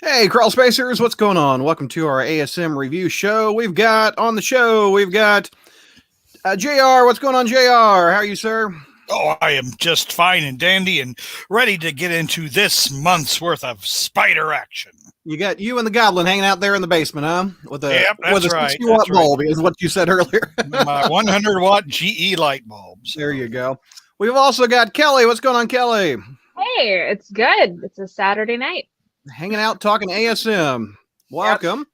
Hey, Crawl Spacers, what's going on? Welcome to our ASM review show. We've got JR. What's going on, JR? How are you, sir? Oh, I am just fine and dandy and ready to get into this month's worth of spider action. You got you and the goblin hanging out there in the basement, huh? With a 60-watt bulb, is what you said earlier. My 100-watt GE light bulbs. There you go. We've also got Kelly. What's going on, Kelly? Hey, it's good. It's a Saturday night. Hanging out, talking ASM. Welcome. Yep.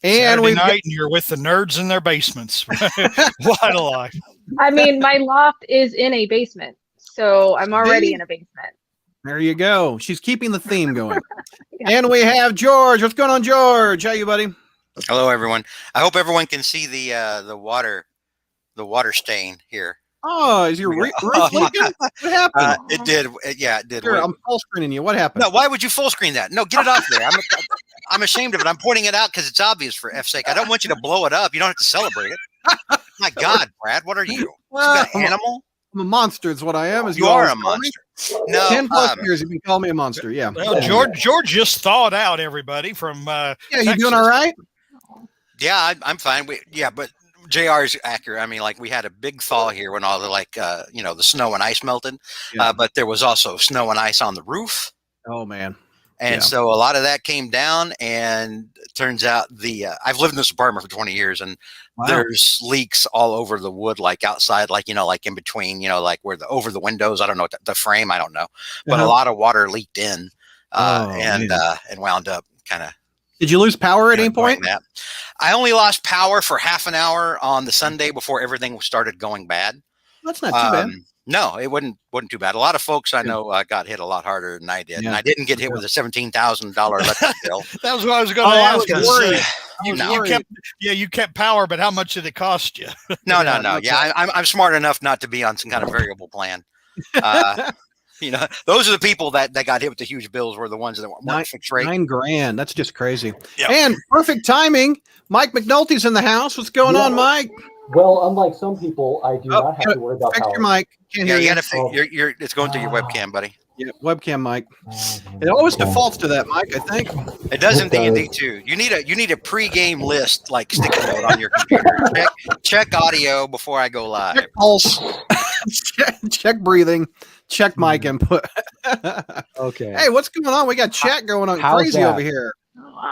And Saturday night, and you're with the nerds in their basements. What a life. I mean, my loft is in a basement, so I'm already in a basement. There you go. She's keeping the theme going. Yeah. And we have George. What's going on, George? How you, buddy? Hello, everyone. I hope everyone can see the water stain here. Oh, is your roof leaking? What happened? It did. It did. Sure, I'm full screening you. What happened? No, why would you full screen that? No, get it off there. I'm ashamed of it. I'm pointing it out because it's obvious, for F's sake. I don't want you to blow it up. You don't have to celebrate it. My God, Brad, what are you? Well, an animal? I'm a monster is what I am. You are a monster. No, 10 plus years you can call me a monster. Yeah. Well, George just thawed out, everybody, from yeah, Texas. You doing all right? Yeah, I'm fine. But JR is accurate. I mean, like, we had a big thaw here when all the the snow and ice melted. Yeah. But there was also snow and ice on the roof. Oh man. And so a lot of that came down, and it turns out I've lived in this apartment for 20 years, and there's leaks all over the wood, like outside, like in between, like where over the windows. I don't know, the frame, I don't know, but a lot of water leaked in, and wound up kind of. Did you lose power at any point? That. I only lost power for half an hour on the Sunday before everything started going bad. That's not too bad. No, it wasn't too bad. A lot of folks I know got hit a lot harder than I did, and I didn't get hit with a $17,000 electric bill. That was what I was going to ask. You kept power, but how much did it cost you? No. Yeah, I'm smart enough not to be on some kind of variable plan. Those are the people that got hit with the huge bills were the ones that weren't fixed rate. $9,000. That's just crazy. Yep. And perfect timing. Mike McNulty's in the house. What's going on, Mike? Well, unlike some people, I do not have to worry about power. Your mic. Can't hear you. It's going through your webcam, buddy. Yeah, webcam mic. It always defaults to that, Mike, I think. It does in D&D too. You need a pre-game list, like sticky note on your computer. Check audio before I go live. Check pulse. check breathing. Check mic input. Okay. Hey, what's going on? We got chat going on crazy over here.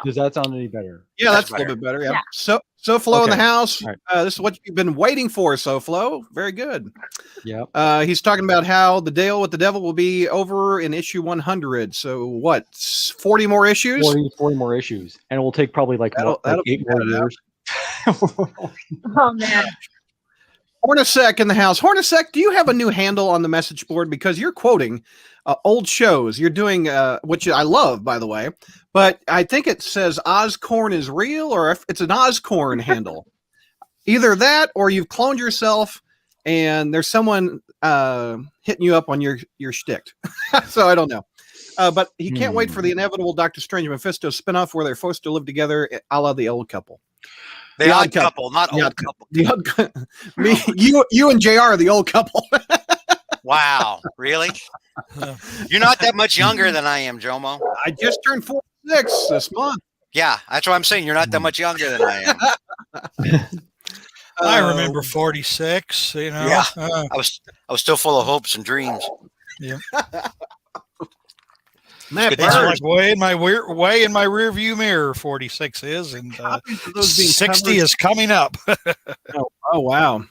Does that sound any better? Yeah, that's a little bit better. Yeah. SoFlo in the house. Right. This is what you've been waiting for, SoFlo. Very good. Yeah. He's talking about how the deal with the devil will be over in issue 100. So what? 40 more issues? 40 more issues, and it will take probably like 8 more years. Oh man. Hornacek in the house. Hornacek, do you have a new handle on the message board? Because you're quoting old shows. You're doing, which I love, by the way. But I think it says Oscorn is real, or if it's an Oscorn handle. Either that, or you've cloned yourself, and there's someone hitting you up on your shtick. So I don't know. But he can't wait for the inevitable Doctor Strange Mephisto spinoff where they're forced to live together, a la the old couple. The odd couple, not old couple. You and JR are the old couple. Wow, really? You're not that much younger than I am, Jomo. I just turned 46 this month. Yeah, that's what I'm saying. You're not that much younger than I am. I remember 46. Yeah, I was still full of hopes and dreams. Yeah. Matt Like way in my rear view mirror, 46 is, and 60 is coming up. oh wow.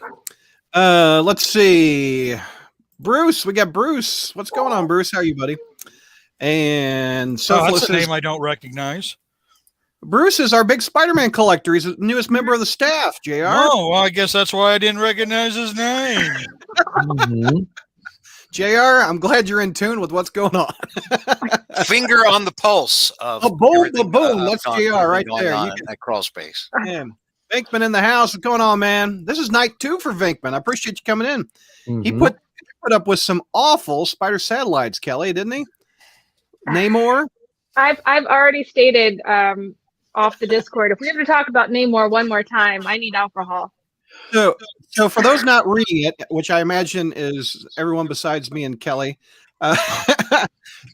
Let's see. Bruce, we got Bruce. What's going on, Bruce? How are you, buddy? And that's a name I don't recognize. Bruce is our big Spider-Man collector. He's the newest member of the staff, JR. Oh, well, I guess that's why I didn't recognize his name. JR, I'm glad you're in tune with what's going on. Finger on the pulse of boom. That's JR right there. You can that crawl space. Man, Vinkman in the house. What's going on, man? This is night 2 for Vinkman. I appreciate you coming in. Mm-hmm. He put up with some awful spider satellites, Kelly, didn't he? Namor. I've already stated off the Discord, if we have to talk about Namor one more time, I need alcohol. So for those not reading it, which I imagine is everyone besides me and Kelly,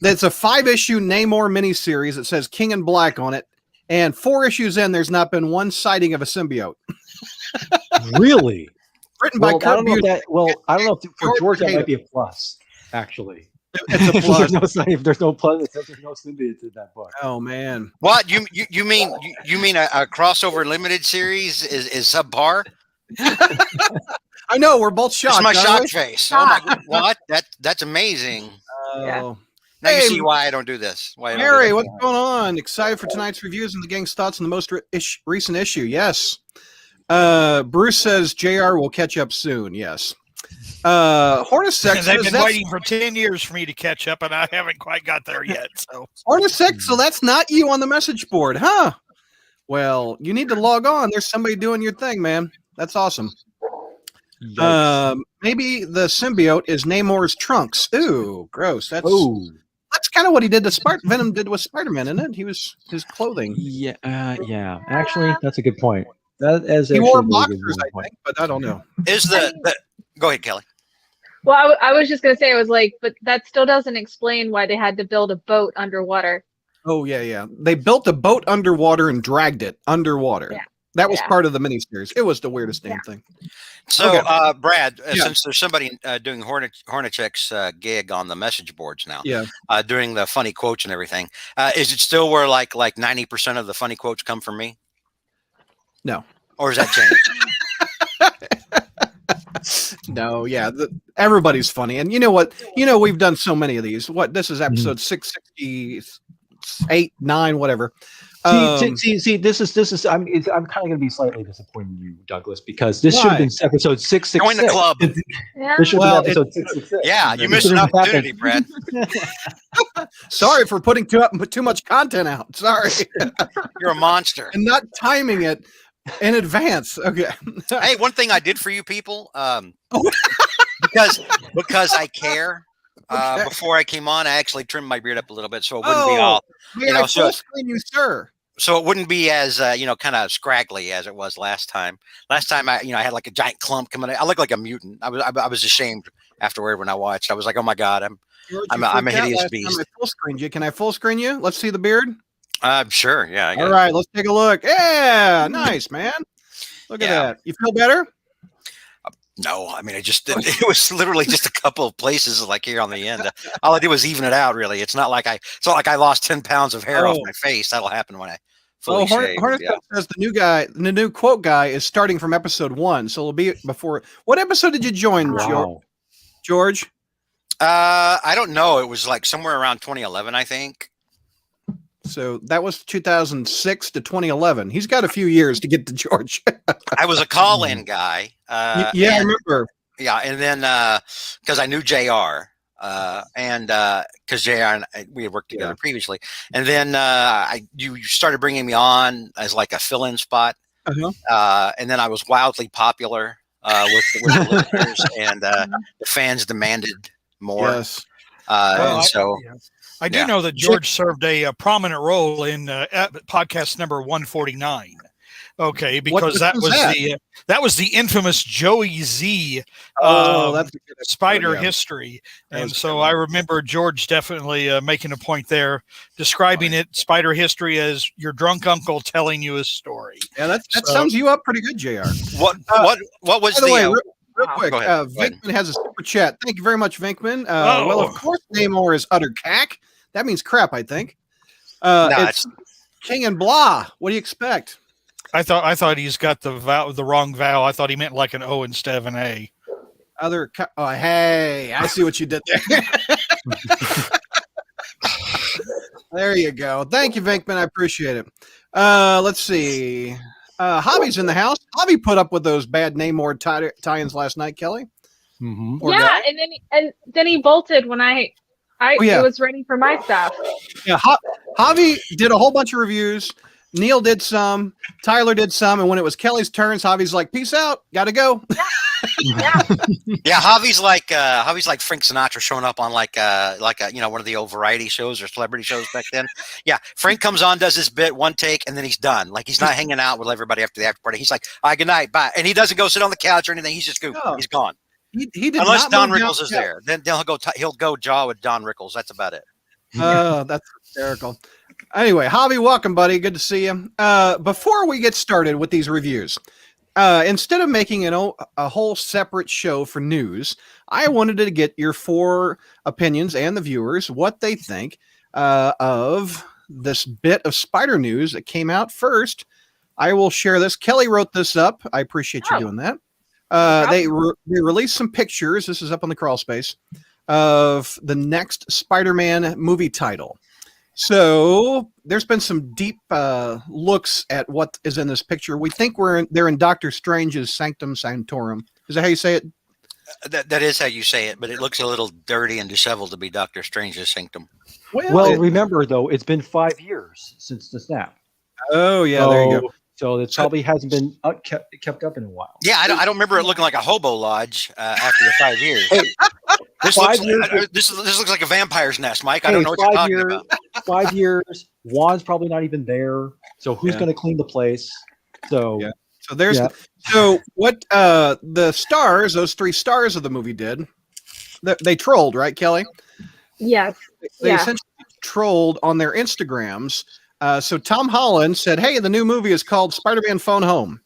That's a 5-issue Namor miniseries. It says King in Black on it. And 4 issues in, there's not been one sighting of a symbiote. Really? Written by Kurt I don't know Busiek. I don't know if for George George that Hader. might be a plus, actually. It's a plus. There's no plus. There's no symbiotes in that book. Oh man. What you mean a crossover limited series is subpar? I know we're both shocked. That's my shock aren't we? face. Oh my god! What? That's amazing. Oh. Now you Hey, see why I don't do this. Why I don't do Mary, this. what's going on? Excited for tonight's reviews and the gang's thoughts on the most recent issue. Yes. Bruce says JR will catch up soon. Yes. Hornacek They've says been that's waiting for 10 years for me to catch up, and I haven't quite got there yet. So Hornacek, so that's not you on the message board, huh? Well, you need to log on. There's somebody doing your thing, man. That's awesome. Maybe the symbiote is Namor's trunks. Ooh, gross. That's kind of what he did to Venom did with Spider-Man, isn't it? He was his clothing. Yeah. Actually, that's a good point. That is He actually wore a really boxers, good I point. think, but I don't know. Is the go ahead, Kelly. Well, I was just gonna say, I was like, but that still doesn't explain why they had to build a boat underwater. Oh yeah. They built a boat underwater and dragged it underwater. Yeah. That was Yeah. part of the miniseries. It was the weirdest damn thing. So, Okay. Brad, Yeah. since there's somebody doing Hornacek's gig on the message boards now, Yeah. doing the funny quotes and everything, is it still where like 90% of the funny quotes come from me? No. Or has that changed? No, yeah. Everybody's funny. And you know what? We've done so many of these. This is episode 668, 9, whatever. See, this is. I'm kind of going to be slightly disappointed in you, Douglas, because this should have been episode 666. Join the club. Yeah. This should Well, have been episode 666. Yeah, you This missed an shouldn't have opportunity, Brad. Sorry for putting too much content out. Sorry. You're a monster. And not timing it in advance. Okay. Hey, one thing I did for you people, because I care. Okay. Before I came on, I actually trimmed my beard up a little bit, so it wouldn't be all. May I full screen you, sir? So it wouldn't be as kind of scraggly as it was last time. Last time I had like a giant clump coming. I looked like a mutant. I was ashamed afterward when I watched. I was like, oh my god, George, I'm you a freaked out hideous last time beast. I full screened you. Can I full screen you? Let's see the beard. Sure, yeah. I All right, let's take a look. Yeah, nice, man. Look at Yeah. that. You feel better? No, I mean, it was literally just a couple of places like here on the end. All I did was even it out. Really, it's not like I lost 10 pounds of hair off my face. That'll happen when I fully shave. Hornacek says the new quote guy is starting from episode 1, so it'll be before. What episode did you join, Wow. George? I don't know. It was like somewhere around 2011, I think. So that was 2006 to 2011. He's got a few years to get to George. I was a call-in guy. I and- remember. Yeah, and then because I knew JR, and because JR and we had worked together previously, and then you started bringing me on as like a fill-in spot, and then I was wildly popular with the listeners, and the fans demanded more. Yes. And so I do know that George served a prominent role in podcast number 149. Okay, because that was the infamous Joey Z that's a good spider yeah. history, That and was a so good I one. remember George definitely making a point there, describing it spider history as your drunk uncle telling you a story. Yeah, that So- sums you up pretty good, JR. what was By the way, real Wow. quick, Go ahead. Vinkman has a super chat. Thank you very much, Vinkman. Well, of course, Namor is utter cack. That means crap, I think. It's King and blah. What do you expect? I thought he's got the wrong vowel. I thought he meant like an O instead of an A. Hey, I see what you did there. There you go. Thank you, Vinkman. I appreciate it. Let's see. Hobby's in the house. Hobby put up with those bad Namor tie-ins last night, Kelly. Mm-hmm. Or Yeah, guy. and then he bolted when I was ready for my stuff. Yeah, Hobby did a whole bunch of reviews. Neil did some. Tyler did some. And when it was Kelly's turns, Hobby's like, peace out. Gotta go. Yeah. Yeah, Javi's like Frank Sinatra showing up on like one of the old variety shows or celebrity shows back then. Yeah, Frank comes on, does his bit, one take, and then he's done. Like he's not hanging out with everybody after the after party. He's like, "All right, good night, bye," and he doesn't go sit on the couch or anything. He's just No. he's gone. He did Unless not Don move down- Rickles is there, then he'll go jaw with Don Rickles. That's about it. Oh, that's hysterical. Anyway, Javi, welcome, buddy. Good to see you. Before we get started with these reviews, instead of making a whole separate show for news, I wanted to get your 4 opinions and the viewers what they think of this bit of spider news that came out first. I will share this. Kelly wrote this up. I appreciate you doing that. They released some pictures. This is up on the crawl space of the next Spider-Man movie title. So there's been some deep looks at what is in this picture. We think they're in Doctor Strange's Sanctum Sanctorum. Is that how you say it? That is how you say it, but it looks a little dirty and disheveled to be Doctor Strange's sanctum. Well, remember though, it's been 5 years since the snap. Oh yeah, there you go. So it probably hasn't been kept up in a while. Yeah, I don't remember it looking like a hobo lodge after the 5 years. This looks like a vampire's nest, Mike. I don't know what you're talking about. 5 years. Juan's probably not even there. So who's going to clean the place? So yeah. So there's so what the stars, those 3 stars of the movie did. They trolled, right, Kelly? Yes. They essentially trolled on their Instagrams. So Tom Holland said, "Hey, the new movie is called Spider-Man Phone Home,"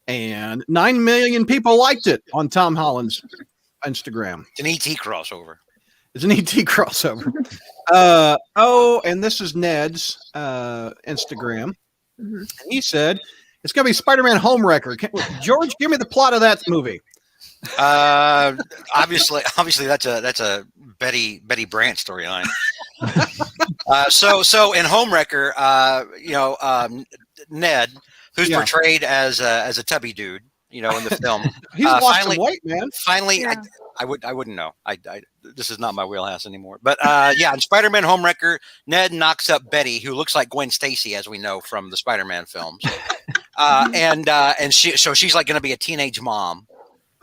and 9 million people liked it on Tom Holland's Instagram. It's an ET crossover. It's an ET crossover. And this is Ned's Instagram. Mm-hmm. And he said, "It's going to be Spider-Man Homewrecker." George, give me the plot of that movie. Obviously, that's a Betty Brant storyline. So in Homewrecker, Ned, who's portrayed as a tubby dude, in the film, he's lost some weight, man. Finally, I wouldn't know. This is not my wheelhouse anymore. But in Spider-Man Homewrecker, Ned knocks up Betty, who looks like Gwen Stacy, as we know from the Spider-Man films, and she's like going to be a teenage mom.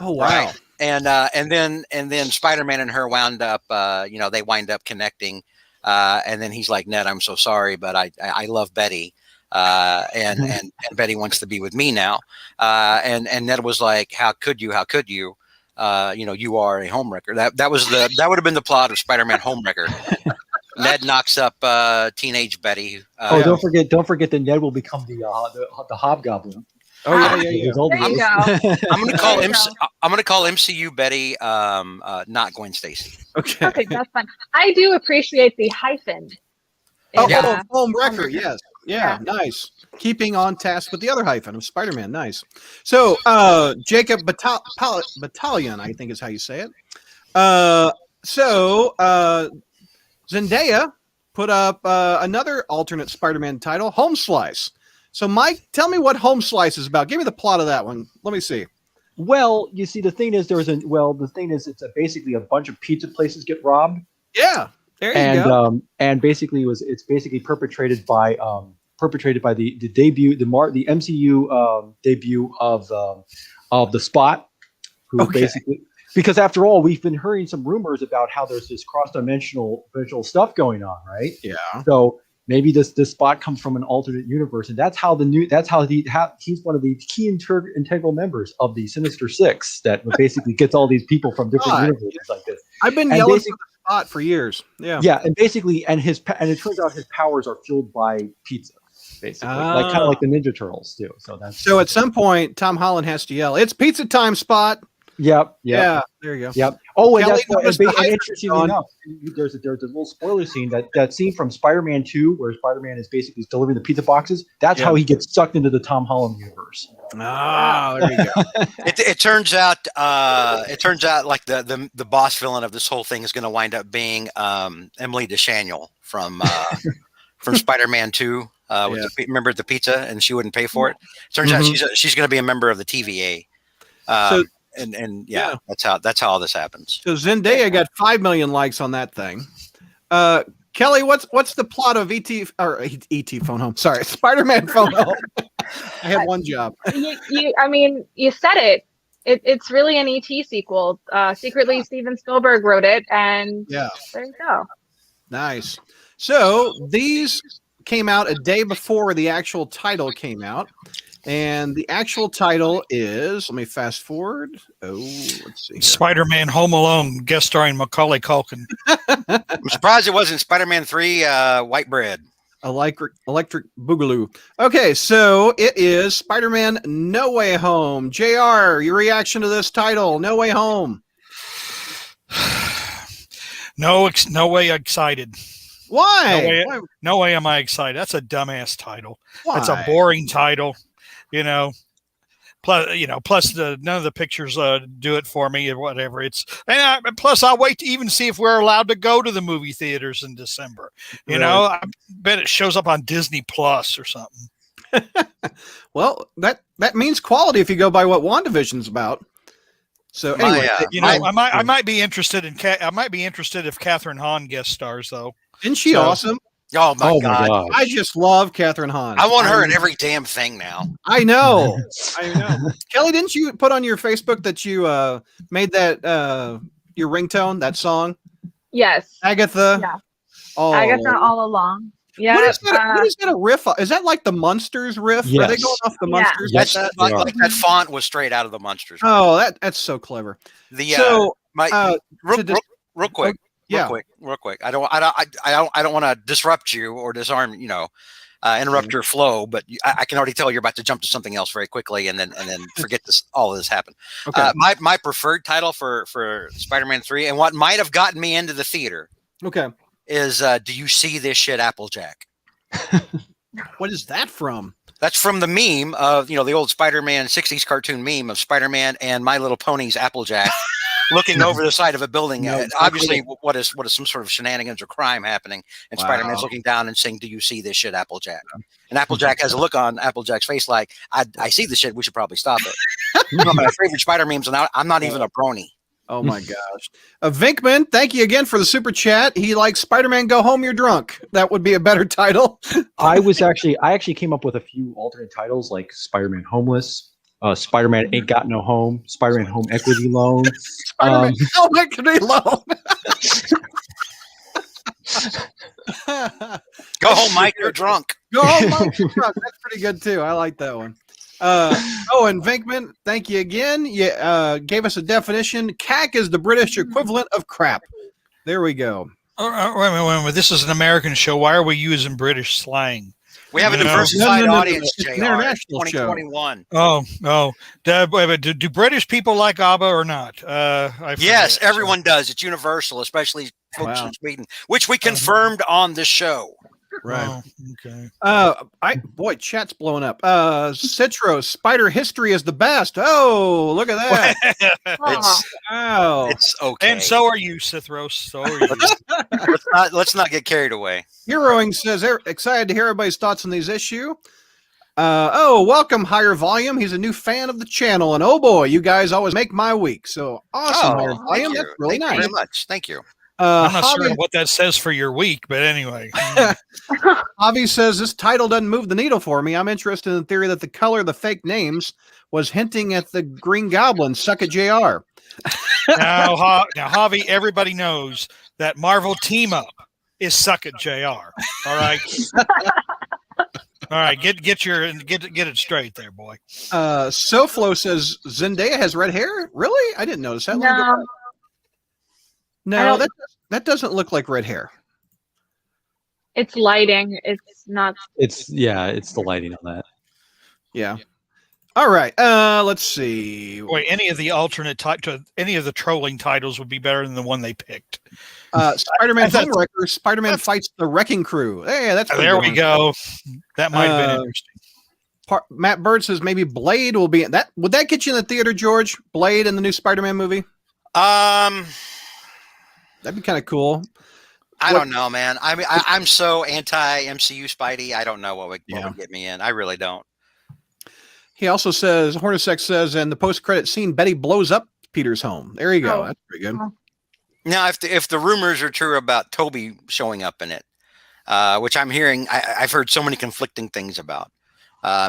Oh wow! Right? And then Spider-Man and her wound up. They wind up connecting. And then he's like, "Ned, I'm so sorry, but I love Betty, and Betty wants to be with me now." And Ned was like, "How could you? How could you? You are a homewrecker." That would have been the plot of Spider-Man Homewrecker. Ned knocks up teenage Betty. Don't forget that Ned will become the Hobgoblin. Oh yeah. There you go. I'm gonna call MCU Betty, not Gwen Stacy. Okay, that's fine. I do appreciate the hyphen. Homewrecker, yes. Yeah, nice. Keeping on task with the other hyphen of Spider-Man, nice. So, Jacob Battalion, I think is how you say it. Zendaya put up another alternate Spider-Man title, Home Slice. So, Mike, tell me what Home Slice is about. Give me the plot of that one. Let me see. Well, you see, the thing is, it's basically a bunch of pizza places get robbed. Yeah, there you go. And basically, it's basically perpetrated by the debut, the MCU debut of the Spot, who basically, because after all, we've been hearing some rumors about how there's this cross-dimensional visual stuff going on, right? Yeah. So maybe this Spot comes from an alternate universe, and that's how he's one of the key integral members of the Sinister Six that basically gets all these people from different universes like this. I've been yelling for the Spot for years. Yeah. Yeah, and basically, and it turns out his powers are fueled by pizza, basically, kind of like the Ninja Turtles do. So at some point, Tom Holland has to yell, "It's pizza time, Spot!" Yep. Yeah, there you go. Yep. Oh, and Kelly, that's interestingly enough, there's a little spoiler scene that scene from Spider-Man 2 where Spider-Man is basically delivering the pizza boxes. That's how he gets sucked into the Tom Holland universe. Ah, there you go. It turns out like the boss villain of this whole thing is going to wind up being Emily DeShaniel from Spider-Man 2. Remember the pizza, and she wouldn't pay for it. Turns out she's going to be a member of the TVA. That's how all this happens. So Zendaya got 5 million likes on that thing. Kelly, what's the plot of ET Phone Home? Sorry, Spider-Man Phone Home. I had one job. You said it. It's really an ET sequel. Secretly, Steven Spielberg wrote it, and there you go. Nice. So these came out a day before the actual title came out. And the actual title is, let me fast forward. Oh, let's see. Spider-Man Home Alone, guest starring Macaulay Culkin. I'm surprised it wasn't Spider-Man 3 White Bread. Electric Boogaloo. Okay, so it is Spider-Man No Way Home. JR, your reaction to this title, No Way Home. No way excited. Why? No way am I excited. That's a dumbass title. Why? That's a boring title. Plus none of the pictures do it for me or whatever. Plus I'll wait to even see if we're allowed to go to the movie theaters in December. I bet it shows up on Disney Plus or something. Well, that means quality if you go by what WandaVision's about. So anyway, I might be interested in I might be interested if Catherine Hahn guest stars though. Isn't she awesome? Oh my God! gosh. I just love Catherine Hahn. I want her in every damn thing now. I know. Kelly, didn't you put on your Facebook that you made that your ringtone, that song? Yes. Agatha. Yeah. Oh. Agatha all along. Yeah. What is that a riff? Is that like the Munsters riff? Yes. Are they going off the Yeah. Munsters? Yes, like that? they are. Like that font was straight out of the Munsters. Oh, that's so clever. Real quick. Yeah. Real quick. I don't want to disrupt you or disarm, interrupt your flow, but I can already tell you're about to jump to something else very quickly and then forget all of this happened. Okay. My preferred title for Spider-Man 3 and what might have gotten me into the theater Okay. is Do You See This Shit, Applejack? What is that from? That's from the meme of, the old Spider-Man 60s cartoon meme of Spider-Man and My Little Pony's Applejack looking over the side of a building. No, Obviously, what is some sort of shenanigans or crime happening, and Wow. Spider-Man's looking down and saying, "Do you see this shit, Applejack?" And Applejack has a look on Applejack's face like, "I see the shit. We should probably stop it." One of my favorite Spider memes, and I'm not even a brony. Oh my gosh. Vinkman, thank you again for the super chat. He likes Spider-Man Go Home, You're Drunk. That would be a better title. I actually came up with a few alternate titles like Spider-Man Homeless, Spider-Man Ain't Got No Home, Spider-Man Home Equity Loan. Spider-Man Home Equity Loan. Go home, Mike. You're drunk. Go Home, Mike, You're Drunk. That's pretty good too. I like that one. And Vinkman, thank you again. You gave us a definition. CAC is the British equivalent of crap. There we go. Wait a minute. This is an American show. Why are we using British slang? We have a No. diversified No. audience, It's JR. an international show. 2021. Do British people like ABBA or not? I forget. Yes, everyone does. It's universal, especially folks Wow. in Sweden, which we confirmed on the show. Right. Oh, okay. Chat's blowing up. Citros, Spider History is the best. Oh, look at that. Wow. It's okay. And so are you, Cithros. So are you. let's not get carried away. Heroing says they're excited to hear everybody's thoughts on these issue. Welcome, Higher Volume. He's a new fan of the channel, and oh boy, you guys always make my week. So awesome, Higher thank Volume. you. That's really Thank you nice. very much. Thank you. I'm not sure what that says for your week, but anyway. Javi says this title doesn't move the needle for me. I'm interested in the theory that the color of the fake names was hinting at the Green Goblin. Suck at JR. Now, Javi, everybody knows that Marvel Team Up is Suck at JR. All right. All right, get it straight there, boy. SoFlo says Zendaya has red hair. Really? I didn't notice that. No, that doesn't look like red hair. It's lighting. It's not. It's the lighting on that. Yeah. All right. Let's see. Boy, any of the alternate any of the trolling titles would be better than the one they picked. Spider-Man Homewrecker. Spider-Man fights the Wrecking Crew. Hey, that's pretty There good. we go. That might have been interesting. Matt Bird says maybe Blade will be in that. Would that get you in the theater, George? Blade in the new Spider-Man movie? That'd be kind of cool. I don't know, man. I mean, I'm so anti-MCU Spidey. I don't know what would get me in. I really don't. He also says, Hornacek says, in the post-credit scene, Betty blows up Peter's home. There you go. Oh. That's pretty good. Now, if the rumors are true about Toby showing up in it, which I'm hearing, I've heard so many conflicting things about.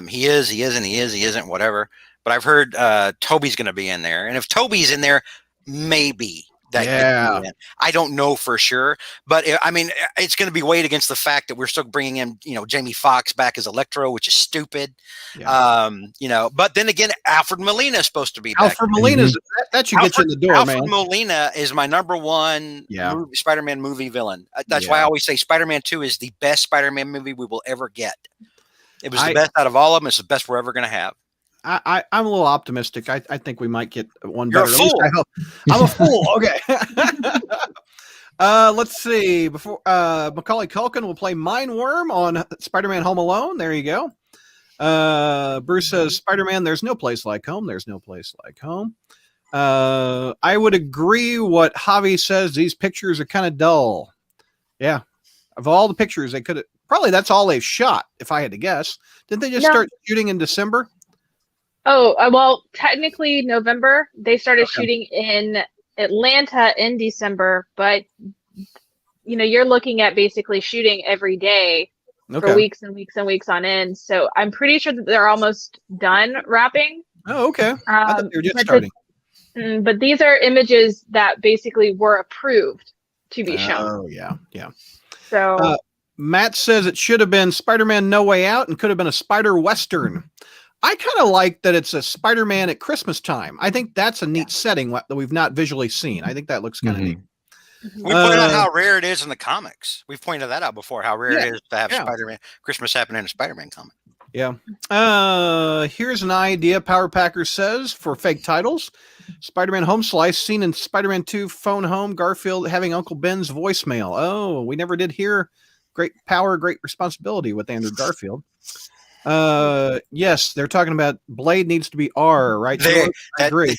He isn't, whatever. But I've heard Toby's going to be in there. And if Toby's in there, maybe that Yeah. I don't know for sure, but I mean, it's going to be weighed against the fact that we're still bringing in, Jamie Foxx back as Electro, which is stupid. Yeah. But then again, Alfred Molina is supposed to be back. Alfred Molina's that should get you in the door, Alfred man. Molina is my number one Spider-Man movie villain. That's why I always say Spider-Man 2 is the best Spider-Man movie we will ever get. It was the best out of all of them. It's the best we're ever going to have. I'm a little optimistic. I think we might get one You're better. a fool. I hope. I'm a fool. Okay. Let's see. Before Macaulay Culkin will play Mindworm on Spider-Man Home Alone. There you go. Bruce says, Spider-Man, there's no place like home. There's no place like home. I would agree what Javi says. These pictures are kind of dull. Yeah. Of all the pictures they could have, probably that's all they've shot, if I had to guess. Didn't they just start shooting in December? Oh, well, technically November. They started shooting in Atlanta in December, but you're looking at basically shooting every day for weeks and weeks and weeks on end. So I'm pretty sure that they're almost done wrapping. Oh, okay. I thought they were just starting. But these are images that basically were approved to be shown. Oh, yeah. So Matt says it should have been Spider-Man No Way Out and could have been a Spider Western. I kind of like that it's a Spider-Man at Christmas time. I think that's a neat setting that we've not visually seen. I think that looks kind of neat. We pointed out how rare it is in the comics. We've pointed that out before, how rare it is to have Spider-Man Christmas happen in a Spider-Man comic. Yeah. Here's an idea Power Packer says for fake titles. Spider-Man Home Slice seen in Spider-Man 2 Phone Home, Garfield having Uncle Ben's voicemail. Oh, we never did hear great power, great responsibility with Andrew Garfield. Yes, they're talking about Blade needs to be R, right? I agree.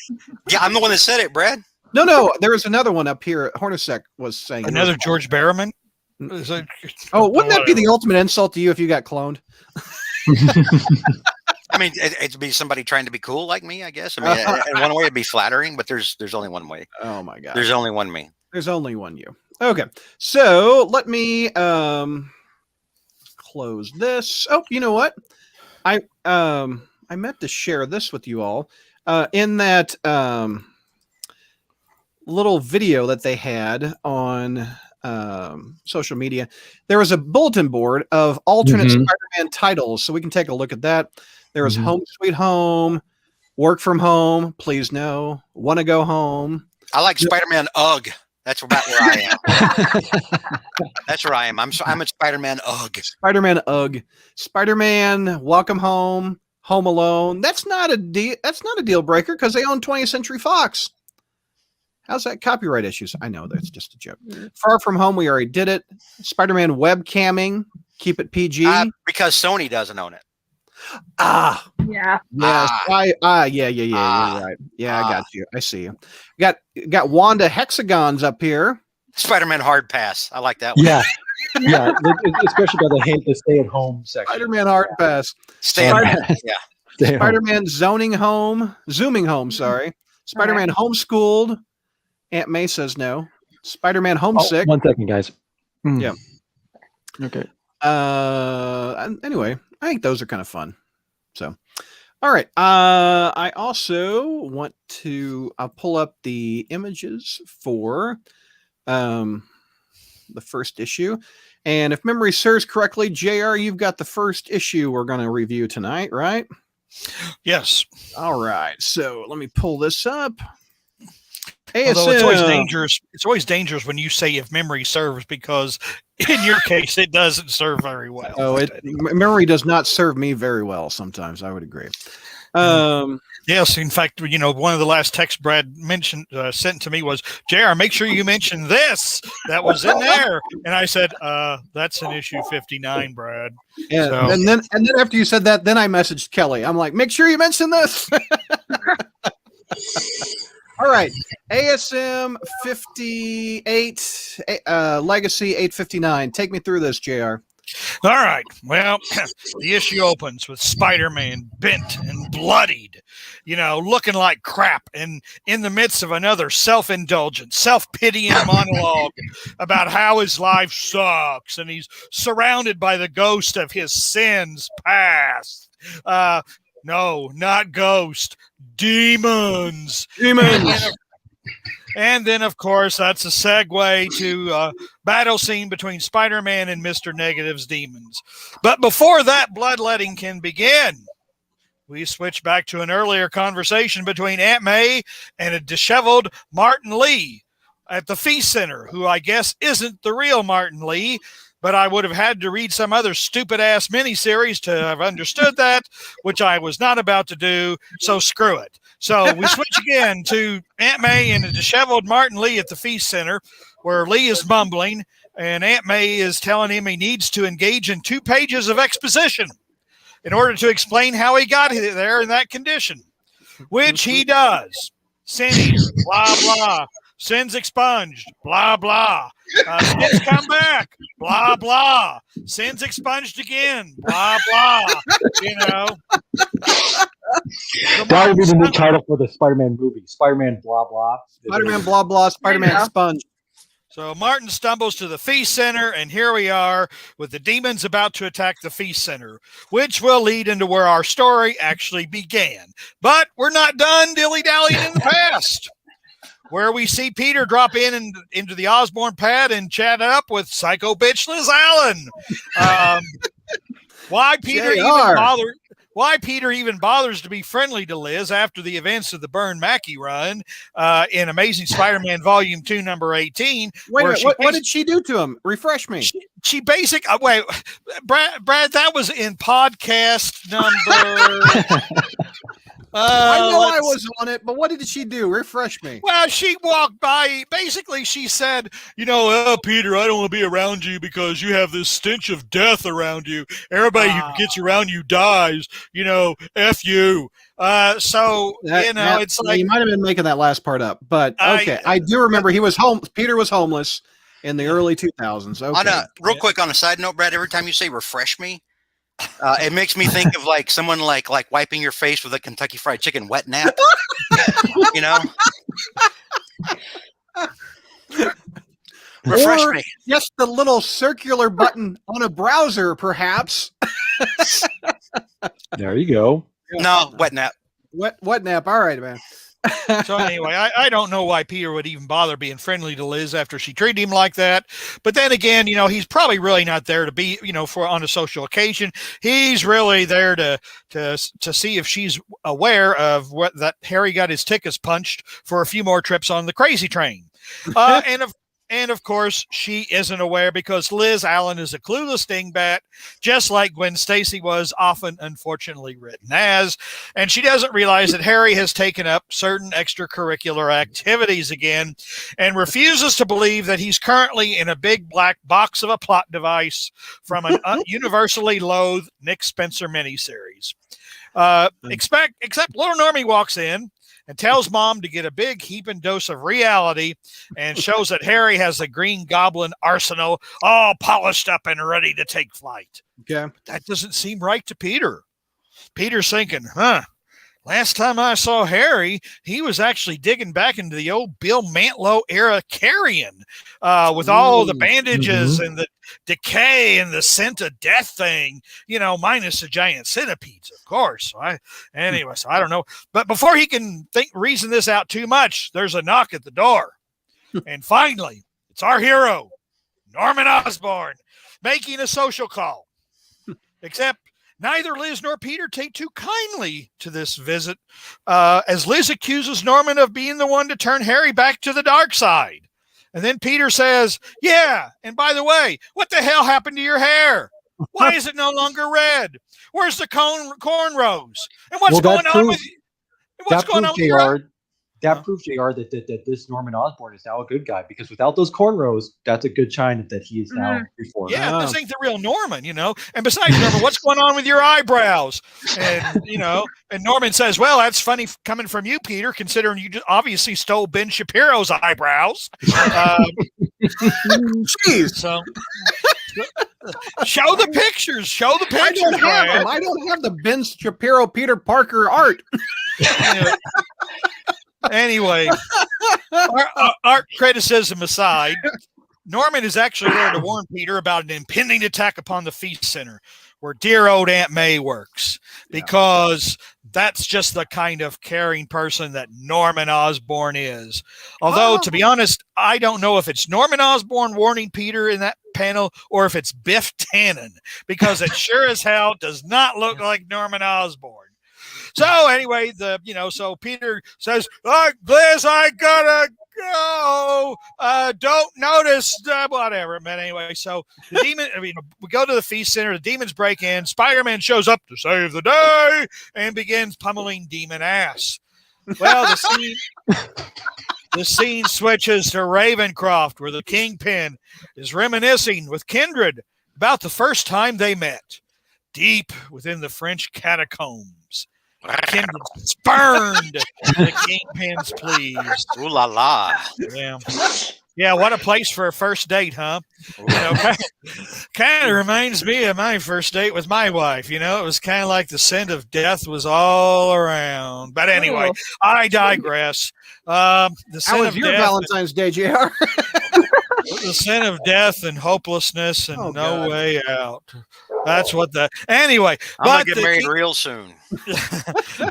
Yeah, I'm the one that said it, Brad. No, there was another one up here. Hornacek was saying another George Barrowman. Wouldn't that be the ultimate insult to you if you got cloned? I mean, it'd be somebody trying to be cool like me, I guess. I mean, in one way it'd be flattering, but there's only one way. Oh my God. There's only one me. There's only one you. Okay. So let me close this. Oh, you know what? I meant to share this with you all. In that little video that they had on social media, there was a bulletin board of alternate Spider-Man titles, so we can take a look at that. There was Home Sweet Home, Work From Home, Please No, Want to Go Home. I like Spider-Man Ugh. That's about where I am. That's where I am. I'm a Spider-Man Ugh. Spider-Man Ugh. Spider-Man Welcome Home, Home Alone. That's not a deal breaker because they own 20th Century Fox. How's that copyright issues? I know that's just a joke. Far From Home, we already did it. Spider-Man webcamming, keep it PG. Because Sony doesn't own it. Yeah. Yes. Yeah. You're right. Yeah, I got you. I see you. Got Wanda hexagons up here. Spider-Man Hard Pass. I like that one. Yeah. Yeah. Especially by the stay at home section. Spider-Man Hard Pass. Spider-Man zooming home. Sorry. Spider-Man homeschooled. Aunt May says no. Spider-Man homesick. 1 second, guys. Yeah. Okay. Anyway, I think those are kind of fun. So, all right. I also want to pull up the images for the first issue. And if memory serves correctly, JR, you've got the first issue we're going to review tonight, right? Yes. All right. So let me pull this up. Although it's always dangerous. It's always dangerous when you say if memory serves, because in your case it doesn't serve very well. Oh, memory does not serve me very well. Sometimes I would agree. Yes, in fact, one of the last texts Brad mentioned sent to me was, JR, make sure you mention this that was in there. And I said, that's in issue 59, Brad. Yeah, so. and then after you said that, then I messaged Kelly. I'm like, make sure you mention this. All right, ASM 58, Legacy 859. Take me through this, JR. All right. Well, the issue opens with Spider-Man bent and bloodied, looking like crap, and in the midst of another self-indulgent, self-pitying monologue about how his life sucks, and he's surrounded by the ghost of his sins past. No, not ghost. Demons. And then, of course, that's a segue to battle scene between Spider-Man and Mr. Negative's demons. But before that bloodletting can begin, we switch back to an earlier conversation between Aunt May and a disheveled Martin Lee at the Feast Center, who I guess isn't the real Martin Lee, but I would have had to read some other stupid-ass miniseries to have understood that, which I was not about to do, so screw it. So we switch again to Aunt May and a disheveled Martin Lee at the Feast Center, where Lee is mumbling, and Aunt May is telling him he needs to engage in 2 pages of exposition in order to explain how he got there in that condition, which he does. Sin eater, blah, blah. Sins expunged, blah, blah. Sins come back, blah, blah. Sins expunged again, blah, blah. You know. That would be the new title for the Spider-Man movie. Spider-Man blah, blah. Spider-Man blah, blah, Spider-Man sponge. So Martin stumbles to the Feast Center, and here we are with the demons about to attack the Feast Center, which will lead into where our story actually began. But we're not done dilly-dallying in the past, where we see Peter drop into the Osborn pad and chat up with psycho bitch Liz Allen. Why Peter even bothers to be friendly to Liz after the events of the Byrne Mackey run in Amazing Spider-Man Volume 2, number 18. Wait a minute, what did she do to him? Refresh me. She basically, wait, Brad, that was in podcast number. I know I was on it, but what did she do? Refresh me. Well, she walked by. Basically, she said, oh, Peter, I don't want to be around you because you have this stench of death around you. Everybody who gets around you dies. F you. It's like you might have been making that last part up, but okay, I do remember he was home. Peter was homeless in the early 2000s. Okay. Real quick on a side note, Brad. Every time you say "refresh me," it makes me think of like someone like wiping your face with a Kentucky Fried Chicken wet nap. Refresh me. Just the little circular button on a browser, perhaps. There you go. No, wet nap. Wet nap. All right, man. So anyway, I don't know why Peter would even bother being friendly to Liz after she treated him like that. But then again, he's probably really not there to be, for on a social occasion. He's really there to see if she's aware of that Harry got his tickets punched for a few more trips on the crazy train. And of course, she isn't aware because Liz Allen is a clueless dingbat, just like Gwen Stacy was often unfortunately written as. And she doesn't realize that Harry has taken up certain extracurricular activities again and refuses to believe that he's currently in a big black box of a plot device from an universally loathed Nick Spencer miniseries. Except little Normie walks in and tells Mom to get a big heaping dose of reality and shows that Harry has the Green Goblin arsenal all polished up and ready to take flight. Okay. That doesn't seem right to Peter. Peter's thinking, last time I saw Harry, he was actually digging back into the old Bill Mantlo era carrion with all the bandages and the decay and the scent of death thing, minus the giant centipedes, of course. So I don't know. But before he can reason this out too much, there's a knock at the door. And finally, it's our hero, Norman Osborn, making a social call. Except neither Liz nor Peter take too kindly to this visit, as Liz accuses Norman of being the one to turn Harry back to the dark side. And then Peter says, yeah, and by the way, what the hell happened to your hair? Why is it no longer red? Where's the cornrows? And what's going on with you? What's going on with your... That proves, JR, that this Norman Osborn is now a good guy, because without those cornrows, that's a good sign that he is now reformed. Yeah, this ain't the real Norman, And besides, Norman, what's going on with your eyebrows? And, and Norman says, well, that's funny coming from you, Peter, considering you obviously stole Ben Shapiro's eyebrows. Jeez. So... Show the pictures. I don't have the Ben Shapiro, Peter Parker art. Anyway, art criticism aside, Norman is actually there to warn Peter about an impending attack upon the Feast Center, where dear old Aunt May works, because that's just the kind of caring person that Norman Osborn is. Although, to be honest, I don't know if it's Norman Osborn warning Peter in that panel or if it's Biff Tannen, because it sure as hell does not look like Norman Osborn. So anyway, so Peter says, Liz, I gotta go. Don't notice whatever. But anyway, so the demon, we go to the feast center, the demons break in, Spider-Man shows up to save the day and begins pummeling demon ass. Well, the scene switches to Ravencroft, where the Kingpin is reminiscing with Kindred about the first time they met, deep within the French catacombs. Kindred spurned the Kingpin's pleas. Ooh la la. Yeah. Yeah, what a place for a first date, huh? Kind of reminds me of my first date with my wife. It was kind of like the scent of death was all around. But anyway, I digress. How was your Valentine's Day, JR? The scent of death and hopelessness and no way out. That's what anyway. I'm going to get married real soon.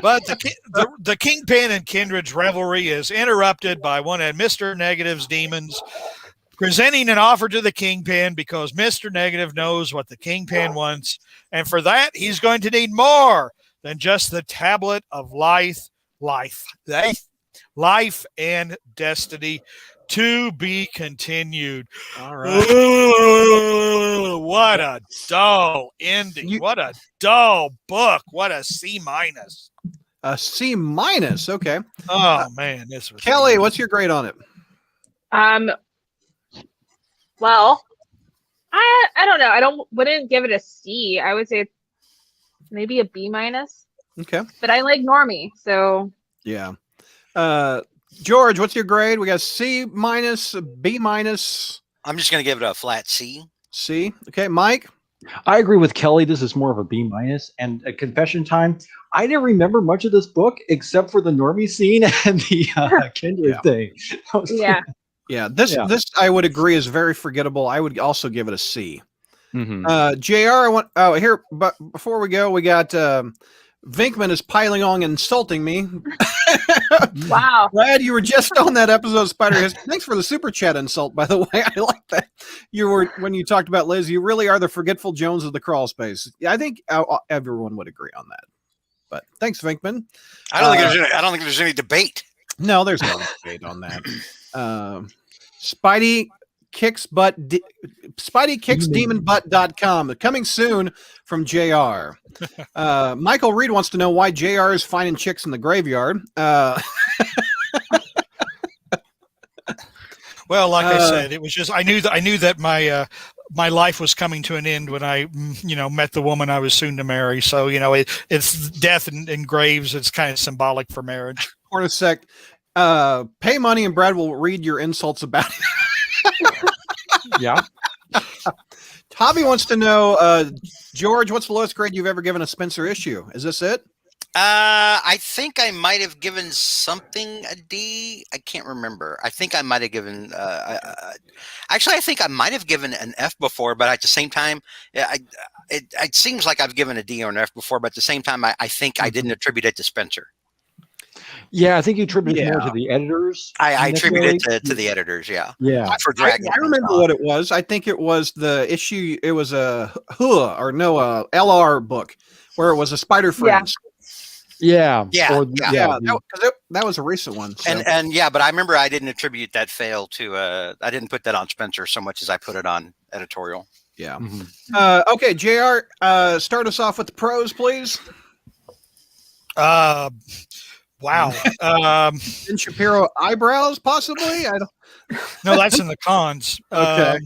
But the Kingpin and Kindred's revelry is interrupted by one of Mr. Negative's demons presenting an offer to the Kingpin, because Mr. Negative knows what the Kingpin wants. And for that, he's going to need more than just the tablet of life and destiny. To be continued. All right. Ooh, what a dull ending. What a dull book. What a C-. A C-. Okay. Oh man, this was Kelly. What's your grade on it? Well, I don't know. Wouldn't give it a C. I would say it's maybe a B-. Okay. But I like Normie, so yeah. George, what's your grade? We got C-, B-. I'm just going to give it a flat C. C. Okay, Mike. I agree with Kelly. This is more of a B-. And a confession time. I didn't remember much of this book except for the Normie scene and the Kindred thing. Yeah. This I would agree is very forgettable. I would also give it a C. Mm-hmm. JR, but before we go, we got Vinkman is piling on and insulting me. Wow. Glad you were just on that episode of Spider History. Thanks for the super chat insult, by the way. I like that. When you talked about Liz, you really are the forgetful Jones of the crawl space. I think everyone would agree on that. But thanks, Vinkman. I don't think there's any debate. No, there's no debate on that. Spidey kicks demonbutt.com. Coming soon from JR. Michael Reed wants to know why JR is finding chicks in the graveyard. Well, like I said, it was just I knew that my life was coming to an end when I met the woman I was soon to marry. So it's death and graves. It's kind of symbolic for marriage. Hold a sec. Pay money and Brad will read your insults about it. Yeah. Hobby wants to know, George, what's the lowest grade you've ever given a Spencer issue? Is this it? I think I might have given something a D. I can't remember. I think I might have given. Actually, I think I might have given an F before, but at the same time, it seems like I've given a D or an F before. But at the same time, I think I didn't attribute it to Spencer. Yeah, I think you attribute it more to the editors. I attribute it to the editors. Yeah. Yeah. I remember what it was. I think it was the issue. It was a LR book where it was a Spider Friends. Yeah. That was a recent one. So. And but I remember I didn't attribute that fail to. I didn't put that on Spencer so much as I put it on editorial. Yeah. Mm-hmm. Okay, JR, start us off with the pros, please. Wow. Ben Shapiro eyebrows, possibly? I don't. No, that's in the cons. Okay.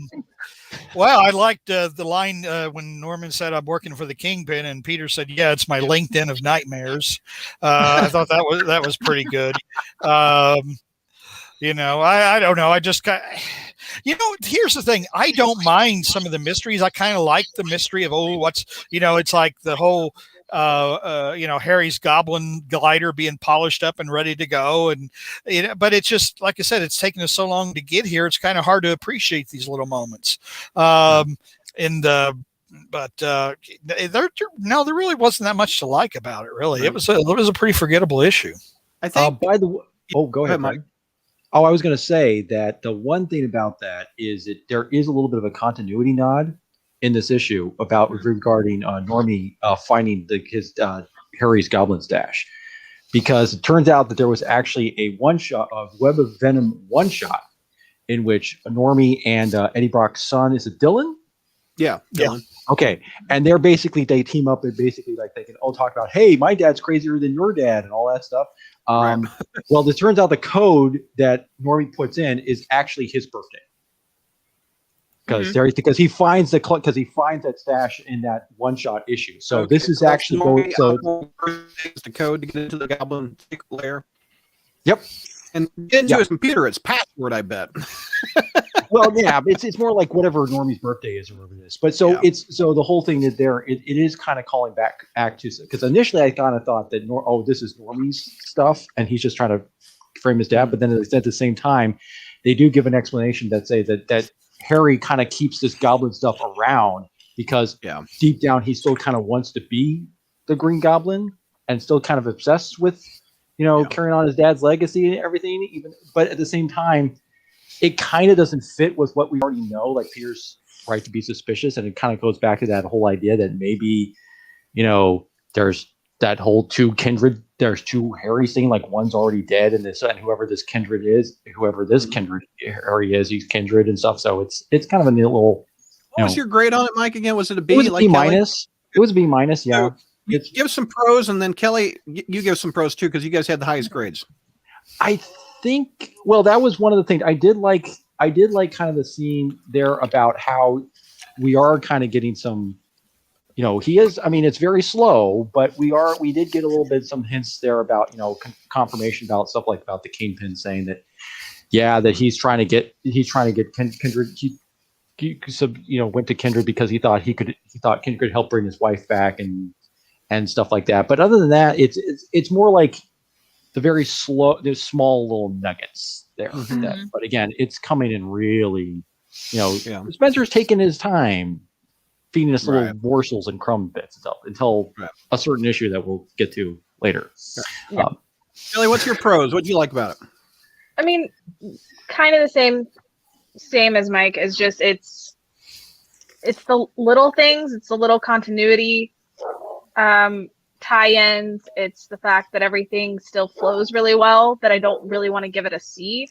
Well, I liked the line when Norman said, "I'm working for the Kingpin," and Peter said, "Yeah, it's my LinkedIn of nightmares." I thought that was pretty good. I don't know. I just got. Here's the thing. I don't mind some of the mysteries. I kind of like the mystery of it's like the whole. Harry's goblin glider being polished up and ready to go. And, but it's just, like I said, it's taken us so long to get here. It's kind of hard to appreciate these little moments. In the But there really wasn't that much to like about it. Really, it was a pretty forgettable issue. I think. By the way, go ahead, Mike. Mike. Oh, I was going to say that the one thing about that is that there is a little bit of a continuity nod in this issue about regarding Normie finding his Harry's Goblin stash, because it turns out that there was actually a one-shot of Web of Venom one-shot in which Normie and Eddie Brock's son, is it Dylan? Yeah. Dylan. Okay, and they team up and basically like they can all talk about, hey, my dad's crazier than your dad and all that stuff. Well, it turns out the code that Normie puts in is actually his birthday, because he finds that stash in that one shot issue. So this is actually the code to get into the Goblin lair. Yep. And get into his computer, it's password, I bet. Well, yeah, it's more like whatever Normie's birthday is or whatever it is. But so the whole thing is there. It is kind of calling back to, because initially I kind of thought that this is Normie's stuff and he's just trying to frame his dad. But then at the same time, they do give an explanation that say that Harry kind of keeps this Goblin stuff around because deep down he still kind of wants to be the Green Goblin and still kind of obsessed with carrying on his dad's legacy and everything. But at the same time, it kind of doesn't fit with what we already know, like Peter's right to be suspicious. And it kind of goes back to that whole idea that maybe, there's that whole there's two Harrys thing, like one's already dead and whoever this Kindred Harry is, he's Kindred and stuff. So it's kind of a neat little. What was your grade on it, Mike? Again, was it a B? It was a B minus. It was a B minus. Yeah. Give some pros, and then Kelly, you give some pros too, because you guys had the highest grades. I think. Well, that was one of the things I did like. Kind of the scene there about how we are kind of getting some. He is. I mean, it's very slow, but we did get a little bit some hints there about confirmation about stuff like about the Kingpin saying that, that he's trying to get Kindred. He went to Kindred because he thought Kindred could help bring his wife back and stuff like that. But other than that, it's more like the very slow, there's small little nuggets there. But again, it's coming in really, Spencer's taking his time feeding us little morsels and crumb bits until a certain issue that we'll get to later. Kelly, what's your pros? What do you like about it? I mean, kind of the same as Mike. Is just it's the little things. It's the little continuity tie-ins. It's the fact that everything still flows really well, that I don't really want to give it a C,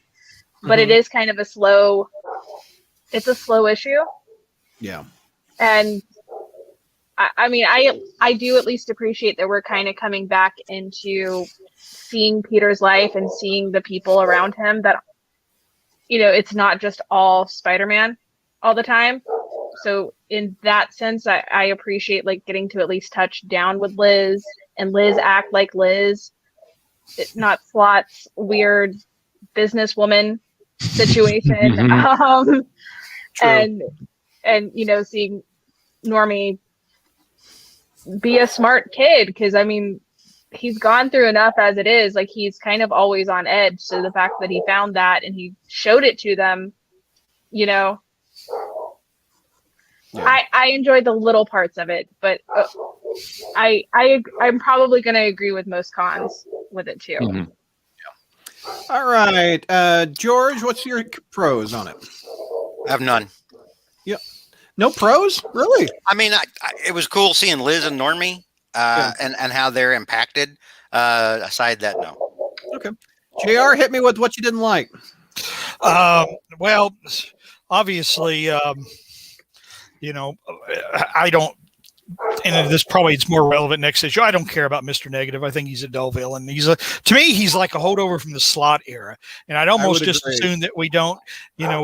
but it is kind of a slow issue. Yeah. And I mean, I do at least appreciate that we're kind of coming back into seeing Peter's life and seeing the people around him, that, it's not just all Spider-Man all the time. So in that sense, I appreciate like getting to at least touch down with Liz and Liz act like Liz, not Slot's weird businesswoman situation. And seeing Normie be a smart kid, because I mean, he's gone through enough as it is. Like, he's kind of always on edge. So the fact that he found that and he showed it to them, I enjoyed the little parts of it, but I'm probably going to agree with most cons with it too. All right, George, what's your pros on it? I have none. No pros, really? I mean, it was cool seeing Liz and Normie and how they're impacted. Aside that, no. Okay, JR, hit me with what you didn't like. Well, obviously, I don't, and it's more relevant next issue. I don't care about Mr. Negative. I think he's a dull villain. To me, he's like a holdover from the Slott era. And I'd almost just assume that we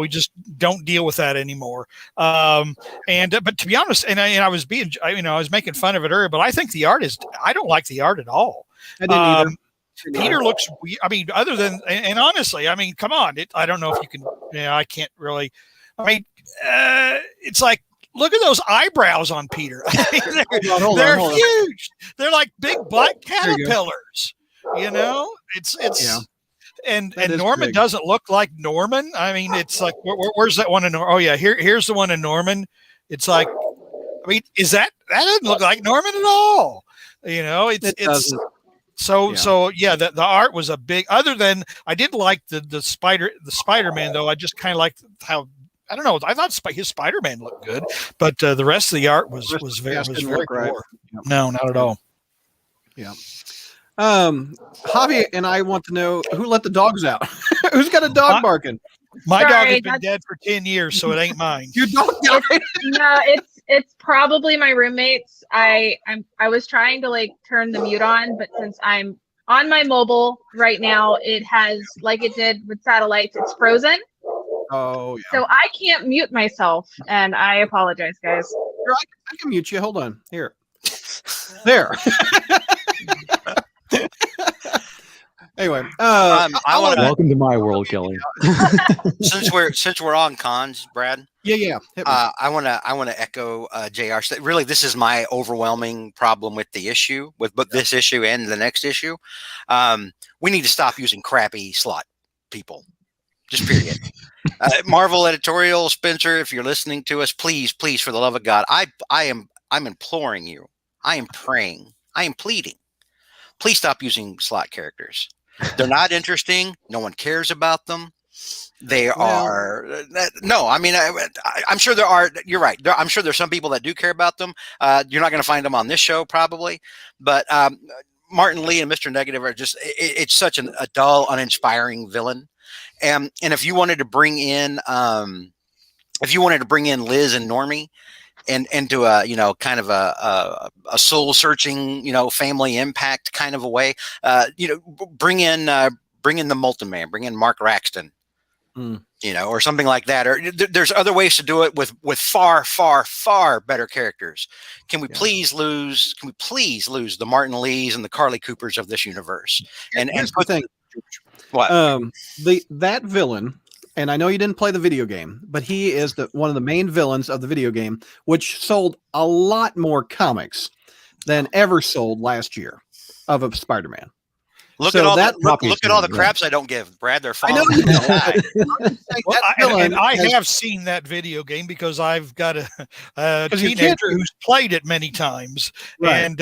just don't deal with that anymore. But to be honest, I was making fun of it earlier, but I think I don't like the art at all. I didn't either. Peter looks weird. I mean, other than, and honestly, I mean, come on. I don't know if you can, I can't really, it's like, look at those eyebrows on Peter. They're huge. They're like big black caterpillars. And Norman doesn't look like Norman. I mean, it's like, where's that one in Norman? Oh yeah, here's the one in Norman. It's like, I mean, that doesn't look like Norman at all. You know, it's doesn't. so yeah. The art was a big. Other than I did like the Spider-Man though. I just kind of liked how. I don't know. I thought his Spider-Man looked good, but the rest of the art was very right. poor. No, not at all. Yeah. Javi and I want to know who let the dogs out. Who's got a dog barking? My dog Sorry, has been dead for 10 years, so it ain't mine. Your dog died. No, it's probably my roommates. I was trying to like turn the mute on, but since I'm on my mobile right now, it has, like it did with satellites, it's frozen. Oh yeah. So I can't mute myself, and I apologize, guys. Here, I can mute you. Hold on. Here. There. Anyway, I want to Welcome to my world, Kelly. since we're on cons, Brad. yeah. Hit me. I want to echo Jr. Really, this is my overwhelming problem with the issue, with both this issue and the next issue. We need to stop using crappy slot people. Just period. Marvel editorial, Spencer, if you're listening to us, please, for the love of God, I'm imploring you. I am praying. I am pleading. Please stop using slot characters. They're not interesting. No one cares about them. They are no. I mean, I'm sure there are. You're right. I'm sure there's some people that do care about them. You're not going to find them on this show probably, but Martin Lee and Mr. Negative are just. It's such a dull, uninspiring villain. And if you wanted to bring in, Liz and Normie, and into a kind of a soul searching family impact kind of a way, bring in the Molten Man, bring in Mark Raxton, or something like that. Or there's other ways to do it with far better characters. Can we please lose the Martin Lees and the Carly Coopers of this universe? And put thing. What? That villain, and I know you didn't play the video game, but he is one of the main villains of the video game, which sold a lot more comics than ever sold last year of a Spider-Man. Look So at all that look at all the craps I don't give, Brad. They're I know falling. you don't. Well, I have seen that video game because I've got a teenager who's played it many times. Right. And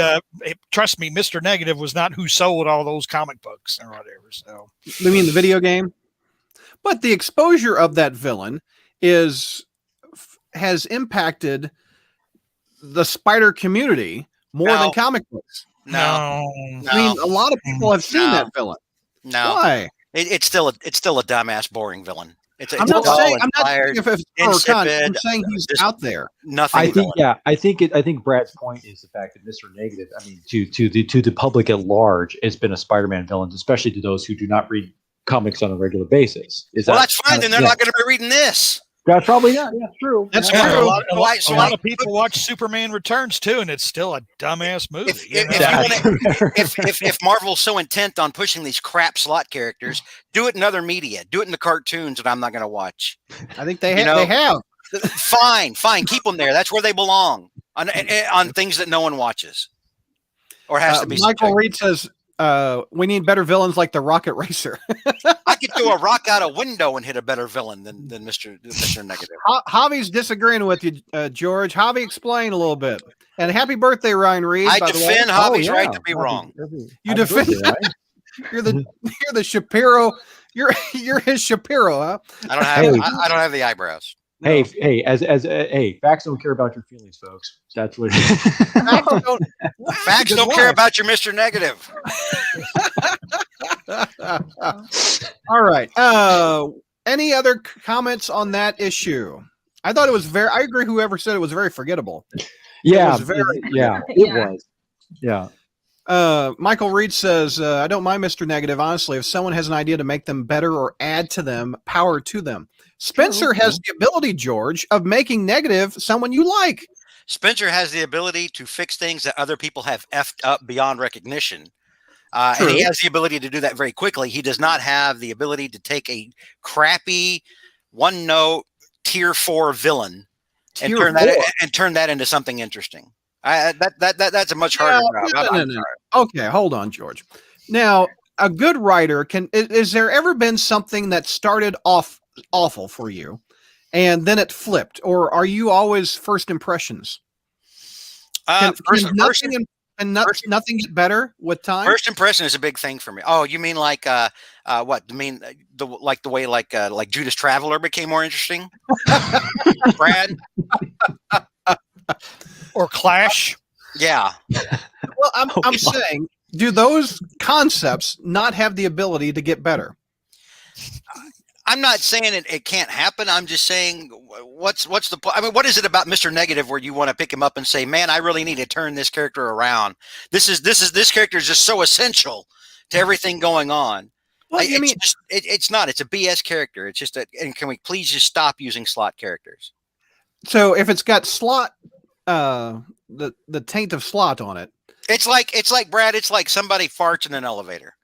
trust me, Mr. Negative was not who sold all those comic books or whatever. So You mean the video game? But the exposure of that villain has impacted the Spider community more than comic books. No. I mean, a lot of people have seen that villain. No. Why? It's still a dumbass, boring villain. I'm not saying if it's pro or con. I'm saying he's out there. Nothing. I think Brad's point is the fact that Mr. Negative, I mean, to the public at large, has been a Spider-Man villain, especially to those who do not read comics on a regular basis. That's fine. Then they're not going to be reading this. That's probably not. Yeah, true. That's true. true. A lot of people watch Superman Returns too, and it's still a dumbass movie. If Marvel's so intent on pushing these crap slot characters, do it in other media. Do it in the cartoons that I'm not going to watch. I think they have. Fine. Keep them there. That's where they belong. On things that no one watches or has to be. Michael Reed says we need better villains like the Rocket Racer. I could throw a rock out a window and hit a better villain than Mr. Negative. Javi's disagreeing with you, George. Javi, explain a little bit. And happy birthday, Ryan Reed. I defend Javi's right to be wrong. You defend. You're the Shapiro. You're his Shapiro, huh? I don't have the eyebrows. No. Hey, facts don't care about your feelings, folks. That's what. Facts don't care about your Mr. Negative. All right. Any other comments on that issue? I thought it was I agree. Whoever said it was very forgettable. Yeah, It was. Yeah. Michael Reed says, I don't mind Mr. Negative. Honestly, if someone has an idea to make them better or add to them, power to them. Spencer has the ability, George, of making Negative someone you like. Spencer has the ability to fix things that other people have effed up beyond recognition. And he has the ability to do that very quickly. He does not have the ability to take a crappy, one-note, tier 4 villain and turn that into something interesting. That's a much harder job. No. Okay, hold on, George. Now, a good writer is there ever been something that started off awful for you and then it flipped, or are you always first impressions? First, Can nothing get better with time? first impression is a big thing for me. Oh, you mean like what? You mean the way like Judas Traveler became more interesting? Brad? Or Clash. Yeah. Well, I'm saying, do those concepts not have the ability to get better? I'm not saying it can't happen. I'm just saying what's the point? I mean, what is it about Mr. Negative where you want to pick him up and say, man, I really need to turn this character around. This character is just so essential to everything going on. Well, It's not. It's a BS character. It's just and can we please just stop using slot characters? So if it's got slot, the taint of slot on it. It's like Brad. It's like somebody farts in an elevator.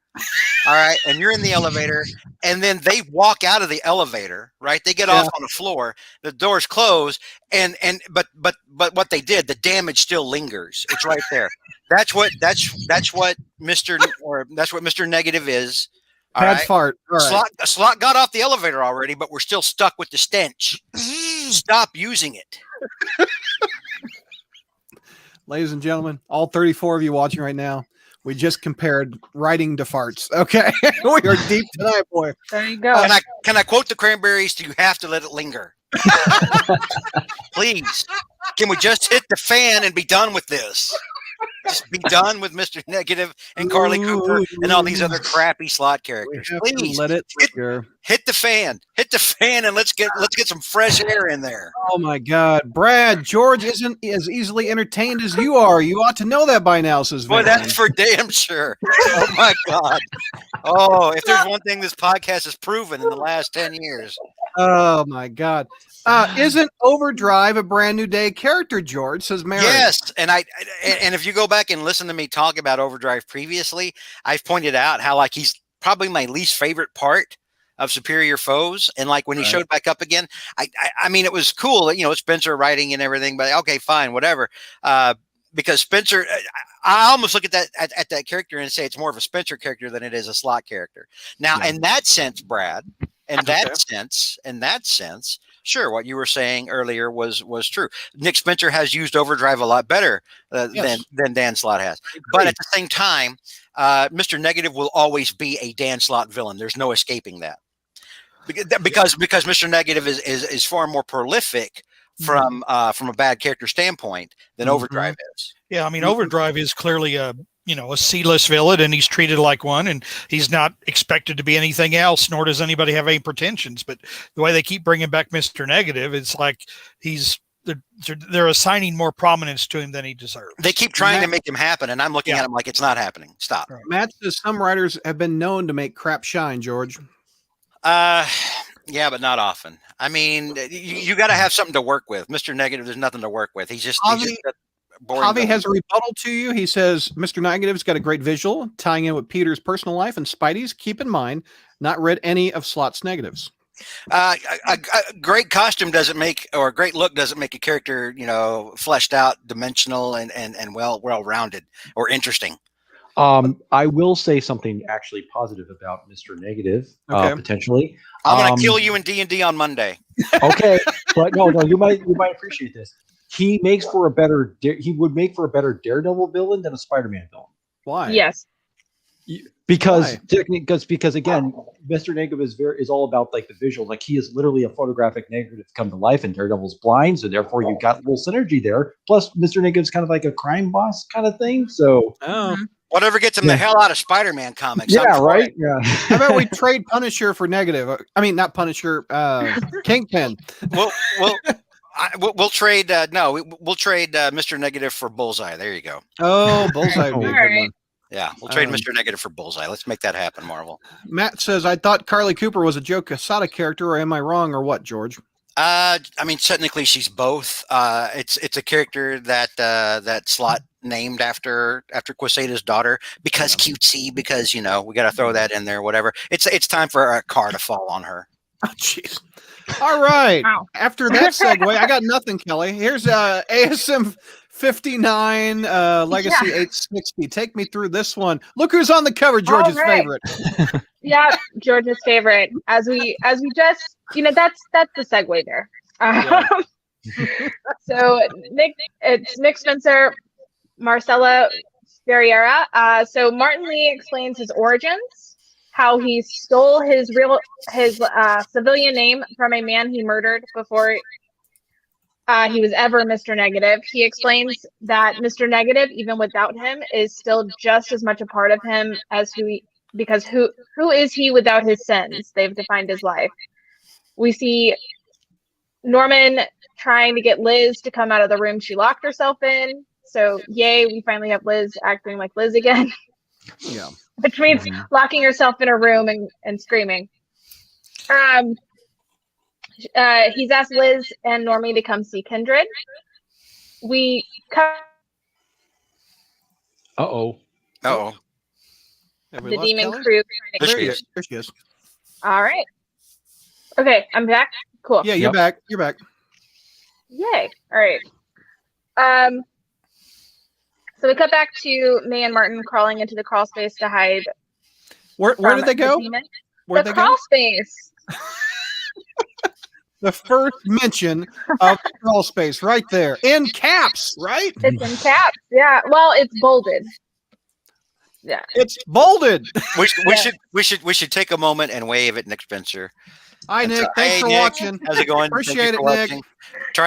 All right, and you're in the elevator, and then they walk out of the elevator. Right, they get off on the floor. The doors close, but what they did, the damage still lingers. It's right there. That's what Mr. Negative is. All Bad right? fart. All right. Slot got off the elevator already, but we're still stuck with the stench. Stop using it. Ladies and gentlemen, all 34 of you watching right now, we just compared writing to farts. Okay, we are deep tonight, boy. There you go. Can I quote the Cranberries? Do you have to let it linger? Please, can we just hit the fan and be done with this? Just be done with Mr. Negative and Carly Cooper and all these other crappy slot characters. Please, let it linger. hit the fan, and let's get some fresh air in there. Oh my God, Brad, George isn't as easily entertained as you are. You ought to know that by now, says Boy, Van. that's for damn sure. Oh my God. Oh, if there's one thing this podcast has proven in the last 10 years. Oh my God. Isn't Overdrive a brand new day character, George? Says Mary. Yes, and if you go back and listen to me talk about Overdrive previously, I've pointed out how like he's probably my least favorite part of Superior Foes, and like when he showed back up again, I mean it was cool that Spencer writing and everything, but okay, fine, whatever. Because Spencer, I almost look at that character and say it's more of a Spencer character than it is a slot character. Now, in that sense, Brad, in that sense. Sure, what you were saying earlier was true. Nick Spencer has used Overdrive a lot better than Dan Slott has. But at the same time, Mr. Negative will always be a Dan Slott villain. There's no escaping that. Because Mr. Negative is far more prolific from a bad character standpoint than Overdrive is. Yeah, I mean, Overdrive is clearly a C-list villain, and he's treated like one, and he's not expected to be anything else, nor does anybody have any pretensions. But the way they keep bringing back Mr. Negative, it's like they're assigning more prominence to him than he deserves. They keep trying to make him happen, and I'm looking at him like it's not happening. Stop. Right. Matt says some writers have been known to make crap shine, George. Yeah, but not often. I mean, you got to have something to work with. Mr. Negative, there's nothing to work with. He's just boring. Javi has a rebuttal to you. He says, Mr. Negative's got a great visual tying in with Peter's personal life and Spidey's. Keep in mind, not read any of Slott's negatives. A great costume doesn't make, or a great look doesn't make a character, fleshed out, dimensional, and well-rounded or interesting. I will say something actually positive about Mr. Negative, potentially. I'm going to kill you in D&D on Monday. Okay, but no, you might appreciate this. He makes for a better. He would make for a better Daredevil villain than a Spider-Man villain. Why? Yes. Because again, Mr. Negative is all about like the visual. Like he is literally a photographic negative come to life, and Daredevil's blind, so therefore you got a little synergy there. Plus, Mr. Negative's kind of like a crime boss kind of thing. So whatever gets him the hell out of Spider-Man comics. Yeah, right. Yeah. How about we trade Punisher for Negative? I mean, not Punisher. Kingpin. We'll trade. We'll trade Mr. Negative for Bullseye. There you go. Oh, Bullseye would be a good one. Yeah, we'll trade Mr. Negative for Bullseye. Let's make that happen, Marvel. Matt says, I thought Carly Cooper was a Joe Quesada character, or am I wrong, or what, George? I mean, technically she's both. It's a character that Slott named after Quesada's daughter because cutesy, because we got to throw that in there, whatever. It's time for a car to fall on her. Oh, jeez. All right. Wow. After that segue, I got nothing, Kelly. Here's ASM 59 Legacy 860. Take me through this one. Look who's on the cover, George's favorite. Yeah, George's favorite. As we just, that's the segue there. So it's Nick Spencer Marcella Ferreira. So Martin Lee explains his origins, how he stole his civilian name from a man he murdered before he was ever Mr. Negative. He explains that Mr. Negative, even without him, is still just as much a part of him as because who is he without his sins? They've defined his life. We see Norman trying to get Liz to come out of the room she locked herself in. So yay, we finally have Liz acting like Liz again. Yeah. Which means locking herself in a room and screaming. He's asked Liz and Normie to come see Kindred. We cut Oh. Have we the lost demon Kelly? crew. There There she she is. is. There she is. All right. Okay, I'm back. Cool. Yeah, you're Yep. back. You're back. Yay. All right. So we cut back to May and Martin crawling into the crawl space to hide. Where from did they the go? demon. Where'd The they go? crawl space. The first mention of crawl space right there in caps, right? It's in caps. Yeah. Well, it's bolded. Yeah. It's bolded. We should take a moment and wave at Nick Spencer. Hi, And Nick. so, Thanks hey, for Nick. watching. How's it going? Appreciate Thank you it, for Nick. watching.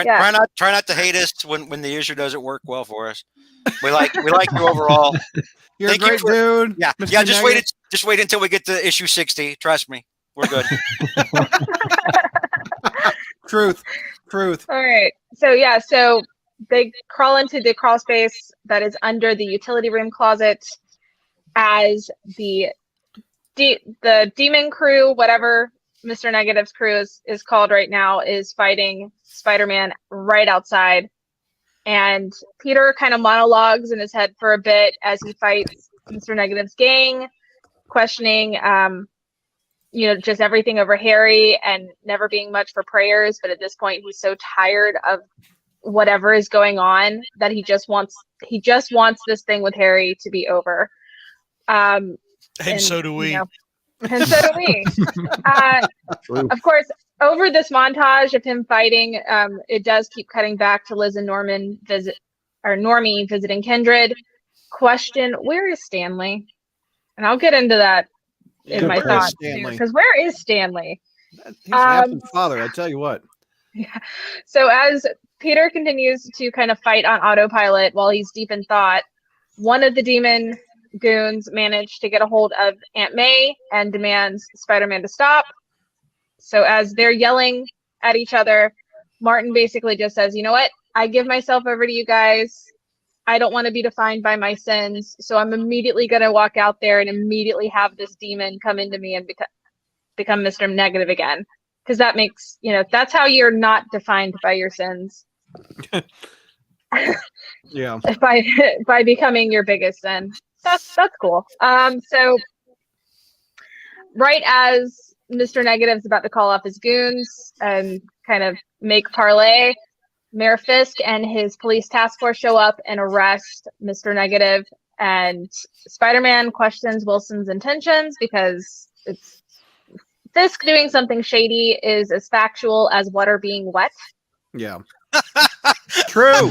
Yeah. Try not to hate us when the issue doesn't work well for us. We like you overall. You're Thank a you great for- dude. Yeah, Mr. yeah. Negative. Just wait until we get to issue 60. Trust me, we're good. Truth. All right. So they crawl into the crawl space that is under the utility room closet as the demon crew, whatever Mr. Negative's crew is called right now, is fighting Spider-Man right outside. And Peter kind of monologues in his head for a bit as he fights Mr. Negative's gang, questioning just everything over Harry and never being much for prayers. But at this point, he's so tired of whatever is going on that he just wants this thing with Harry to be over. And so do we. And so do we. True. Of course, over this montage of him fighting, it does keep cutting back to Liz and Normie visiting Kindred. Question: where is Stanley? And I'll get into that in Yeah, my where is thoughts Stanley? because where is Stanley? He's an absent father, I tell you what. So as Peter continues to kind of fight on autopilot while he's deep in thought, one of the demon goons manage to get a hold of Aunt May and demands Spider-Man to stop. So as they're yelling at each other, Martin basically just says, you know what? I give myself over to you guys. I don't want to be defined by my sins. So I'm immediately going to walk out there and immediately have this demon come into me and become Mr. Negative again. Because that makes, that's how you're not defined by your sins. Yeah. by becoming your biggest sin. That's cool. So right as Mr. Negative's about to call off his goons and kind of make parlay, Mayor Fisk and his police task force show up and arrest Mr. Negative, and Spider-Man questions Wilson's intentions because it's Fisk doing something shady is as factual as water being wet. Yeah. True.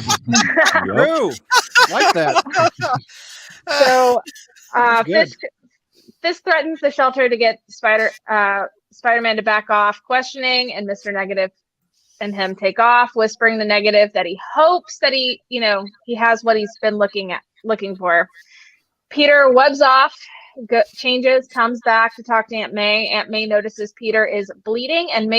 True. Like that. So That's good. Fisk threatens the shelter to get Spider-Man to back off questioning, and Mr. Negative and him take off, whispering the Negative that he hopes that he has what he's been looking for. Peter webs off, changes, comes back to talk to Aunt May. Aunt May notices Peter is bleeding and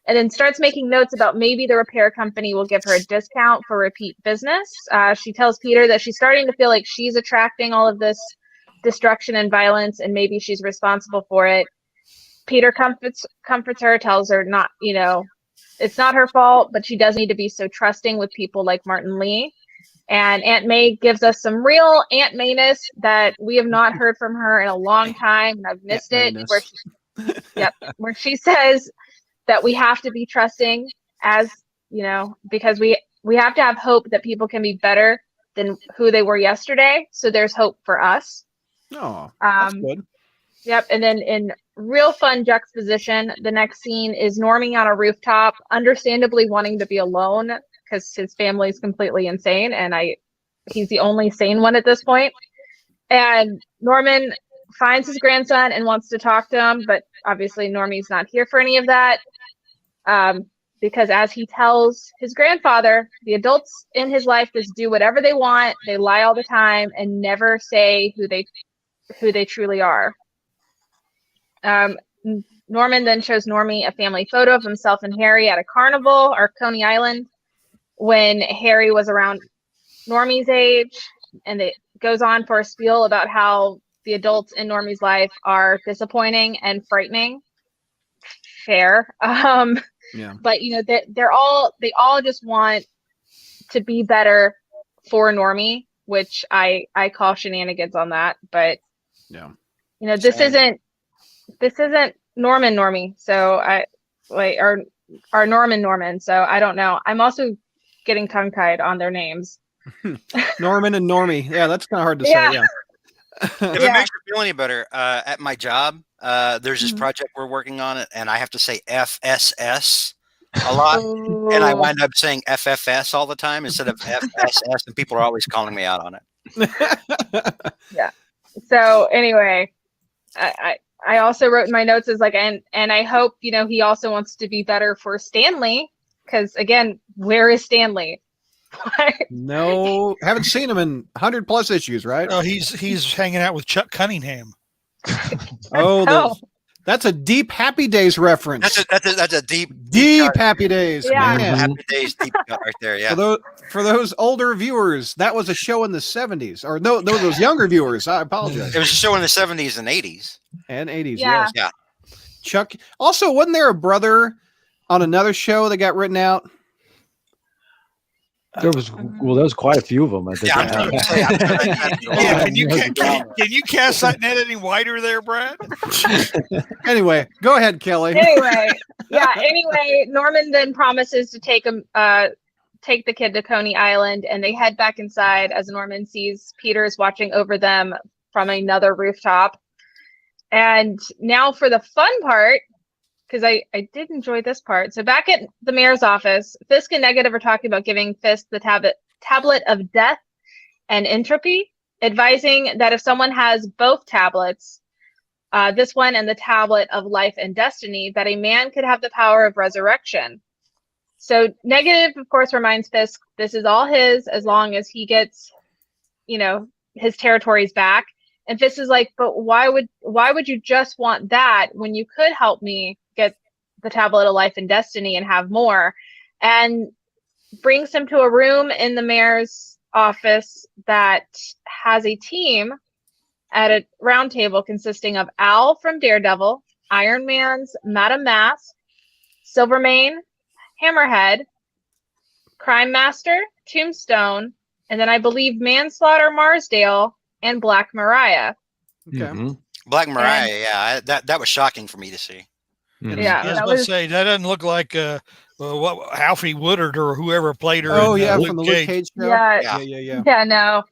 then starts making notes about maybe the repair company will give her a discount for repeat business. She tells Peter that she's starting to feel like she's attracting all of this destruction and violence, and maybe she's responsible for it. Peter comforts her, tells her not, it's not her fault, but she does need to be so trusting with people like Martin Lee. And Aunt May gives us some real Aunt Mayness that we have not heard from her in a long time, and I've missed it. Where she says that we have to be trusting, as because we have to have hope that people can be better than who they were yesterday. So there's hope for us. Oh, that's good. Yep. And then in real fun juxtaposition, the next scene is Normie on a rooftop, understandably wanting to be alone because his family is completely insane. And I he's the only sane one at this point. And Norman finds his grandson and wants to talk to him, but obviously Normie's not here for any of that. Because as he tells his grandfather, the adults in his life just do whatever they want. They lie all the time and never say who they truly are. Norman then shows Normie a family photo of himself and Harry at a carnival or Coney Island when Harry was around Normie's age, and it goes on for a spiel about how the adults in Normie's life are disappointing and frightening. Fair. Yeah. But they all just want to be better for Normie, which I call shenanigans on that. But Yeah. This isn't Norman Normie. So or Norman. So I don't know. I'm also getting tongue tied on their names. Norman and Normie. Yeah, that's kind of hard to say. Yeah. Yeah. If it makes you feel any better, at my job, there's this project we're working on it, and I have to say FSS a lot, and I wind up saying FFS all the time instead of FSS, and people are always calling me out on it. Yeah. So anyway, I also wrote in my notes is like, and I hope he also wants to be better for Stanley, because again, where is Stanley? No, haven't seen him in 100+ issues, right? Oh, he's hanging out with Chuck Cunningham. Oh, that's a deep Happy Days reference. That's a deep Happy Days. Yeah. Man. Happy Days deep cut right there. Yeah. For those older viewers, that was a show in the 70s. Or no, those younger viewers, I apologize. It was a show in the 70s and 80s. And 80s, Yeah. yes. Yeah. Chuck. Also, wasn't there a brother on another show that got written out? There was quite a few of them. I think. Yeah, I'm trying to say, Yeah, can you cast that net any wider there, Brad? Anyway, go ahead, Kelly. Anyway, Norman then promises to take the kid to Coney Island, and they head back inside as Norman sees Peters watching over them from another rooftop. And now for the fun part, because I did enjoy this part. So back at the mayor's office, Fisk and Negative are talking about giving Fisk the tablet of death and entropy, advising that if someone has both tablets, this one and the tablet of life and destiny, that a man could have the power of resurrection. So Negative, of course, reminds Fisk this is all his as long as he gets, his territories back. And Fisk is like, but why would you just want that when you could help me get the tablet of life and destiny and have more? And brings him to a room in the mayor's office that has a team at a round table consisting of Al from Daredevil, Iron Man's Madame Mask, Silvermane, Hammerhead, Crime Master, Tombstone, and then I believe Manslaughter Marsdale and Black Mariah. Okay. Mhm. Black Mariah, yeah, that was shocking for me to see. Yeah, I was about to say that doesn't look like what Alfie Woodard or whoever played her. Oh, in, yeah, Luke from the Luke Cage. Cage show. Yeah. Yeah. No.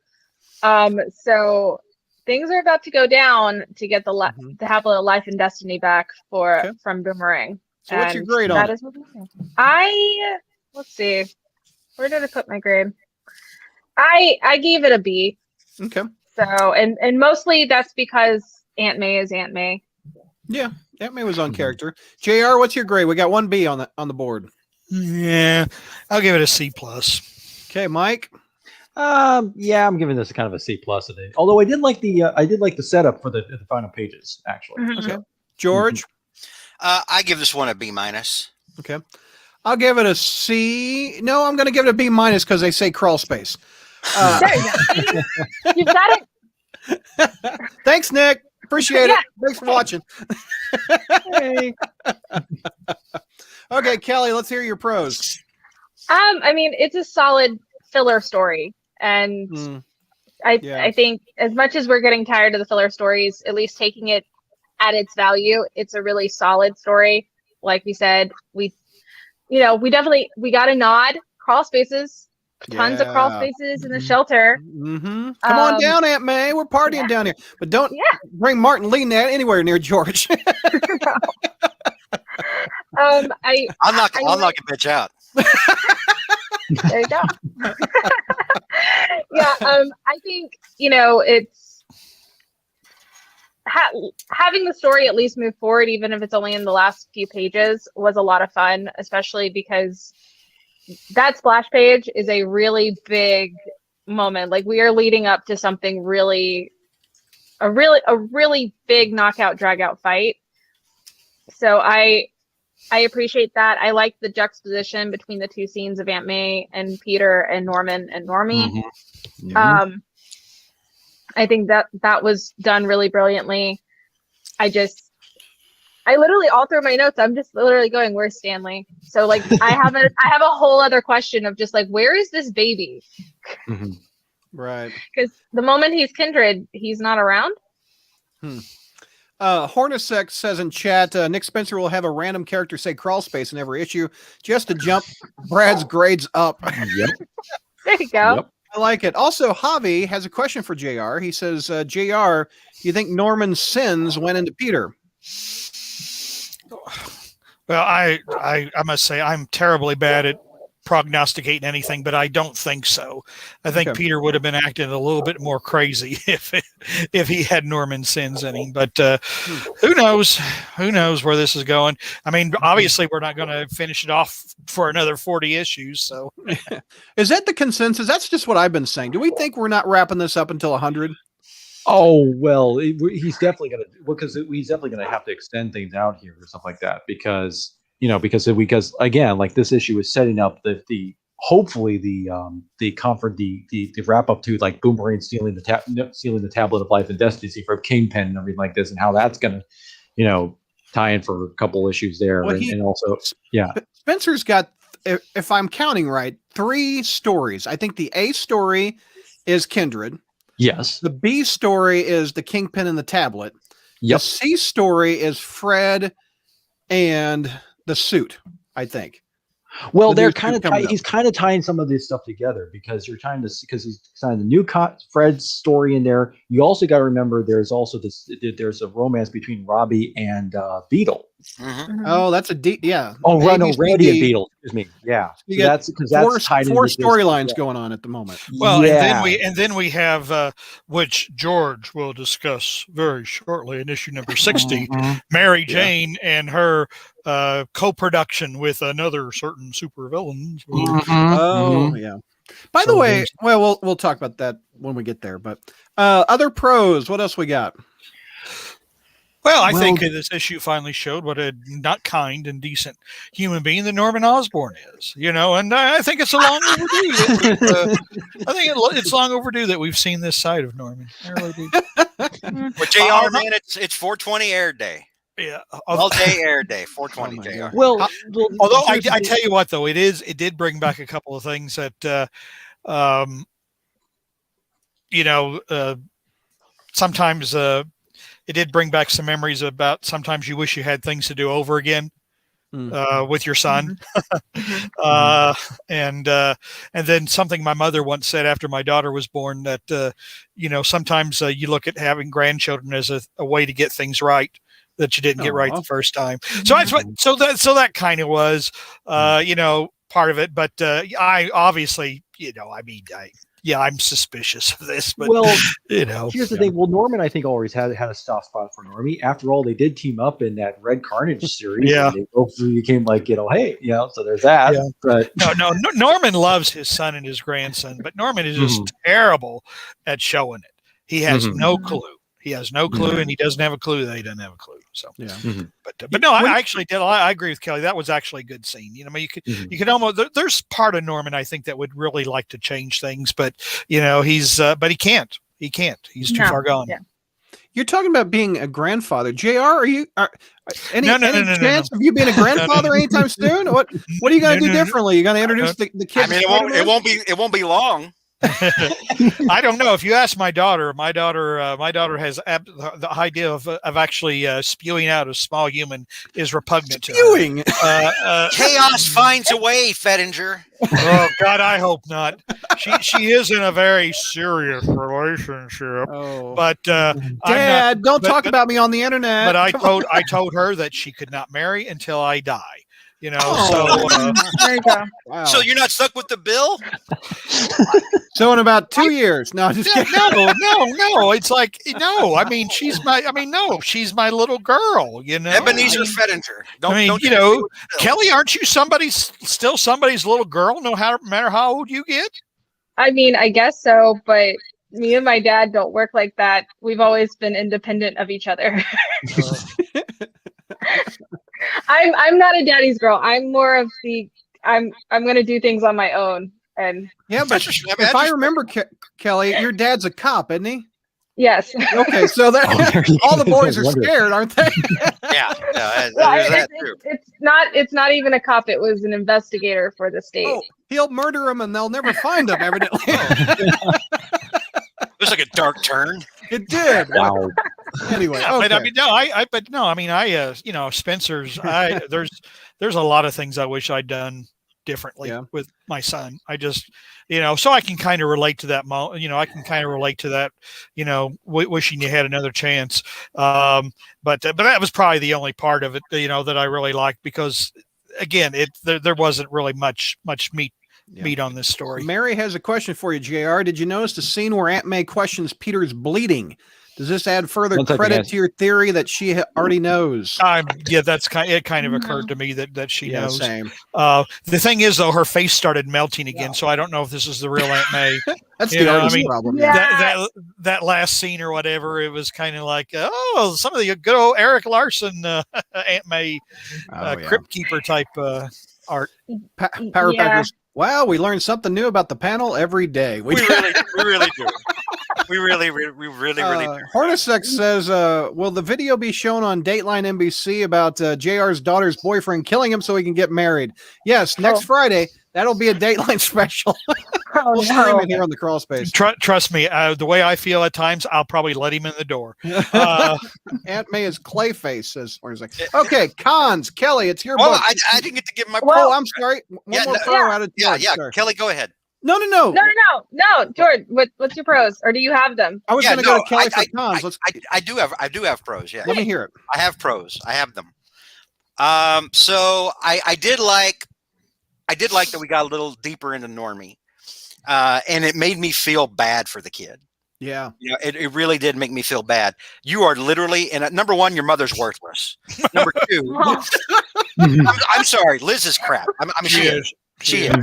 So things are about to go down to get the tablet of life and destiny back from Boomerang. So what's your And grade on that it? is what let's see. Where did I put my grade? I gave it a B. Okay. So and mostly that's because Aunt May is Aunt May. Yeah, Aunt May was on character. JR, what's your grade? We got one B on the board. Yeah, I'll give it a C plus. Okay, Mike. Yeah, I'm giving this kind of a C plus today. Although I did like the setup for the final pages actually. Mhm. Okay. George. I give this one a B minus. Okay. I'll give it a C. No, I'm going to give it a B minus because they say crawl space. There you go. You've got it. Thanks, Nick. Appreciate it. Thanks for watching. Hey. Okay, Kelly, let's hear your pros. I mean, it's a solid filler story, and I think as much as we're getting tired of the filler stories, at least taking it at its value, it's a really solid story. Like we said, we got a nod. Crawl spaces, tons of crawl spaces in the shelter. Mm-hmm. Come on down, Aunt May. We're partying down here, but don't bring Martin Lee anywhere near George. I'll knock a bitch out. There you go. Yeah, I think it's having the story at least move forward, even if it's only in the last few pages, was a lot of fun, especially because that splash page is a really big moment. Like, we are leading up to something a really big knockout drag out fight. So I appreciate that. I like the juxtaposition between the two scenes of Aunt May and Peter and Norman and Normie. Mm-hmm. Yeah. I think that was done really brilliantly. I literally, all through my notes, I'm just literally going, "Where's Stanley?" So like, I have a whole other question of just like, where is this baby? Mm-hmm. Right. Because the moment he's Kindred, he's not around. Hornacek says in chat, Nick Spencer will have a random character say crawl space in every issue just to jump Brad's grades up. Yep. There you go. Yep. I like it. Also, Javi has a question for JR. He says, JR, do you think Norman's sins went into Peter? Well, I must say I'm terribly bad at prognosticating anything, but I don't think so. I think Okay. Peter would have been acting a little bit more crazy if he had Norman sins in him. But who knows? Who knows where this is going? I mean, obviously, we're not going to finish it off for another 40 issues. So, Is that the consensus? That's just what I've been saying. Do we think we're not wrapping this up until 100? Oh well, he's definitely gonna he's definitely gonna have to extend things out here or something like that because again, like this issue is setting up the hopefully the wrap up to like Boomerang stealing the tablet of life and destiny from Kingpin and everything like this, and how that's gonna tie in for a couple issues there. Well, and also Spencer's got, if I'm counting right, 3 stories. I think the A story is Kindred. yes, The B story is the Kingpin and the tablet. yep. The C story is Fred and the suit, I think. Well, The they're new kind of suit coming up. he's kind of tying some of this stuff together because he's tying the new Fred's story in there. You also got to remember there's also there's a romance between Robbie and Beetle. Mhm. Oh, that's a D. Yeah. Oh, right, no, ABCD. Randy and Beetle. Excuse me. Yeah, You so got that's because that's tied in four with this- storylines going on at the moment. well, yeah. and then we have which George will discuss very shortly in issue number 60. Mhm. Mary Jane and her co-production with another certain supervillain. Oh, yeah. By the So way, there's- well, we'll talk about that when we get there. But other pros, what else we got? Well, I Well- think this issue finally showed what a not kind and decent human being that Norman Osborn is, and I think it's a long overdue. I think it's long overdue that we've seen this side of Norman. I really do. But JR, man, it's 420 air day. Yeah. All day air day. 420 Oh my JR. God. Well, Although I here's the thing. tell you what, though, it did bring back a couple of things that, sometimes it did bring back some memories about sometimes you wish you had things to do over again with your son. And then something my mother once said after my daughter was born that, sometimes you look at having grandchildren as a way to get things right that you didn't get right the first time. So that's so that kind of was, part of it. But I obviously, I'm suspicious of this, but Well, yeah. here's the thing. Well, Norman, I think, always had a soft spot for Normie. After all, they did team up in that Red Carnage series. Yeah. And they both became like, hey, so there's that. Yeah. But No, Norman loves his son and his grandson, but Norman is just terrible at showing it. He has no clue. He has no clue, and he doesn't have a clue that he doesn't have a clue. So, Yeah. but no, I actually did. I agree with Kelly. That was actually a good scene. You could almost. There's part of Norman I think that would really like to change things, but he's but he can't. He can't. He's too far gone. Yeah. You're talking about being a grandfather. JR, are you any No, chance of you being a grandfather anytime soon? What are you going to do differently? You're going to introduce the kids? I mean, it won't be long. I don't know. If you ask my daughter has the idea of actually spewing out a small human is repugnant to her. Spewing. Chaos finds a way, Fettinger. Oh God, I hope not. She is in a very serious relationship, Oh, but Dad, don't talk about me on the internet. But I told her that she could not marry until I die. You know, Oh. There you go. Wow. So you're not stuck with the bill? So in about 2 years. No, just yeah, kidding. no. It's like no. I mean, she's my little girl. You know, Ebenezer I mean, Fettinger. Don't, I mean, don't you get know, me with the bill. Kelly, aren't you still somebody's little girl? No matter how old you get. I mean, I guess so, but me and my dad don't work like that. We've always been independent of each other. I'm not a daddy's girl. I'm more of the I'm gonna do things on my own. And Yeah, but That's just- I mean, if that's I just- remember, Kelly, your dad's a cop, isn't he? yes. Okay, so that Oh, there you all the go. boys are Wonder. scared, aren't they? Yeah, Well, there's that too. it's not even a cop. It was an investigator for the state. Oh, he'll murder them and they'll never find him, evidently. It was like a dark turn. It did. Wow. Anyway, Yeah, okay. but I mean, you know, Spencer's. There's a lot of things I wish I'd done differently Yeah. with my son. I just, you know, so I can kind of relate to that. You know, I can kind of relate to that. You know, wishing you had another chance. But that was probably the only part of it, you know, that I really liked because, again, there wasn't really much meat on this story. Mary has a question for you, JR. Did you notice the scene where Aunt May questions Peter's bleeding? Does this add further Don't take credit an to your theory that she already knows? Yeah, it kind of occurred to me that she Yeah, knows. same. The thing is, though, her face started melting again, so I don't know if this is the real Aunt May. That's You the know, I artist's mean, problem. yeah. That last scene or whatever, it was kind of like, oh, some of the good old Eric Larson, Aunt May, Oh, yeah. Crypt Keeper type art. Power Yeah. Packers. Wow, we learn something new about the panel every day. We really do. We really do. Hornacek says, will the video be shown on Dateline NBC about JR's daughter's boyfriend killing him so he can get married? Yes, next Oh. Friday. That'll be a Dateline special. Oh, We'll stream no. it here on the Crawl Space. Trust me, the way I feel at times, I'll probably let him in the door. Aunt May is Clayface, says Hornacek. Okay, cons. Kelly, it's your Well, book. I didn't get to give my Oh, I'm sorry. One Yeah, more no- pro out of yeah, George, yeah. sorry. Kelly, go ahead. No. No, George. What's your pros? Or do you have them? I was Yeah, going to go no, to Kelly I- for cons. Let's I do have pros. Yeah, let me hear it. I have pros. I have them. So I did like that we got a little deeper into Normie, and it made me feel bad for the kid. Yeah. You know, it really did make me feel bad. You are literally, and number one, your mother's worthless. Number two, Oh, I'm sorry, Liz is crap. She is. She is.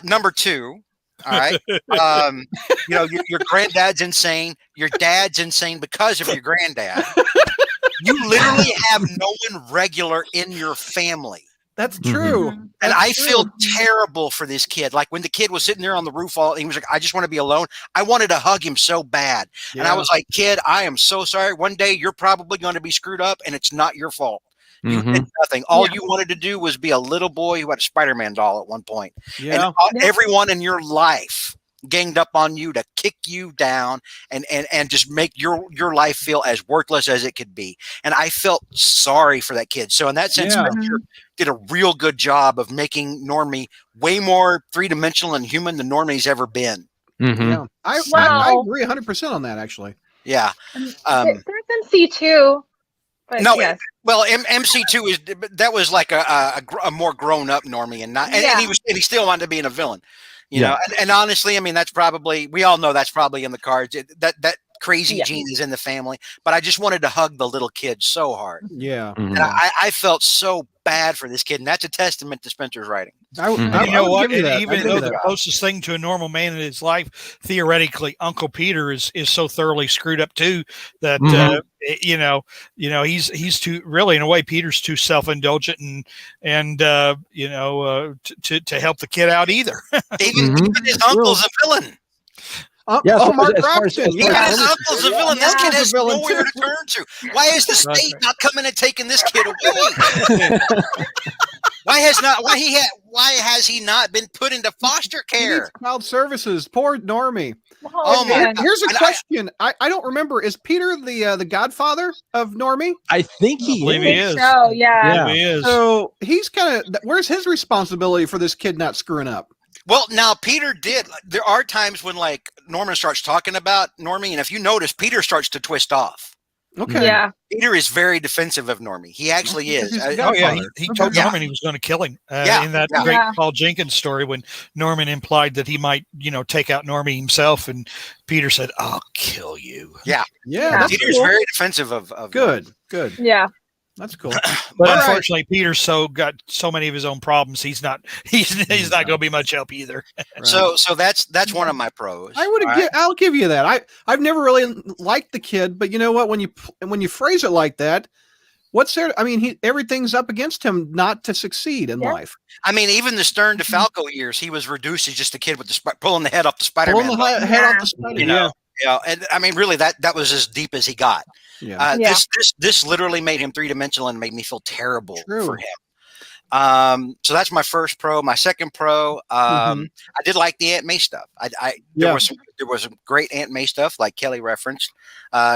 Number two, all right. You know, your granddad's insane. Your dad's insane because of your granddad. You literally have no one regular in your family. That's Mhm. true. Mhm. And That's I true. feel terrible for this kid. Like when the kid was sitting there on the roof, he was like, I just want to be alone. I wanted to hug him so bad. And I Yeah. was like, kid, I am so sorry. One day you're probably going to be screwed up and it's not your fault. You Mhm. did nothing. All Yeah. you wanted to do was be a little boy who had a Spider-Man doll at one point. Yeah. And everyone in your life ganged up on you to kick you down and just make your life feel as worthless as it could be. And I felt sorry for that kid. So in that sense, Yeah. Spencer did a real good job of making Normie way more three-dimensional and human than Normie's ever been. Mhm. Yeah. I Well- agree 100% on that, actually. Yeah. There's MC2. But No, yes. Well, MC2 is that was like a more grown up Normie, and not and Yeah. he still wanted to be in a villain, you Yeah. know. And honestly, I mean, that's probably we all know that's probably in the cards. That crazy Yeah. gene is in the family. But I just wanted to hug the little kid so hard, Yeah. Mhm. and I felt so bad for this kid, and that's a testament to Spencer's writing. Mhm. You know would what? give you And that. I even give though you the that. closest thing to a normal man in his life, theoretically, Uncle Peter is so thoroughly screwed up too that Mhm. you know he's too really in a way Peter's too self indulgent and you know to help the kid out either. Even his uncle's a villain. Yeah, oh, so Mark as far as- Braxton. as far Even Yeah. his uncle's a villain. This Yeah. kid Uncle's has a villain, nowhere too. to turn to. Why is the That's state right. not coming and taking this kid away? Why has he not been put into foster He needs care? child services. Poor Normie. Oh my man. Here's a And I- question. I don't remember. Is Peter the godfather of Normie? I think he believe is. he is. So, yeah. Yeah. He is. So he's kind of. Where's his responsibility for this kid not screwing up? Well, now Peter did. There are times when like Norman starts talking about Normie, and if you notice, Peter starts to twist off. Okay. Yeah. Peter is very defensive of Normie. He actually Because is. he's the Oh yeah, Godfather. he Okay. told Yeah. Norman he was going to kill him Yeah, in that yeah. great Yeah. Paul Jenkins story when Norman implied that he might, take out Normie himself, and Peter said, "I'll kill you." Yeah, Yeah. that's Peter's cool. very defensive of good. Good. Yeah. That's cool. But All right. unfortunately, Peter's got so many of his own problems. He's not not going to be much help either. Right. So that's one of my pros. I would all right? I'll give you that. I've never really liked the kid, but you know what? When you phrase it like that, what's there? I mean, everything's up against him not to succeed in Yeah. life. I mean, even the Stern DeFalco years, he was reduced as just a kid with pulling the head off the Pulling Spider-Man. the head off the spider. You know, and I mean, really, that was as deep as he got. Yeah. Yeah. This literally made him three-dimensional and made me feel terrible True. for him. So that's my first pro. My second pro, I did like the Aunt May stuff. There was some great Aunt May stuff, like Kelly referenced.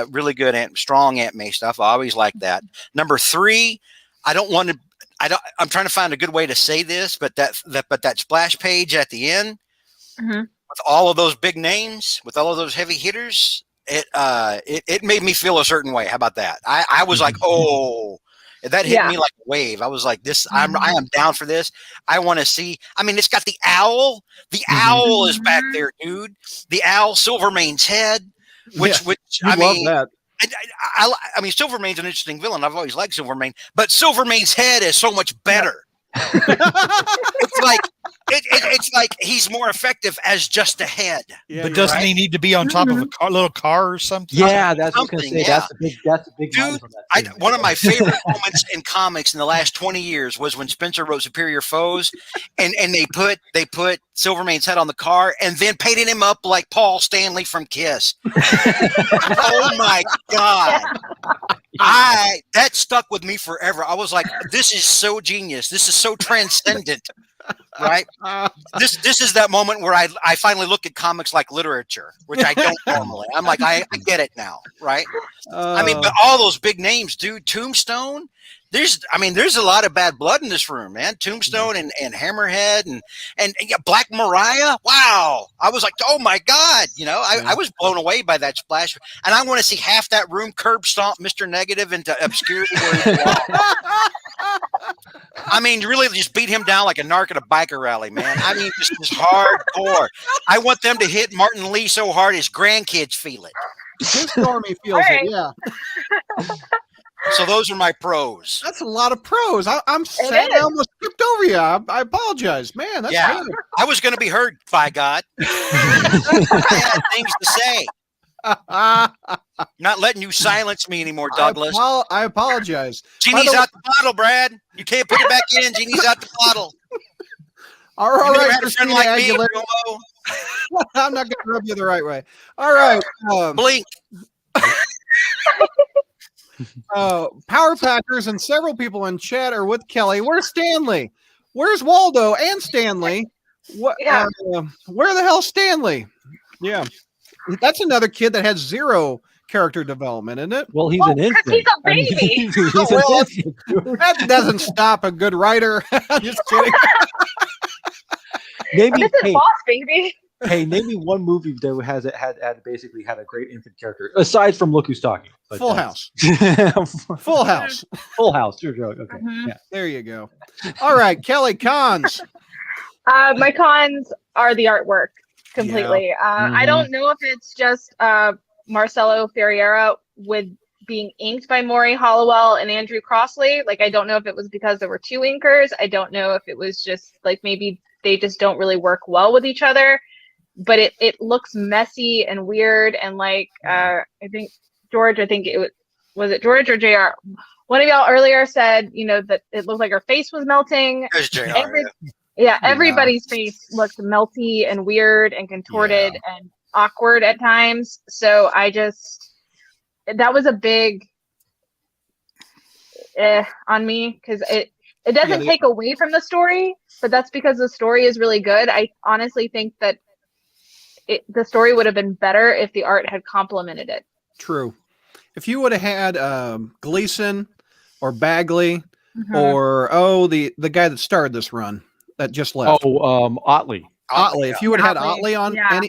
Really good strong Aunt May stuff. I always like that. Number 3, I'm trying to find a good way to say this, but that splash page at the end Mhm. with all of those big names, with all of those heavy hitters, it made me feel a certain way. How about that? I was like, oh, that hit me like a wave. I was like, I am down for this. I want to see. I mean, it's got the owl. The owl is back there, dude. The owl, Silvermane's head, which You I love mean, that. I mean, Silvermane's an interesting villain. I've always liked Silvermane, but Silvermane's head is so much better. It's like he's more effective as just a head. Yeah, But you're doesn't right. he need to be on top of a little car or something? Yeah, that's what I was gonna say. Something, That's a big Dude, line from that scene. One of my favorite moments in comics in the last 20 years was when Spencer wrote Superior Foes, and they put Silvermane's head on the car and then painted him up like Paul Stanley from Kiss. Oh my God. That stuck with me forever. I was like, this is so genius. This is so transcendent. Right? This is that moment where I finally look at comics like literature, which I don't normally. I'm like, I get it now, right? I mean, but all those big names, dude, Tombstone. There's a lot of bad blood in this room, man. Tombstone and Hammerhead and Black Mariah. Wow. I was like, oh my God. I was blown away by that splash. And I want to see half that room curb stomp Mr. Negative into obscurity where he belongs. I mean, really just beat him down like a narc at a biker rally, man. I mean, just hardcore. I want them to hit Martin Lee so hard his grandkids feel it. His Stormy feels All right. it. Yeah. So those are my pros. That's a lot of pros. I'm sad I is. almost skipped over you. I apologize, man. That's Yeah. good. I was going to be heard, by God. I had things to say. Not letting you silence me anymore, Douglas. I apologize. Genie's out the bottle, Brad. You can't put it back in. Genie's out the bottle. All You never right, had a friend Christina like me, Aguilera. Romo. I'm not going to rub you the right way. All right. Blink. Power Packers and several people in chat are with Kelly. Where's Stanley? Where's Waldo and Stanley? What? Yeah. Where the hell's Stanley? Yeah, that's another kid that has zero character development, isn't it? Well, he's Well, an 'cause infant. he's a I mean, baby. he's an Well, infant, dude. That doesn't stop a good writer. Just kidding. Name me, This is Boss Baby. name me one movie that had basically had a great infant character aside from Look Who's Talking. But Full that's- House. Full House. Full House. Sure, okay. Mhm. Yeah. There you go. All right, Kelly, cons. My cons are the artwork completely. I don't know if it's just Marcelo Ferreira with being inked by Maury Hollowell and Andrew Crossley. Like, I don't know if it was because there were two inkers. I don't know if it was just like maybe they just don't really work well with each other. But it looks messy and weird, and like I think George, was it George or JR? One of y'all earlier said, that it looked like her face was melting. There's JR. Everybody's face looked melty and weird and contorted and awkward at times. So that was a big on me, because it doesn't take away from the story, but that's because the story is really good. I honestly think that the story would have been better if the art had complemented it. True. If you would have had Gleason or Bagley Mhm. or the guy that started this run that just left. Otley. Otley. If you would have had Otley, Otley on yeah.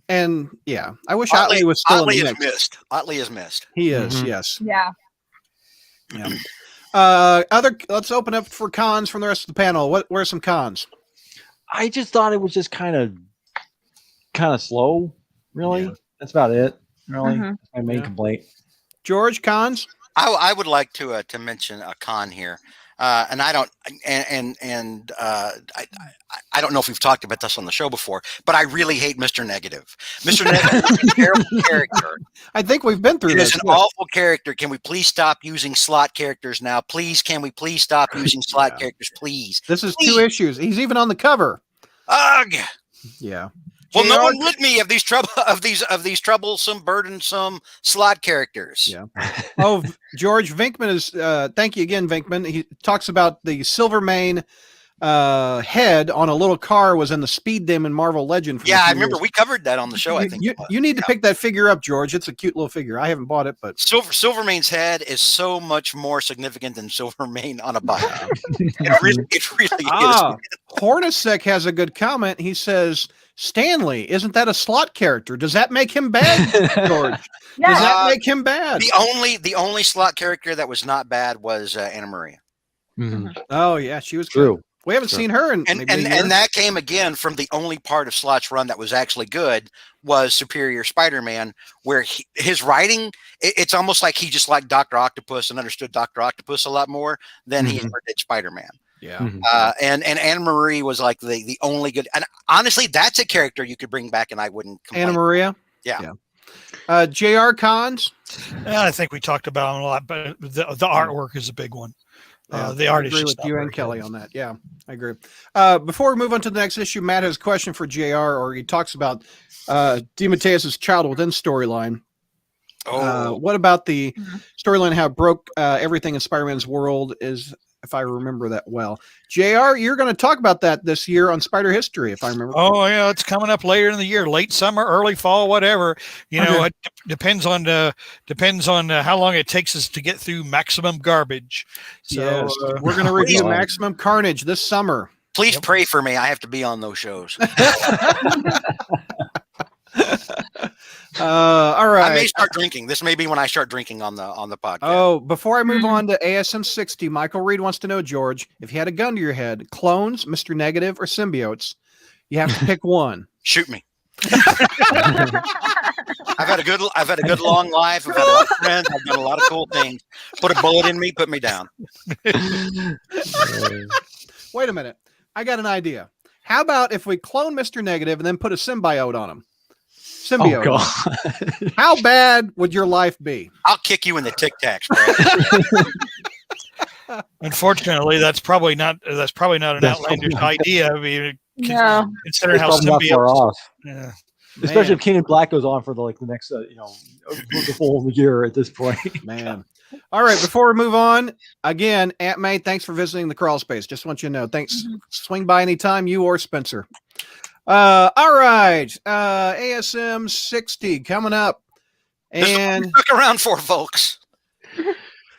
And yeah, I wish Otley was still Otley in the is mix. missed. Otley is missed. He is, Mhm. yes. Yeah. Yeah. Let's open up for cons from the rest of the panel. What are some cons? I just thought it was just kind of slow. Really, Yeah. that's about it. Really, Mhm. that's my main Yeah. complaint. George, cons? I would like to mention a con here, and I don't and I don't know if we've talked about this on the show before, but I really hate Mr. Negative. Mr. Negative is a terrible character. I think we've been through It this. is an yes. awful character. Can we please stop using slot characters now? Please, can we please stop using slot Yeah. characters, please? This is Please. 2 issues. He's even on the cover. Ugh. Yeah. Well, no JR? one with me of these troublesome, burdensome slot characters. Yeah. Oh, George Vinkman is. Thank you again, Vinkman. He talks about the Silvermane head on a little car was in the Speed Demon Marvel Legend. from a Yeah, I few remember years. we covered that on the show. I think You need to pick that figure up, George. It's a cute little figure. I haven't bought it, but Silvermane's head is so much more significant than Silvermane on a bike. It really is. Hornacek has a good comment. He says, "Stanley, isn't that a slot character? Does that make him bad, George? Does Yeah. that make him bad?" The only slot character that was not bad was Anna Maria, Mhm. Oh yeah, she was True. good. We haven't True. seen her in and maybe a year. and that came again from the only part of Slot's run that was actually good was Superior Spider-Man, where his writing it's almost like he just liked Dr. Octopus and understood Dr. Octopus a lot more than he Mhm. ever did Spider-Man. Yeah. Mhm. And Anna Marie was like the only good, and honestly, that's a character you could bring back, and I wouldn't complain. Anna Maria. Yeah. J.R. Cons. I think we talked about him a lot, but the artwork is a big one. The I art is agree just with not you very and Kelly good. on that. Yeah, I agree. Before we move on to the next issue, Matt has a question for JR, or he talks about DeMatteis's Child Within storyline. What about the Mhm. storyline, how it broke everything in Spider-Man's world is, if I remember that well. JR, you're going to talk about that this year on Spider History, if I remember. Oh yeah, it's coming up later in the year, late summer, early fall, whatever. You know, Okay. it depends on how long it takes us to get through Maximum Garbage. So Yes. We're going to review Wow. Maximum Carnage this summer. Please Yep. pray for me. I have to be on those shows. All I may right. start drinking. This may be when I start drinking on the podcast. Oh, before I move Mhm. on to ASM 60, Michael Reed wants to know, George, if you had a gun to your head, clones, Mr. Negative, or symbiotes, you have to pick one. Shoot me. I've had a good long life. I've had a lot of friends. I've done a lot of cool things. Put a bullet in me, put me down. Wait a minute. I got an idea. How about if we clone Mr. Negative and then put a symbiote on him? Oh Symbiote. god. How bad would your life be? I'll kick you in the Tic Tacs, bro. unfortunately, that's probably not an That's outlandish probably- idea. I mean, No. considering It's how probably not far symbiotes. off. Yeah. Especially Man. if Keenan Black goes on for the next the full year at this point. Man. All right. Before we move on, again, Aunt May, thanks for visiting the crawl space. Just want you to know. Thanks. Mhm. Swing by anytime, you or Spencer. All right. ASM 60 coming up. This is what And we stuck around for, folks.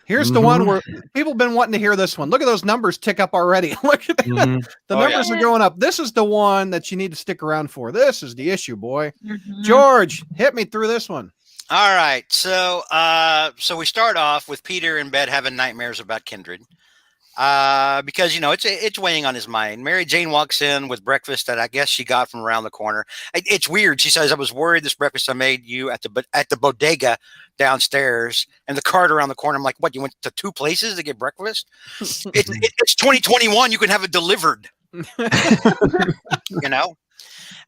here's the one where people have been wanting to hear this one. Look at those numbers tick up already. Look at that. Mhm. The Oh, yeah. numbers are going up. This is the one that you need to stick around for. This is the issue, boy. Mhm. George, hit me through this one. All right. So we start off with Peter in bed having nightmares about Kindred. Because it's weighing on his mind. Mary Jane walks in with breakfast that I guess she got from around the corner. It's weird. She says, "I was worried this breakfast I made you at the bodega downstairs and the cart around the corner." I'm like, "What? You went to 2 places to get breakfast?" It's 2021. You can have it delivered. you know.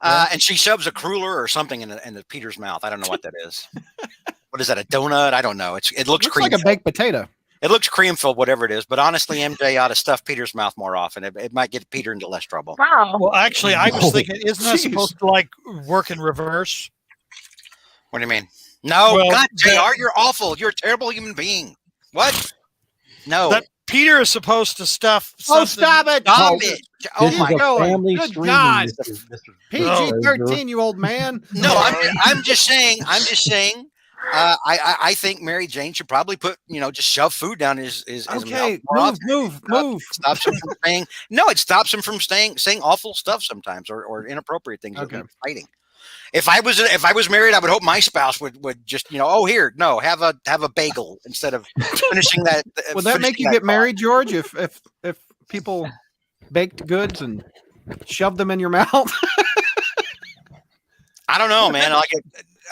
And she shoves a cruller or something in the Peter's mouth. I don't know what that is. What is that? A donut? I don't know. It looks Looks cream. like a baked potato. It looks cream filled, whatever it is. But honestly, MJ ought to stuff Peter's mouth more often. It might get Peter into less trouble. Wow. Well, actually, I was Oh, thinking, isn't that jeez. supposed to like work in reverse? What do you mean? No, Well, God, that- JR, you're awful. You're a terrible human being. What? No. That Peter is supposed to stuff. Oh, something- stop it. Stop Oh, it. Oh This my is a God. family Good stream. God. Mr. PG-13, you old man. No, I'm just saying. I think Mary Jane should probably just shove food down his Okay, mouth more often. move. Stops him from saying no. It stops him from saying awful stuff sometimes or inappropriate things. Okay. Okay. Fighting. if I was married, I would hope my spouse would just, oh, here, no, have a bagel instead of finishing that. Would that make you get married, George? If people baked goods and shoved them in your mouth? I don't know, man. Like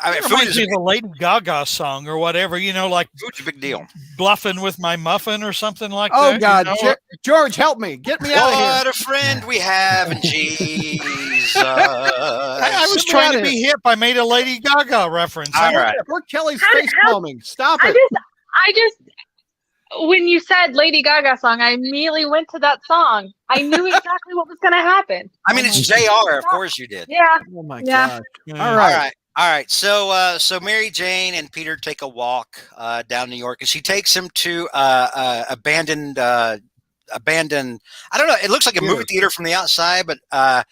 It reminds me of a Lady Gaga song or whatever, like food's a big deal. Bluffing with my muffin or something like Oh that. God, George, help me, get me out of here! What a friend we have in Jesus. I was trying to be hip. I made a Lady Gaga reference. All right. Poor Kelly's face palming. Stop it! I just, when you said Lady Gaga song, I immediately went to that song. I knew exactly what was going to happen. I mean, it's JR. Of course you did. Yeah. Oh my Yeah. God! All right. So Mary Jane and Peter take a walk down New York, and she takes him to abandoned. I don't know. It looks like a movie theater from the outside, but I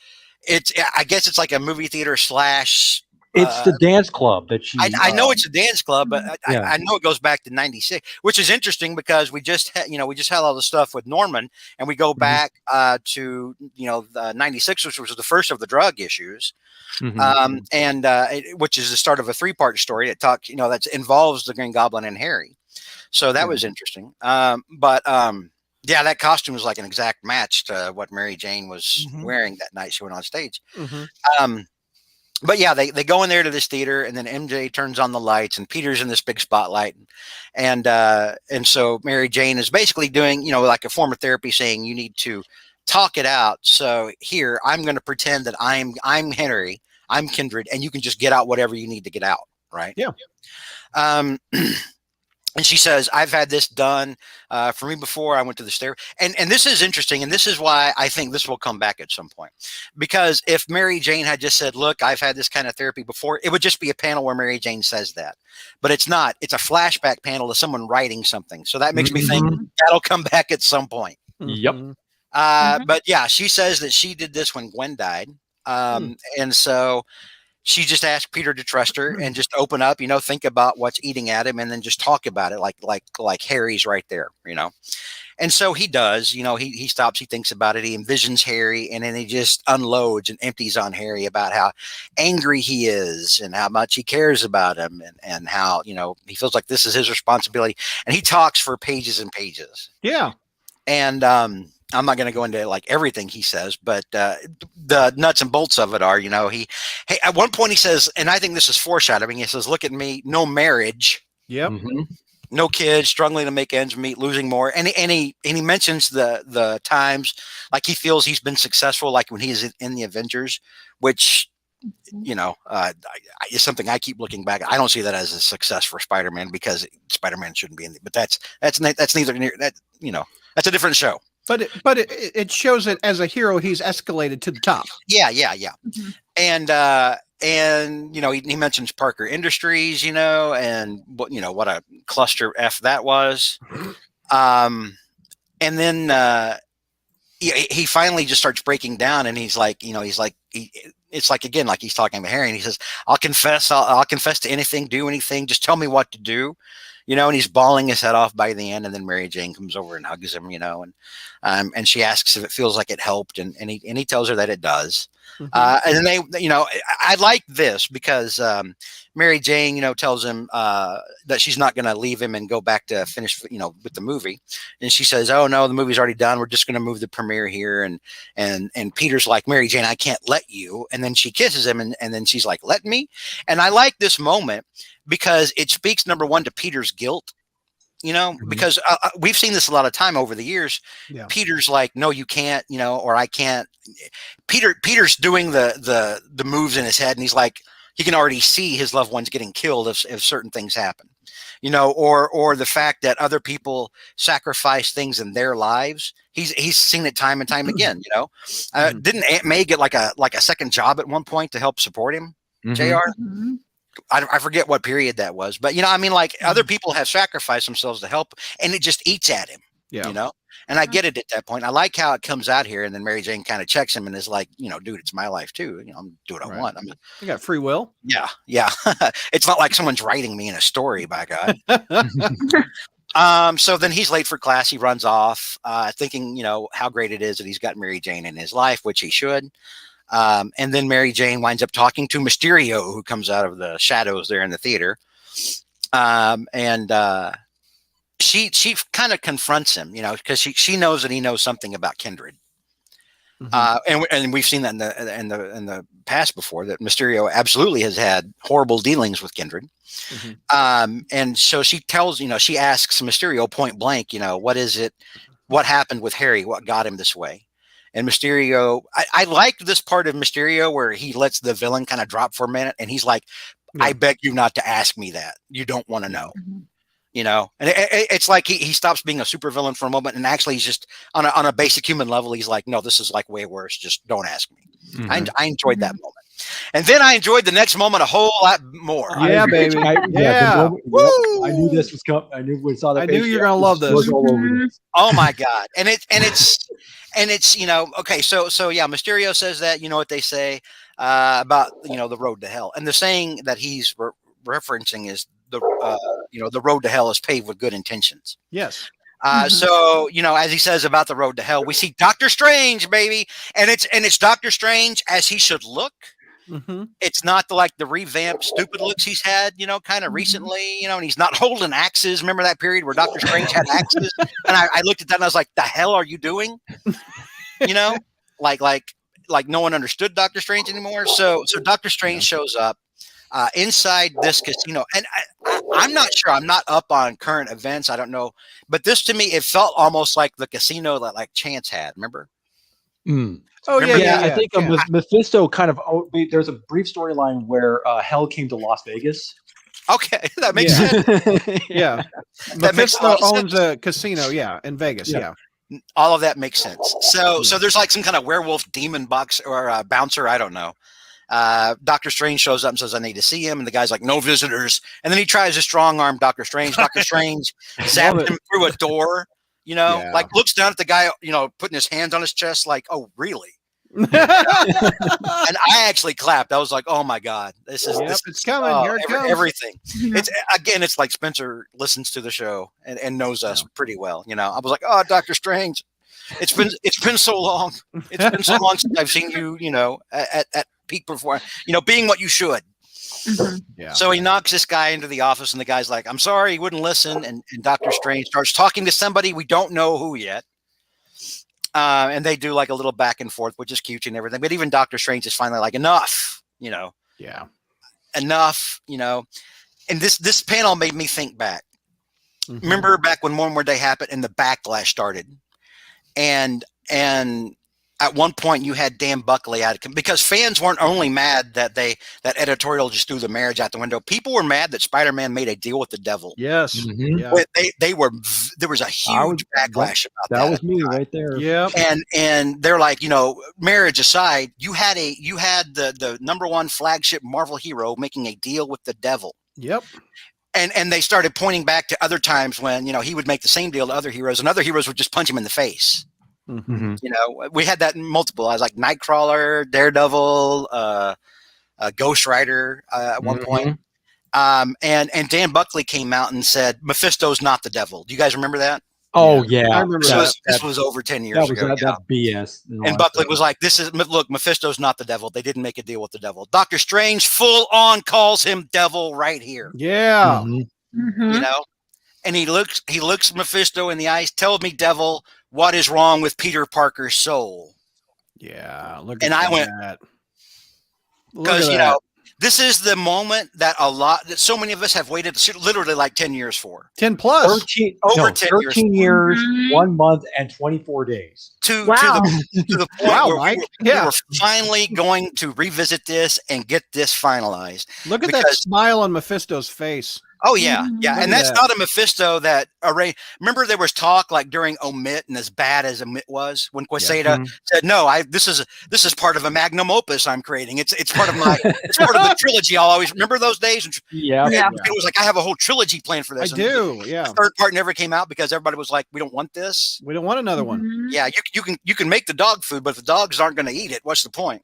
guess it's like a movie theater slash. It's the dance club that she. I know it's a dance club, but Yeah. I know it goes back to '96, which is interesting because we just had all the stuff with Norman, and we go back to the '96, which was the first of the drug issues, which is the start of a 3-part story that involves the Green Goblin and Harry. So that was interesting. Yeah, that costume was like an exact match to what Mary Jane was wearing that night she went on stage. But yeah, they go in there to this theater, and then MJ turns on the lights, and Peter's in this big spotlight, and so Mary Jane is basically doing like a form of therapy, saying you need to talk it out. So here, I'm going to pretend that I'm Henry, I'm Kindred, and you can just get out whatever you need to get out, right? Yeah. And she says, I've had this done for me before. I went to the stair. And this is interesting. And this is why I think this will come back at some point. Because if Mary Jane had just said, look, I've had this kind of therapy before, it would just be a panel where Mary Jane says that. But it's not. It's a flashback panel to someone writing something. So that makes me think that'll come back at some point. Yep. But yeah, she says that she did this when Gwen died. And so she just asked Peter to trust her and just open up, think about what's eating at him and then just talk about it like Harry's right there, And so he does, he stops, he thinks about it, he envisions Harry, and then he just unloads and empties on Harry about how angry he is and how much he cares about him and how, he feels like this is his responsibility. And he talks for pages and pages. Yeah. And I'm not going to go into like everything he says, but the nuts and bolts of it are, at one point he says, and I think this is foreshadowing. He says, look at me, no marriage, Yep. no kids, struggling to make ends meet, losing more. And he mentions the times like he feels he's been successful, like when he's in the Avengers, which, is something I keep looking back. I don't see that as a success for Spider-Man because Spider-Man shouldn't be in it, but that's neither near that, that's a different show. But it shows that as a hero, he's escalated to the top. Yeah. And he mentions Parker Industries, and what a cluster F that was. And then he finally just starts breaking down, and he's like, it's like, again, like he's talking about Harry, and he says, I'll confess to anything, do anything, just tell me what to do. And he's bawling his head off by the end, and then Mary Jane comes over and hugs him, and she asks if it feels like it helped, and he tells her that it does. And then they, I like this because Mary Jane, tells him that she's not going to leave him and go back to finish, with the movie. And she says, oh no, the movie's already done. We're just going to move the premiere here. And Peter's like, Mary Jane, I can't let you. And then she kisses him, and then she's like, let me. And I like this moment because it speaks, number one, to Peter's guilt. Because we've seen this a lot of time over the years. Yeah. Peter's like, no, you can't, or I can't. Peter's doing the moves in his head, and he's like, he can already see his loved ones getting killed if certain things happen, or the fact that other people sacrifice things in their lives. He's seen it time and time again. Didn't Aunt May get like a second job at one point to help support him? JR. I forget what period that was, but other people have sacrificed themselves to help, and it just eats at him, and I get it at that point. I like how it comes out here, and then Mary Jane kind of checks him and is like, dude, it's my life too. I'm do what I want. You got free will. Yeah. It's not like someone's writing me in a story, by God. So then he's late for class. He runs off, thinking, how great it is that he's got Mary Jane in his life, which he should. And then Mary Jane winds up talking to Mysterio, who comes out of the shadows there in the theater. She kind of confronts him, because she knows that he knows something about Kindred. And we've seen that in the past before, that Mysterio absolutely has had horrible dealings with Kindred. And so she tells, she asks Mysterio point blank, what is it? What happened with Harry? What got him this way? And Mysterio, I liked this part of Mysterio where he lets the villain kind of drop for a minute, and he's like, I beg you not to ask me that. You don't want to know. And it's like he stops being a supervillain for a moment, and actually he's just on a basic human level. He's like, no, this is like way worse. Just don't ask me. I enjoyed that moment. And then I enjoyed the next moment a whole lot more. Yeah, baby. I knew this was coming. I knew we saw that. I knew you were gonna love this. All over this. Oh my God. And it's okay. So yeah, Mysterio says that, what they say about, the road to hell, and the saying that he's referencing is the road to hell is paved with good intentions. Yes. So, as he says about the road to hell, we see Doctor Strange, baby. And it's Doctor Strange as he should look. It's not the revamped stupid looks he's had, kind of recently, and he's not holding axes. Remember that period where Doctor Strange had axes? And I looked at that and I was like, the hell are you doing? Like no one understood Doctor Strange anymore. So Doctor Strange shows up inside this casino, and I'm not sure. I'm not up on current events. I don't know, but this to me, it felt almost like the casino that like Chance had. Remember? Oh yeah. I think Mephisto kind of. There's a brief storyline where Hell came to Las Vegas. Okay, that makes sense. Yeah, That makes a Mephisto lot of owns a casino. Yeah, in Vegas. Yeah. All of that makes sense. So there's like some kind of werewolf demon box or bouncer. I don't know. Doctor Strange shows up and says, I need to see him. And the guy's like, no visitors. And then he tries to strong arm Doctor Strange. Doctor Strange zapped him through a door, like looks down at the guy, putting his hands on his chest, like, oh, really? And I actually clapped. I was like, oh my God, this is it's coming. Here it comes. Everything. It's like Spencer listens to the show and knows us pretty well. I was like, oh, Doctor Strange. It's been so long. It's been so long since I've seen you, at peak performance, being what you should. Yeah. So he knocks this guy into the office, and the guy's like, I'm sorry, he wouldn't listen. And Doctor Strange starts talking to somebody we don't know who yet. And they do like a little back and forth, which is cute and everything. But even Doctor Strange is finally like, enough, Yeah. Enough, And this panel made me think back. Remember back when One More Day happened and the backlash started? And at one point you had Dan Buckley because fans weren't only mad that that editorial just threw the marriage out the window. People were mad that Spider-Man made a deal with the devil. Yes. Mm-hmm. Yeah. There was a huge backlash about that. That was me right there. Yeah. And they're like, marriage aside, you had the number one flagship Marvel hero making a deal with the devil. Yep. And they started pointing back to other times when, he would make the same deal to other heroes, and other heroes would just punch him in the face. We had that in multiple. I was like Nightcrawler, Daredevil, Ghost Rider at one point. And Dan Buckley came out and said, Mephisto's not the devil. Do you guys remember that? Oh yeah. I remember This was over 10 years ago. That BS. And Buckley was like, look, Mephisto's not the devil. They didn't make a deal with the devil. Doctor Strange full on calls him devil right here. Yeah. And he looks Mephisto in the eyes, tells me, devil, what is wrong with Peter Parker's soul? Yeah. Look And at I went, that. because, this is the moment that so many of us have waited literally like 10 years for. 10 plus. 13 years, 1 month, and 24 days. To the point where Mike. we were finally going to revisit this and get this finalized. Look at that smile on Mephisto's face. Oh yeah, yeah, and that's that. not a Mephisto that array. Remember, there was talk like during Omit, and as bad as Omit was, when Quesada said, "No, this is part of a magnum opus I'm creating. It's part of it's part of the trilogy. I'll always remember those days." And it was like I have a whole trilogy planned for this. I do. Yeah. The third part never came out because everybody was like, "We don't want this. We don't want another one." Yeah, you can make the dog food, but if the dogs aren't going to eat it, what's the point?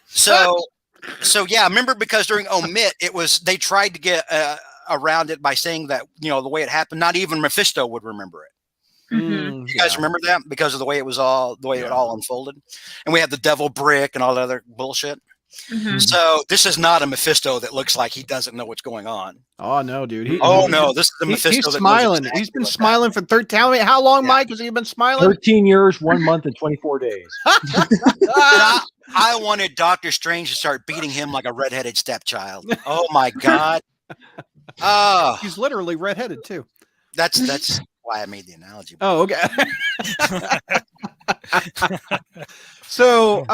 So yeah, remember, because during Omit, they tried to get around it by saying that, the way it happened, not even Mephisto would remember it. Mhm. You guys remember that because of the way it was all the way it all unfolded, and we had the devil brick and all that other bullshit. Mhm. So this is not a Mephisto that looks like he doesn't know what's going on. Oh no, dude. Oh no, this is a Mephisto. He's that knows smiling. exactly He's been what's smiling for 13. Tell me how long, Yeah. Mike, has he been smiling? 13 years, 1 month, and 24 days. happening. I wanted Doctor Strange to start beating him like a redheaded stepchild. Oh my god. Oh, He's literally redheaded too. that's why I made the analogy. Oh, okay. So,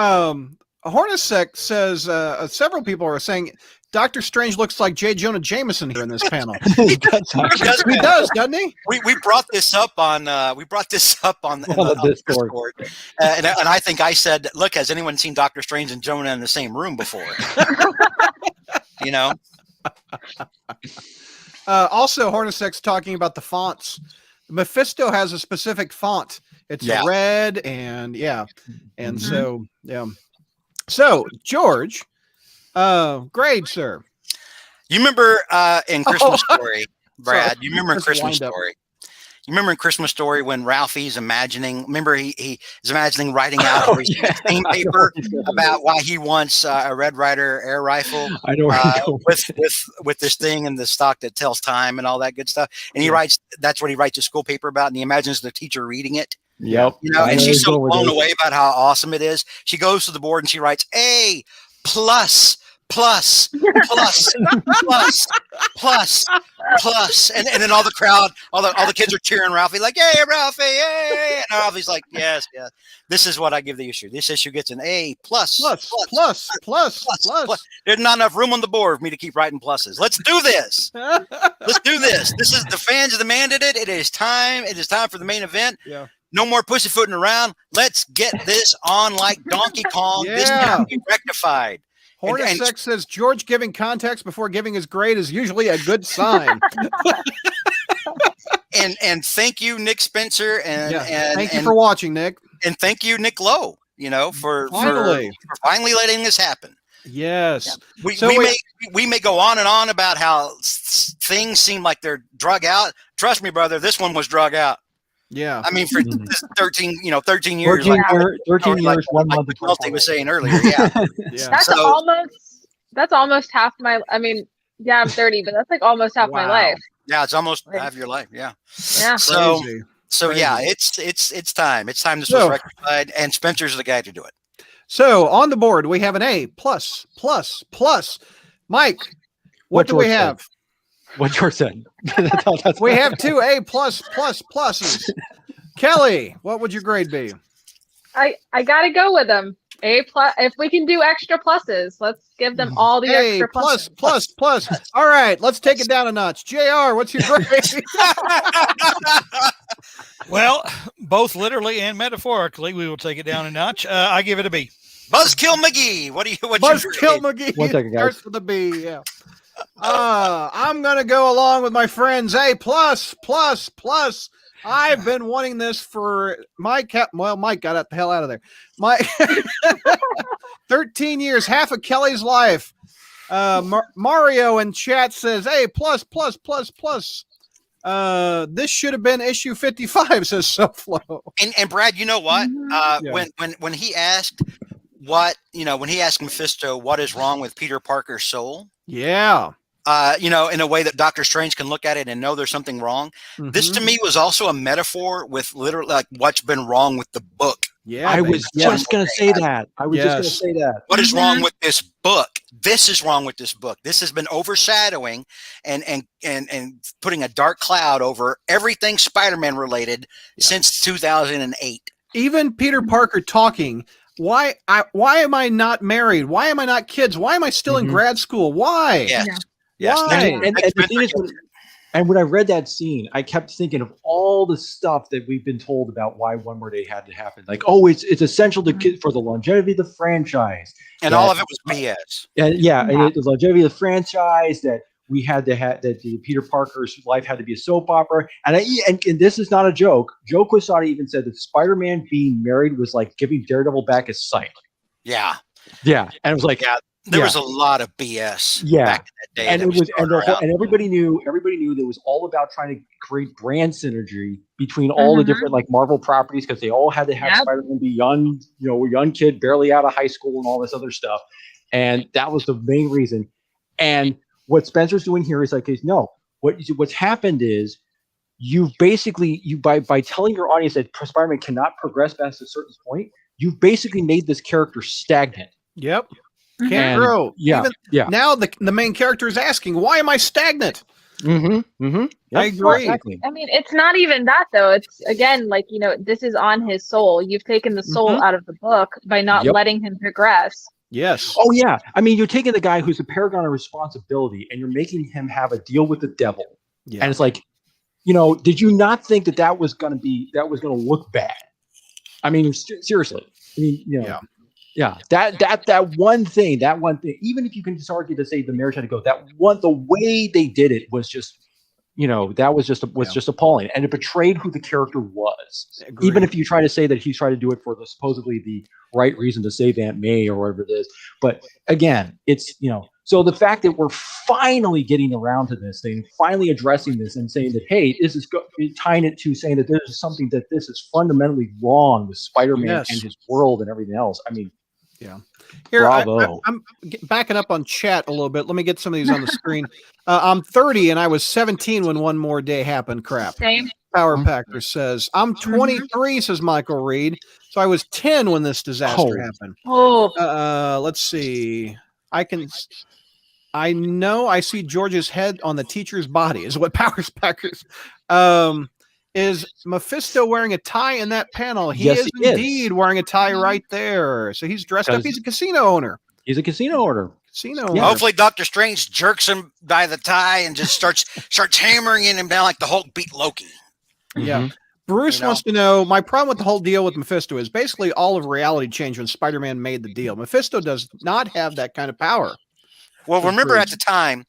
Hornacek says several people are saying Doctor Strange looks like J. Jonah Jameson here in this panel. He does actually. He does, doesn't he? We brought this up on the Discord, and I think I said, "Look, has anyone seen Doctor Strange and Jonah in the same room before?" You know. Also, Hornacek's talking about the fonts. Mephisto has a specific font. It's Yeah. red and and Mhm. so So George, grade, sir. You remember in Christmas Story, Brad? Sorry. You remember in Just Christmas wind up. Story? You remember in Christmas Story when Ralphie's imagining? Remember he is imagining writing out Oh, on his yeah. steam paper about why he wants a Red Ryder air rifle I know where you're going with this thing and the stock that tells time and all that good stuff. And he Yeah. writes that's what he writes a school paper about, and he imagines the teacher reading it. Yep. You know, I and know she's you're so going with blown this. away about how awesome it is. She goes to the board and she writes A plus plus plus plus plus plus, and then all the crowd, all the kids are cheering Ralphie like, "Hey, Ralphie, hey!" And Ralphie's like, "Yes, yes. This is what I give the issue. This issue gets an A plus Plus. There's not enough room on the board for me to keep writing pluses. Let's do this. Let's do this. This is the fans demanded it. It is time. It is time for the main event. Yeah. No more pussyfooting around. Let's get this on like Donkey Kong. This Yeah. can be rectified. Hornacek says George giving context before giving his grade is usually a good sign. And thank you, Nick Spencer, and Thank you for watching, Nick. and thank you, Nick Lowe. You know, for Finally. finally letting this happen. Yes. We, So we wait- may go on and on about how things seem like they're drug out. Trust me, brother, this one was drug out. Yeah. I mean, for Mhm. this 13 years, 13, like, 13 like- years, 1 like month, and Welty 24 was days. saying earlier. Yeah, Yeah. That's almost half my. I mean, yeah, I'm 30, but that's like almost half my Wow. life. yeah, it's almost half your life. Yeah. Yeah. So Crazy. yeah, Crazy. it's time. It's time this So- was rectified, and Spencer's the guy to do it. So on the board we have an A plus. Mike, what do we George said. have? What George said. That's We have two A pluses. Kelly, what would your grade be? I gotta go with them. A plus. If we can do extra pluses, let's give them all the A extra pluses. plus. All right, let's take it down a notch. JR, what's your grade? Well, both literally and metaphorically, we will take it down a notch. I give it a B. Buzzkill McGee. What's your Buzzkill grade? McGee. One second, guys. Starts with a B. Yeah. I'm gonna go along with my friends. A plus. I've been wanting this for Mike got the hell out of there. Mike 13 years, half of Kelly's life. Mario in chat says, "Hey, plus. This should have been issue 55," says SoFlo. And Brad, you know what? Yeah. When he asked when he asked Mephisto what is wrong with Peter Parker's soul, Yeah. in a way that Doctor Strange can look at it and know there's something wrong. This Mhm. to me was also a metaphor with literally like what's been wrong with the book. Yeah, I baby. was just going to say that. Yes. What is Mhm. wrong with this book? This is wrong with this book. This has been overshadowing and putting a dark cloud over everything Spider-Man related since 2008. Even Peter Parker talking. Why am I not married? Why am I not kids? Why am I still in Mhm. grad school? Why? Yes. Yeah. Yes. Why? And the thing is, when I read that scene, I kept thinking of all the stuff that we've been told about why One More Day had to happen. Like, oh, it's essential to for the longevity of the franchise. And all of it was BS. And Yeah. and the longevity of the franchise, that we had to have, that the Peter Parker's life had to be a soap opera. And this is not a joke. Joe Quesada even said that Spider-Man being married was like giving Daredevil back his sight. Yeah. Yeah. And it was like, Yeah. There was a lot of BS back in that day. And that it was, and, going around. and everybody knew that it was all about trying to create brand synergy between all the different like Marvel properties, because they all had to have Spider-Man be young, a young kid barely out of high school and all this other stuff. And that was the main reason. And what Spencer's doing here is like, no, what's happened is you've basically, by telling your audience that Spider-Man cannot progress past a certain point, you've basically made this character stagnant. Yep. Can't grow. Now the main character is asking, why am I stagnant? Yep. I agree. Exactly. I mean, it's not even that though. It's again, like, this is on his soul. You've taken the soul out of the book by not letting him progress. Yes. Oh yeah. I mean, you're taking the guy who's a paragon of responsibility and you're making him have a deal with the devil. Yeah. And it's like, did you not think that was going to look bad? I mean, seriously. I mean, yeah, that one thing, even if you can just argue to say the marriage had to go, the way they did it was just, that was just appalling, and it betrayed who the character was. Agreed. Even if you try to say that he's trying to do it for supposedly the right reason to save Aunt May or whatever it is, but again, it's so the fact that we're finally getting around to this thing, finally addressing this and saying that, hey, this is tying it to saying that there's something that this is fundamentally wrong with Spider-Man and his world and everything else. I mean. Yeah. Here, I'm backing up on chat a little bit. Let me get some of these on the screen. I'm 30 and I was 17 when One More Day happened. Crap. Same. Power Packer says, I'm 23, says Michael Reed. So I was 10 when this disaster happened. Let's see. I know I see George's head on the teacher's body is what Power Packers. Is Mephisto wearing a tie in that panel? He is indeed wearing a tie right there. So he's dressed up. He's a casino owner. He's a casino owner. Hopefully Dr. Strange jerks him by the tie and just starts hammering him down like the Hulk beat Loki. Yeah. Bruce wants to know, my problem with the whole deal with Mephisto is basically all of reality changed when Spider-Man made the deal. Mephisto does not have that kind of power. Well, remember at the time,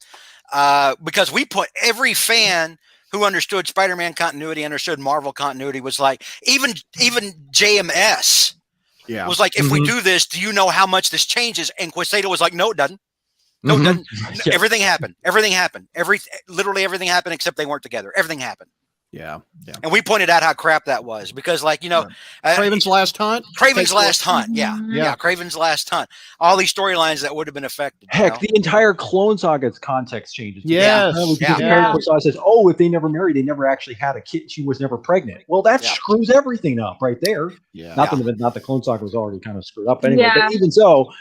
because we put every fan who understood Spider-Man continuity, understood Marvel continuity, was like, even JMS was like, if we do this, do you know how much this changes? And Quesada was like, no, it doesn't. No, it doesn't. Everything happened. Literally everything happened except they weren't together. Everything happened. Yeah. And we pointed out how crap that was because, like, Craven's Last Hunt. Craven's Last Hunt. Yeah. Craven's Last Hunt. All these storylines that would have been affected. Heck, the entire Clone Saga's context changes. Yes. Says, if they never married, they never actually had a kid. She was never pregnant. Well, that screws everything up right there. Yeah. Not the Clone Saga was already kind of screwed up anyway. But even so,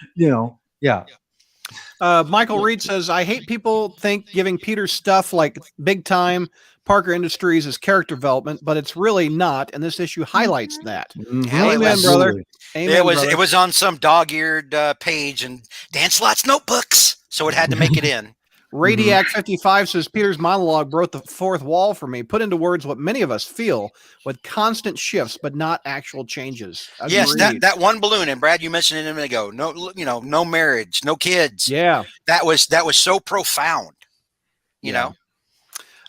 Michael Reed says, I hate people think giving Peter stuff like big time Parker Industries is character development, but it's really not, and this issue highlights that. Amen, brother. Amen, it was on some dog-eared page and Dan Slott's notebooks, so it had to make it in. Radiac 55 says Peter's monologue broke the fourth wall for me, put into words what many of us feel with constant shifts, but not actual changes. Agreed. Yes, that one balloon, and Brad, you mentioned it a minute ago. No marriage, no kids. Yeah, that was so profound. You know.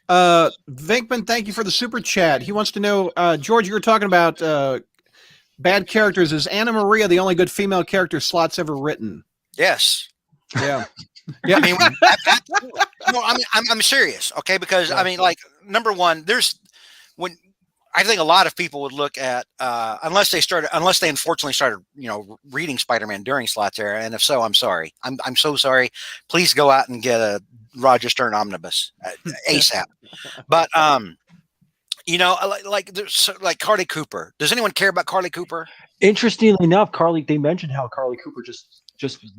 Vinkman, thank you for the super chat. He wants to know, George, you were talking about bad characters. Is Anna Maria the only good female character Slott's ever written? Yes. Yeah. Yeah. I mean, I'm serious. Okay. Because I mean, like, number one, I think a lot of people would look at, unless they unfortunately started, reading Spider-Man during Slott's era. And if so, I'm sorry. I'm so sorry. Please go out and get a Roger Stern omnibus ASAP. But, like Carly Cooper. Does anyone care about Carly Cooper? Interestingly enough, they mentioned how Carly Cooper just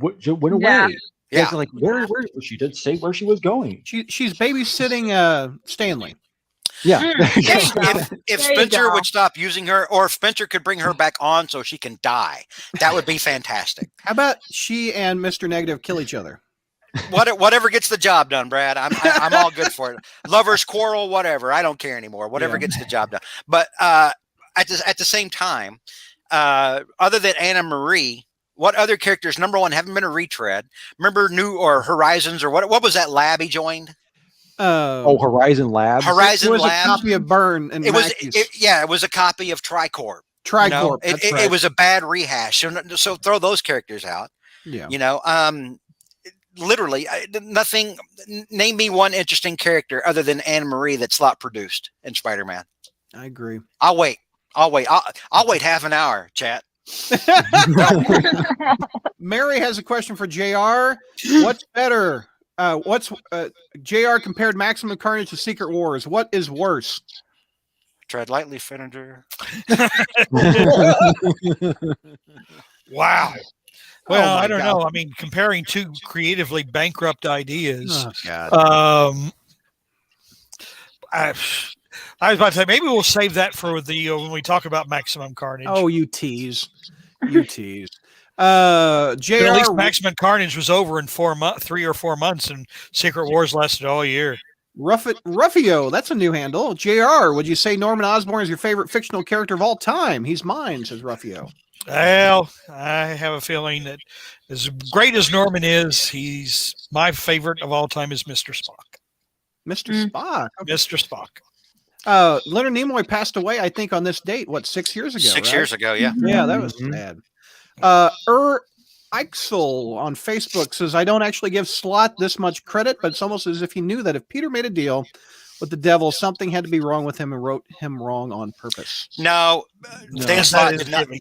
went away. Yeah. Like, where she didn't say where she was going. She's babysitting Stanley. Yeah. If Spencer would stop using her, or if Spencer could bring her back on so she can die, that would be fantastic. How about she and Mr. Negative kill each other? Whatever gets the job done, Brad. I'm all good for it. Lovers quarrel, whatever. I don't care anymore. Whatever gets the job done. But at the same time, other than Anna Marie, what other characters, number one, haven't been a retread? Remember Horizons, or what was that lab he joined? Horizon Labs. It was a copy of Byrne and it was a copy of Tricorp. Tricorp. It was a bad rehash. So throw those characters out. Yeah. literally nothing. Name me one interesting character other than Anne Marie that Slott produced in Spider-Man. I agree. I'll wait. I'll wait half an hour, chat. Mary has a question for JR. What's better? JR compared Maximum Carnage to Secret Wars. What is worse? Tread lightly, Fenninger. Wow. Well, my I don't God. know. I mean, comparing two creatively bankrupt ideas. Oh, God. I was about to say maybe we'll save that for the when we talk about Maximum Carnage. Oh, you tease. You tease. But at least JR, Maximum Carnage was over in 3 or 4 months, and Secret Wars lasted all year. Ruffio, that's a new handle. JR, would you say Norman Osborn is your favorite fictional character of all time? He's mine, says Ruffio. Well, I have a feeling that as great as Norman is, he's my favorite of all time is Mr. Spock. Mr. Spock. Okay. Mr. Spock. Leonard Nimoy passed away, I think, on this date. What, 6 years ago? 6 right? years ago, yeah. Yeah, that was sad. Eichsel on Facebook says, I don't actually give Slott this much credit, but it's almost as if he knew that if Peter made a deal with the devil, something had to be wrong with him and wrote him wrong on purpose. No, No. Dan That Slott is did not. giving.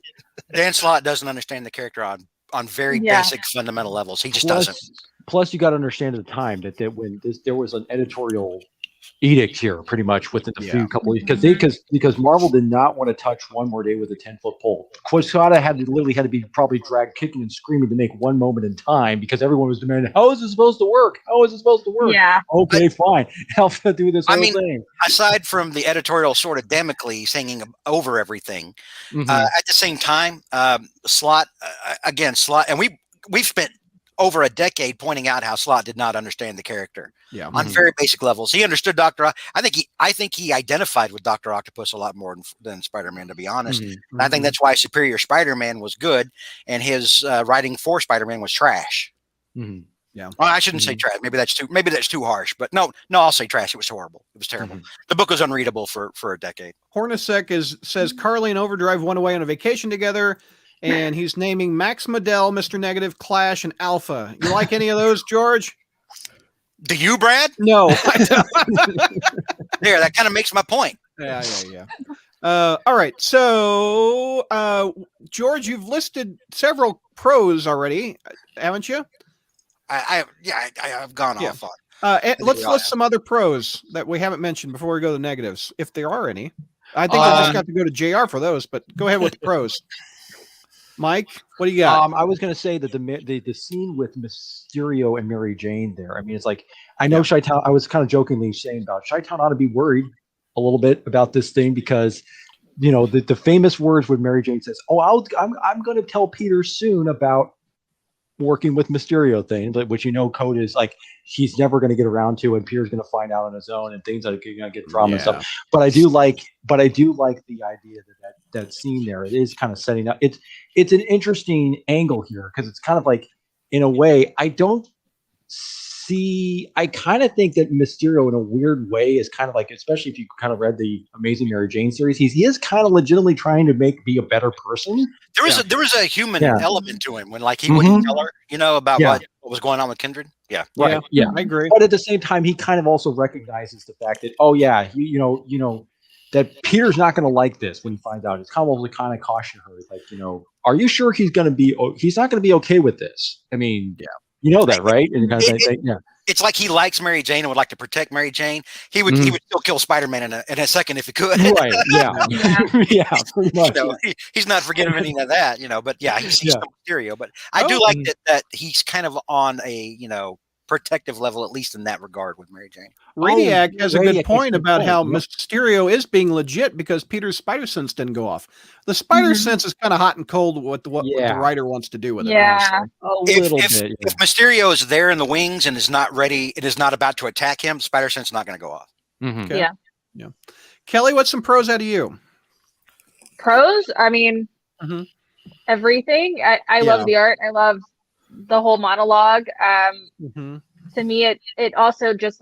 Dan Slott doesn't understand the character on very Yeah. basic fundamental levels. He just doesn't. Plus, you got to understand at the time that when there was an editorial edict here, pretty much within the few couple of because Marvel did not want to touch one more day with a 10-foot pole. Quesada had to be probably dragged kicking and screaming to make one moment in time because everyone was demanding, how is this supposed to work? How is it supposed to work? Yeah. Okay, fine. Help to do this whole thing. Aside from the editorial sort of Damocles hanging over everything, Mhm. at the same time, Slott, and we've spent over a decade pointing out how Slott did not understand the character on very basic levels. He understood I think he identified with Dr. Octopus a lot more than Spider-Man, to be honest. And I think that's why Superior Spider-Man was good and his writing for Spider-Man was trash. Mhm. Yeah. Well, I shouldn't say trash. Maybe that's too harsh. But no, I'll say trash. It was horrible. It was terrible. The book was unreadable for a decade. Hornacek says Carly and Overdrive went away on a vacation together, and he's naming Max Modell, Mr. Negative, Clash, and Alpha. You like any of those, George? Do you, Brad? No. I don't. There, that kind of makes my point. Yeah. All right. So, George, you've listed several pros already, haven't you? I've gone Yeah. off on. Let's list some other pros that we haven't mentioned before we go to the negatives, if there are any. I think I just got to go to JR for those, but go ahead with the pros. Mike, what do you got? I was going to say that the scene with Mysterio and Mary Jane there. I mean, it's like I know Chi-Town. I was kind of jokingly saying about Chi-Town ought to be worried a little bit about this thing because the famous words when Mary Jane says, "Oh, I'm going to tell Peter soon about working with Mysterio thing," which Code is like he's never going to get around to, and Peter's going to find out on his own, and things are going to get drama and stuff. But I do like the idea that scene there. It is kind of setting up. It's an interesting angle here because it's kind of like, in a way, I kind of think that Mysterio, in a weird way, is kind of like, especially if you kind of read the Amazing Mary Jane series, he is kind of legitimately trying to be a better person. There was a human element to him when he wouldn't tell her, about what was going on with Kindred. Yeah. Right. Yeah. I agree. But at the same time, he kind of also recognizes the fact that, that Peter's not going to like this when he finds out. It's kind of caution her, like, are you sure he's not going to be okay with this? I mean, you know that, right? And kind of It's like he likes Mary Jane and would like to protect Mary Jane. He would still kill Spider-Man in a second if he could. Right. Yeah. Yeah. Pretty much. He's not forgetting any of that, But he's still Mysterio. But I do like that he's kind of on a protective level, at least in that regard, with Mary Jane. Radiac has a good Radiac point about point, how yep. Mysterio is being legit because Peter's spider sense didn't go off. The spider sense is kind of hot and cold what the writer wants to do with it. Yeah. honestly. A little bit. If Mysterio is there in the wings and is not ready, it is not about to attack him, spider sense is not going to go off. Mhm. Okay. Yeah. Kelly, what's some pros out of you? Pros? I mean, Mhm. everything. I love the art. I love the whole monologue. To me, it also just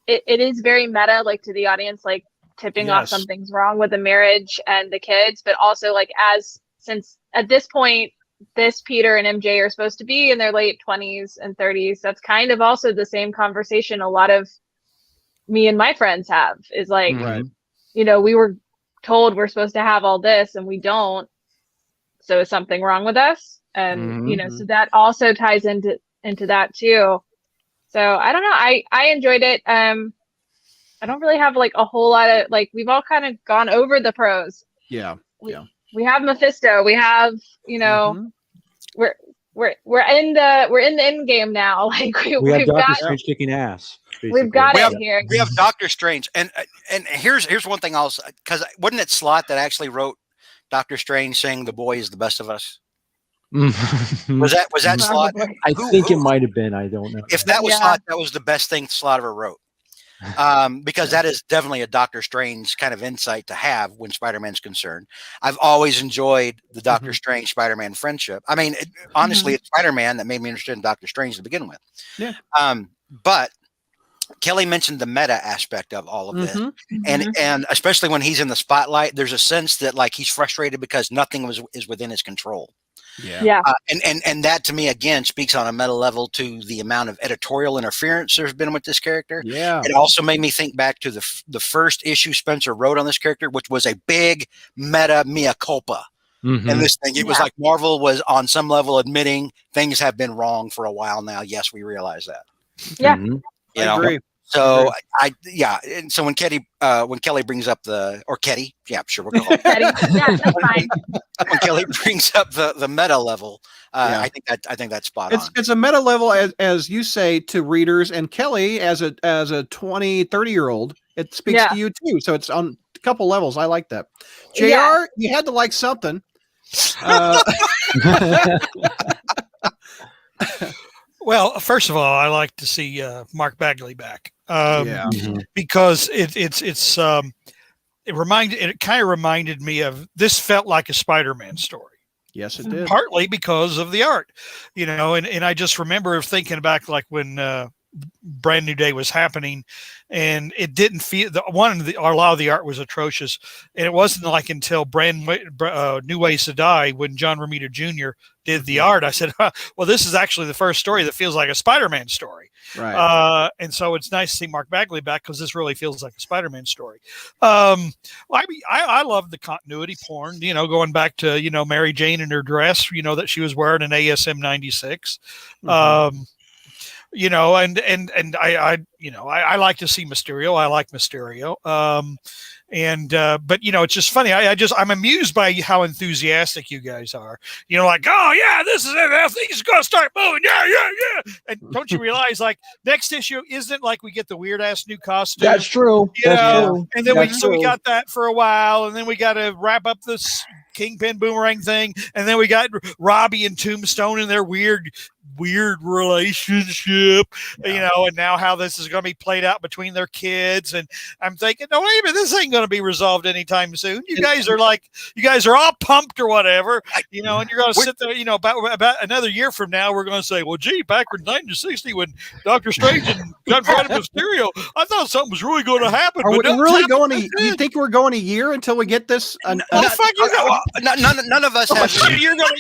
it is very meta, to the audience, tipping off something's wrong with the marriage and the kids, but also since at this point this Peter and MJ are supposed to be in their late 20s and 30s. That's kind of also the same conversation a lot of me and my friends have, is like, Right. you know, we were told we're supposed to have all this and we don't. So is something wrong with us? And, you know, so that also ties into that too. So I don't know. I enjoyed it. I don't really have like a whole lot of, like, we've all kind of gone over the pros. Yeah. We have Mephisto. We have, you know, we're in the end game now. Like We have we've Doctor got Strange kicking ass. we've got We it have- here. We have Doctor Strange, and here's one thing else, because wasn't it Slott that actually wrote Doctor Strange saying the boy is the best of us? Was that Slott? Probably. I think it might have been. I don't know. If that was Yeah. Slott, that was the best thing Slott ever wrote. Because that is definitely a Doctor Strange kind of insight to have when Spider-Man's concerned. I've always enjoyed the Doctor Strange Spider-Man friendship. I mean, honestly, it's Spider-Man that made me interested in Doctor Strange to begin with. Yeah. But Kelly mentioned the meta aspect of all of this. And especially when he's in the spotlight, there's a sense that like he's frustrated because nothing is within his control. Yeah. And that to me again speaks on a meta level to the amount of editorial interference there's been with this character. Yeah. It also made me think back to the first issue Spencer wrote on this character, which was a big meta mea culpa. And this thing, it was like Marvel was on some level admitting things have been wrong for a while now. Yes, we realize that. Yeah. You I know? agree. So and so when Kelly brings up Ketty, yeah, sure, we'll call it. Yeah, that's fine. When Kelly brings up the meta level, Yeah. I think that's spot on. It's a meta level, as you say, to readers, and Kelly as a 20, 30-year-old, it speaks to you too. So it's on a couple levels. I like that. JR, Yeah. you had to like something. Well, first of all, I like to see Mark Bagley back because it kind of reminded me of, this felt like a Spider-Man story. Yes, it did. Partly because of the art, you know, and I just remember thinking back like when Brand New Day was happening, and it didn't feel a lot of the art was atrocious, and it wasn't like until New Ways to Die, when John Romita Jr. did the art, I said, well, this is actually the first story that feels like a Spider-Man story. Right. And so it's nice to see Mark Bagley back, because this really feels like a Spider-Man story. I mean, I love the continuity porn, you know, going back to, you know, Mary Jane in her dress, you know, that she was wearing in ASM 96. You know, and I like to see Mysterio. I like Mysterio. But you know, it's just funny. I'm amused by how enthusiastic you guys are. You know, like, oh yeah, this is it. Things gonna start moving. Yeah. And don't you realize, like, next issue isn't like we get the weird ass new costume. That's true. You know? And then we got that for a while, and then we got to wrap up this Kingpin Boomerang thing, and then we got Robbie and Tombstone in their weird relationship, you know, and now how this is going to be played out between their kids. And I'm thinking, no, wait a minute, this ain't going to be resolved anytime soon. You guys are all pumped or whatever, you know, and you're going to sit there, you know, about another year from now, we're going to say, well, gee, back in 1960 when Doctor Strange and confronted Mysterio, I thought something was really going to happen. Are we but really going to? You think we're going a year until we get this? None of us have. You're going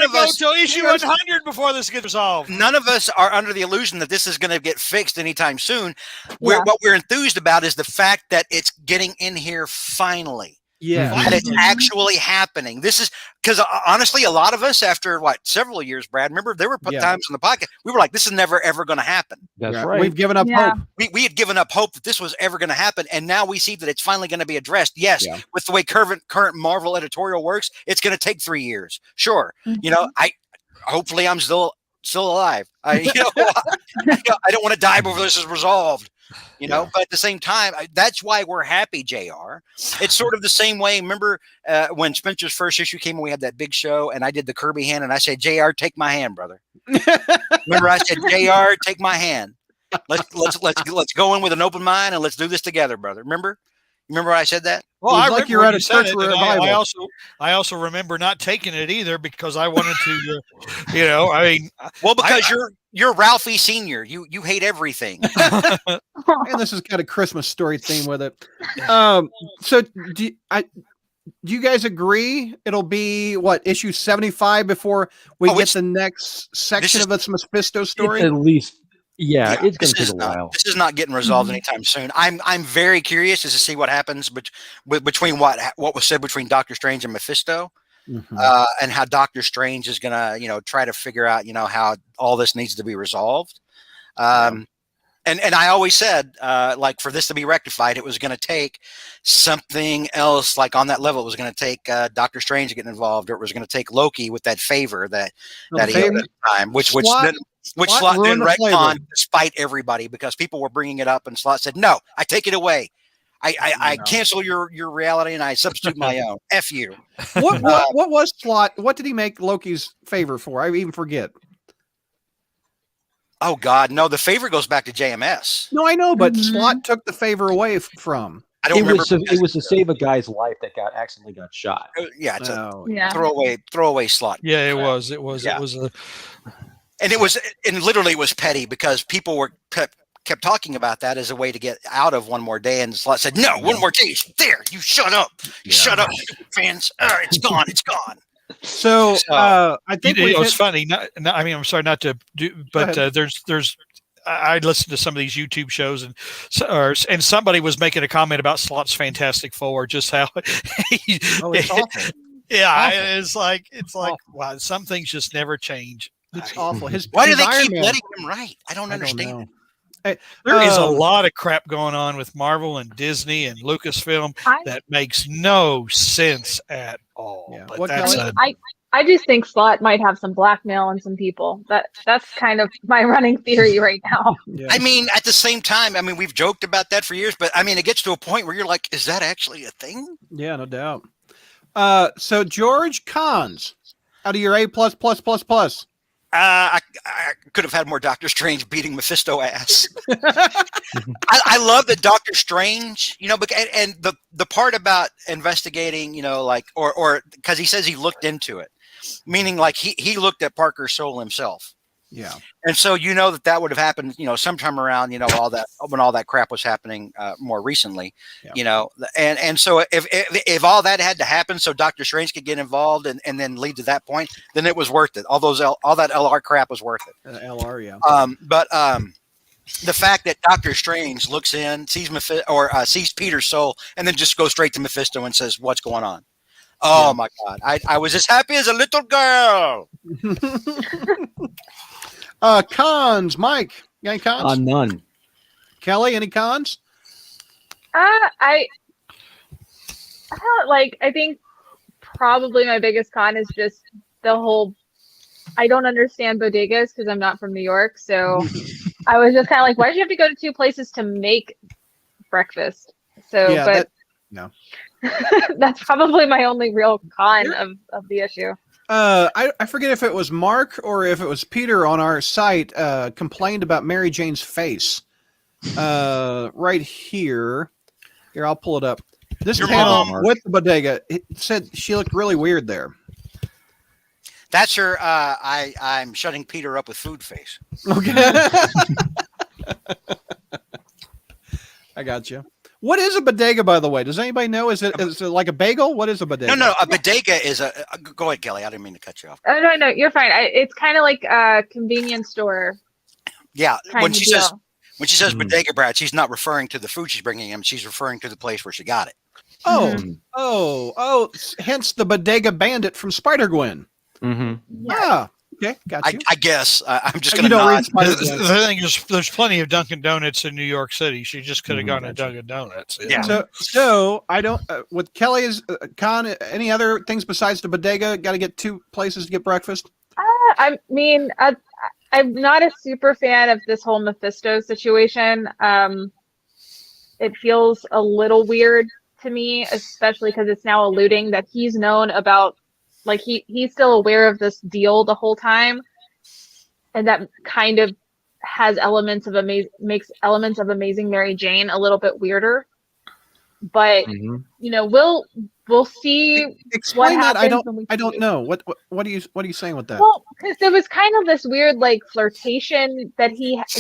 to go till issue 100 before this gets resolved. None of us are under the illusion that this is going to get fixed anytime soon. What we're enthused about is the fact that it's getting in here finally. Yeah. That it's actually happening. This is because honestly, a lot of us, after several years, Brad, remember there were times in the podcast we were like, this is never ever going to happen. That's Yeah. right. We've given up hope. We had given up hope that this was ever going to happen, and now we see that it's finally going to be addressed. Yes, with the way current Marvel editorial works, it's going to take 3 years. Sure, you know, hopefully I'm still alive. I don't want to die before this is resolved. You know, but at the same time, that's why we're happy, JR. It's sort of the same way. Remember when Spencer's first issue came and we had that big show and I did the Kirby hand and I said, JR, take my hand, brother. Remember I said, JR, take my hand. Let's go in with an open mind and let's do this together, brother. Remember I said that? Well, I like remember you're when at a you said church it, revival. and I also remember not taking it either because I wanted to, you know, I mean, well, because you're Ralphie Senior. You hate everything. And this has got a Christmas story theme with it. So Do you guys agree it'll be what, issue 75 before we Oh, get it's- the next section is- of this Mephisto It's story? at least, yeah, it's going this to take is a not- while. This is not getting resolved Mhm. anytime soon. I'm very curious as to see what happens between what was said between Doctor Strange and Mephisto, Mhm. and how Doctor Strange is gonna try to figure out how all this needs to be resolved. And I always said, like, for this to be rectified, it was going to take something else, like on that level. It was going to take Doctor Strange getting involved, or it was going to take Loki with that favor that No, he owed favor- at the time, which Slott- then Slott Slott then ruined the flavor. retconned despite everybody, because people were bringing it up, and Slott said, "No, I take it away. I No. cancel your reality, and I substitute my own. F you." what was Slott? What did he make Loki's favor for? I even forget. Oh God, no! The favor goes back to JMS. No, I know, but Mhm. Slott took the favor away from. I don't It remember. was to save a guy's life that accidentally got shot. Yeah, it's a Oh, Yeah. throwaway Slott. Yeah, it crap. was. Yeah. It was a. And literally it was petty, because people were kept talking about that as a way to get out of One More Day, and Slott said, "No, one more day. There, you shut up. You shut up, fans. It's gone. It's gone." So So, I think You we know, it's hit, funny. I mean, I'm sorry not to do, but there's. I listened to some of these YouTube shows, and somebody was making a comment about Slott's Fantastic Four, just how. oh, it's awful. Yeah, Awful. it's like Awful. wow, some things just never change. It's awful. Why do his they Iron keep Man- letting him write? I don't I don't understand. know. There is a Um, lot of crap going on with Marvel and Disney and Lucasfilm I- that makes no sense at all. Yeah. But What, that's Kelly? I just think Slott might have some blackmail on some people. That's kind of my running theory right now. Yeah. I mean, at the same time, I mean, we've joked about that for years, but I mean, it gets to a point where you're like, is that actually a thing? Yeah, no doubt. So George Cons, out of your A plus plus plus plus. I could have had more Doctor Strange beating Mephisto ass. I love that Doctor Strange, and the part about investigating, like, or because he says he looked into it, meaning like he looked at Parker's soul himself. Yeah. And so that would have happened, sometime around, all that, when all that crap was happening more recently, Yeah. and so if all that had to happen so Doctor Strange could get involved and then lead to that point, then it was worth it. All that LR crap was worth it. LR, yeah. But the fact that Doctor Strange looks in, sees sees Peter's soul, and then just goes straight to Mephisto and says, "What's going on?" Oh Yeah. my God. I was as happy as a little girl. Cons, Mike. You got any cons? None. Kelly, any cons? I don't like. I think probably my biggest con is just the whole. I don't understand bodegas because I'm not from New York, so I was just kind of like, why did you have to go to two places to make breakfast? So, Yeah, but no. that's probably my only real con of the issue. I forget if it was Mark or if it was Peter on our site complained about Mary Jane's face. Right here. Here, I'll pull it up. This Your panel mom. with the bodega, it said she looked really weird there. That's her. I'm shutting Peter up with food face. Okay. I got you. What is a bodega, by the way? Does anybody know? Is it like a bagel? What is a bodega? No, a bodega is a. Go ahead, Kelly. I didn't mean to cut you off. Oh no, you're fine. It's kind of like a convenience store Yeah, kind when of she deal. says bodega brat, she's not referring to the food she's bringing him. She's referring to the place where she got it. Oh, Mhm. oh, hence the bodega bandit from Spider-Gwen. Mm-hmm. Yeah. Ah, okay, got you. I guess I'm just You going to don't read nod. Spider-Gwen. The thing is, there's plenty of Dunkin' Donuts in New York City. She just could have gone to Gotcha. Dunkin' Donuts. Yeah. So I don't. With Kelly's con, any other things besides the bodega? Got to get two places to get breakfast. I mean, I'm not a super fan of this whole Mephisto situation. It feels a little weird to me, especially because it's now alluding that he's known about, like he's still aware of this deal the whole time, and that kind of has elements of makes elements of Amazing Mary Jane a little bit weirder. But Mm-hmm. will we'll see. Explain that. happens when we I don't see. know. What are you saying with that? Well, because there was kind of this weird like flirtation that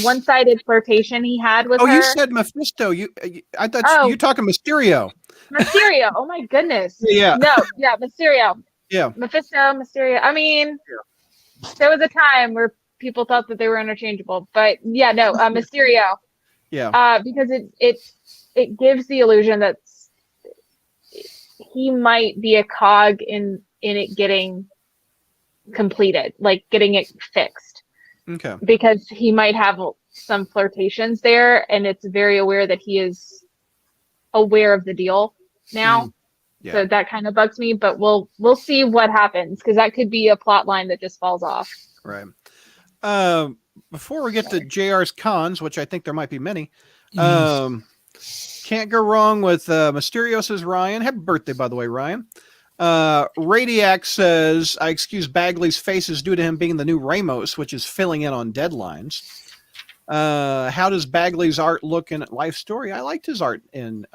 one-sided flirtation he had with Oh, her. you said Mephisto. I thought Oh. you talking Mysterio. Mysterio. Oh my goodness. Yeah. No, yeah, Mysterio. Yeah. Mephisto, Mysterio. I mean, there was a time where people thought that they were interchangeable, but yeah, no, Mysterio. Yeah. Because it gives the illusion that he might be a cog in it getting completed, like getting it fixed. Okay. Because he might have some flirtations there, and it's very aware that he is aware of the deal now. Yeah. So that kind of bugs me, but we'll see what happens, because that could be a plot line that just falls off. Right. Before we get to JR's cons, which I think there might be many, can't go wrong with Mysterio, says Ryan. Happy birthday, by the way, Ryan. Radiac says, I excuse Bagley's faces due to him being the new Ramos, which is filling in on deadlines. How does Bagley's art look in Life Story? I liked his art in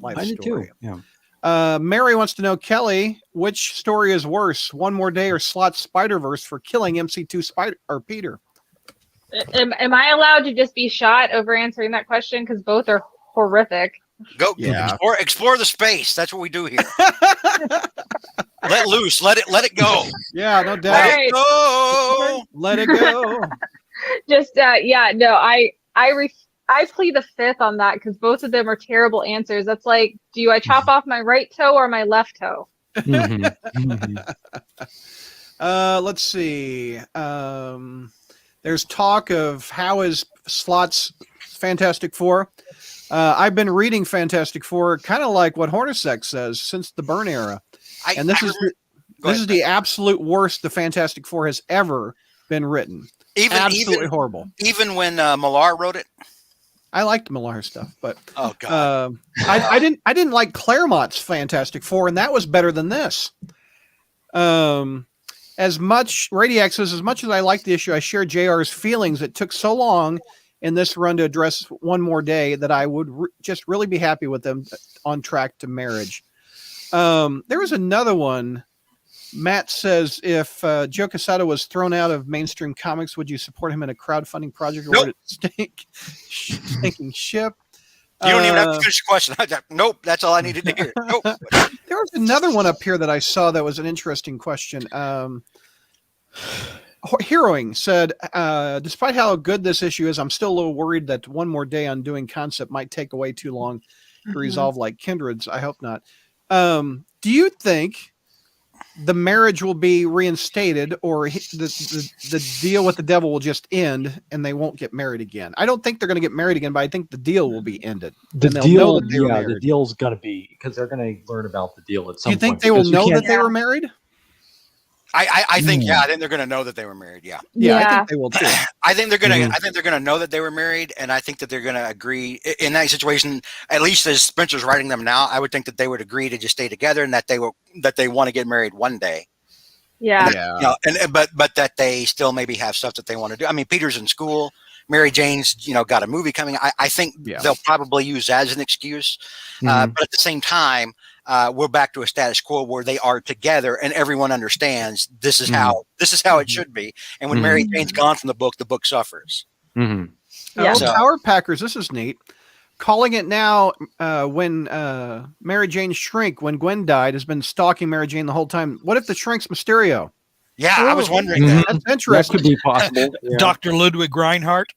Life I did Story. too. Yeah. Mary wants to know, Kelly, which story is worse, One More Day or Slot's Spider-Verse for killing MC2 Spider or Peter? Am I allowed to just be shot over answering that question? Because both are horrific. Go Yeah. explore the space. That's what we do here. Let loose. Let it go. Yeah, no doubt. All right. Go. Let it go. Just yeah, no, I plead the fifth on that, because both of them are terrible answers. That's like, do I chop off my right toe or my left toe? Let's see. There's talk of how is Slot's Fantastic Four. I've been reading Fantastic Four, kind of like what Hornacek says, since the Byrne era, and this is the absolute worst the Fantastic Four has ever been written. Absolutely horrible. Even when Millar wrote it. I liked Millar stuff, but Oh God. I didn't like Claremont's Fantastic Four, and that was better than this. As much Radiac says, as much as I like the issue, I share JR's feelings. It took so long in this run to address One More Day that I would just really be happy with them on track to marriage. There was another one. Matt says, if Joe Quesada was thrown out of mainstream comics, would you support him in a crowdfunding project, or would it sinking ship? You don't even have to finish the question. Nope, that's all I needed to hear. Nope. There was another one up here that I saw that was an interesting question. Heroing said, despite how good this issue is, I'm still a little worried that One More Day on doing concept might take away too long to resolve like Kindred's. I hope not. Do you think the marriage will be reinstated, or the deal with the devil will just end and they won't get married again? I don't think they're going to get married again, but I think the deal will be ended. The and they'll know deal, that they were yeah, the married. deal's gonna be, because they're gonna learn about the deal at some Do you think point. they will because you know can't- that they were married? I think I think they're gonna know that they were married. Yeah. Yeah, I Yeah. think they will too. I think they're gonna know that they were married, and I think that they're gonna agree in that situation. At least as Spencer's writing them now, I would think that they would agree to just stay together, and that they want to get married one day. Yeah. Yeah. You know, but that they still maybe have stuff that they want to do. I mean, Peter's in school. Mary Jane's got a movie coming. I think they'll probably use that as an excuse. But at the same time, we're back to a status quo where they are together, and everyone understands this is how it should be. And when Mary Jane's gone from the book suffers. Yeah. Power Packers, this is neat. Calling it now, when Mary Jane's shrink, when Gwen died, has been stalking Mary Jane the whole time. What if the shrink's Mysterio? Yeah, I was wondering that. That's That interesting. could be possible. Yeah. Dr. Ludwig Reinhardt.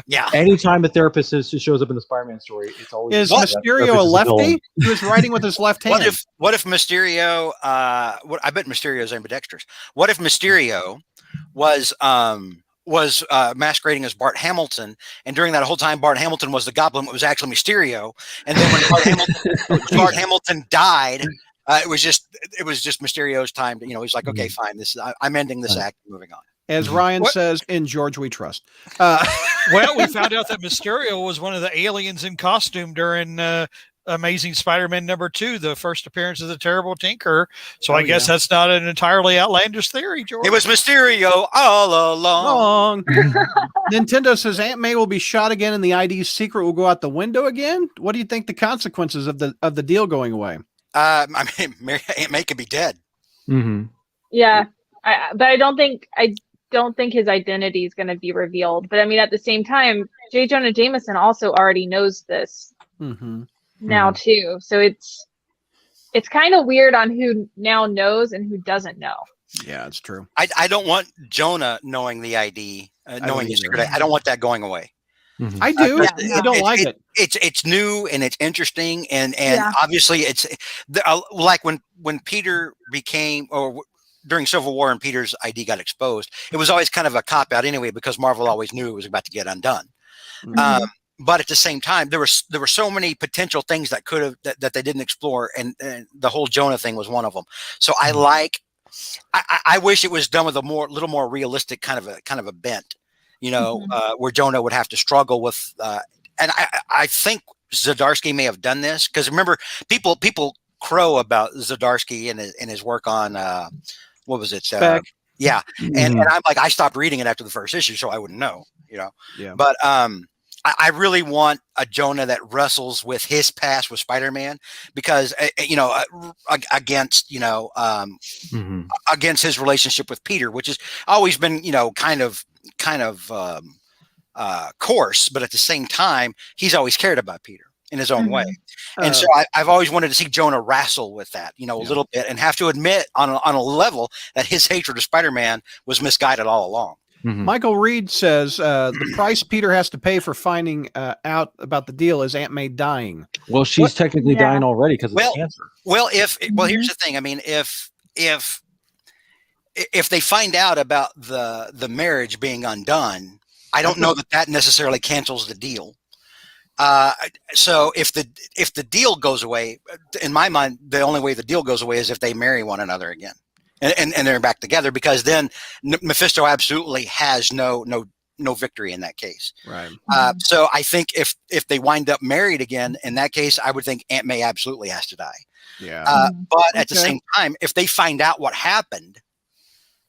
Yeah. Anytime a therapist shows up in the Spider-Man story, it's always Is that Mysterio therapist a is villain. lefty? He was writing with his left hand. What if Mysterio? I bet Mysterio's ambidextrous. What if Mysterio was masquerading as Bart Hamilton, and during that whole time, Bart Hamilton was the Goblin. It was actually Mysterio, and then when Bart Hamilton died, it was just Mysterio's time. He's like, okay, fine. I'm ending this act, moving on. As Ryan What? says, in George we trust. Well, we found out that Mysterio was one of the aliens in costume during Amazing Spider-Man #2, the first appearance of the Terrible Tinkerer. So I guess that's not an entirely outlandish theory, George. It was Mysterio all along. Wrong. Nintendo says Aunt May will be shot again, and the ID's secret will go out the window again. What do you think the consequences of the deal going away? I mean, Aunt May could be dead. Mm-hmm. Yeah, but I don't think his identity is going to be revealed. But I mean, at the same time, J. Jonah Jameson also already knows this Mm-hmm. now too. So it's kind of weird on who now knows and who doesn't know. Yeah, it's true. I don't want Jonah knowing the ID, knowing the either. secret. I don't want that going away. Mm-hmm. I do. Yeah. I don't like it. It's new and it's interesting, and Yeah. obviously it's like when Peter became, or during Civil War and Peter's ID got exposed, it was always kind of a cop out anyway, because Marvel always knew it was about to get undone. Mhm. But at the same time, there were so many potential things that could have that they didn't explore, and the whole Jonah thing was one of them. So I wish it was done with a little more realistic kind of a bent, where Jonah would have to struggle with. And I think Zdarsky may have done this, because remember, people crow about Zdarsky and his work on what was it? Spec. Yeah, Mm-hmm. and I'm like, I stopped reading it after the first issue, so I wouldn't know, Yeah. But I really want a Jonah that wrestles with his past with Spider-Man, because against Mm-hmm. against his relationship with Peter, which has always been kind of coarse, but at the same time, he's always cared about Peter in his own Mhm. way. And so I've always wanted to see Jonah wrestle with that, a little bit, and have to admit on a level that his hatred of Spider-Man was misguided all along. Mm-hmm. Michael Reed says the price Peter has to pay for finding out about the deal is Aunt May dying. Well, she's technically Yeah. dying already because of Well, cancer. Well, here's the thing. I mean, if they find out about the marriage being undone, I don't know that necessarily cancels the deal. So if the deal goes away, in my mind, the only way the deal goes away is if they marry one another again, and they're back together, because then Mephisto absolutely has no victory in that case. Right. So I think if they wind up married again, in that case, I would think Aunt May absolutely has to die. Yeah. But at the Okay. same time, if they find out what happened,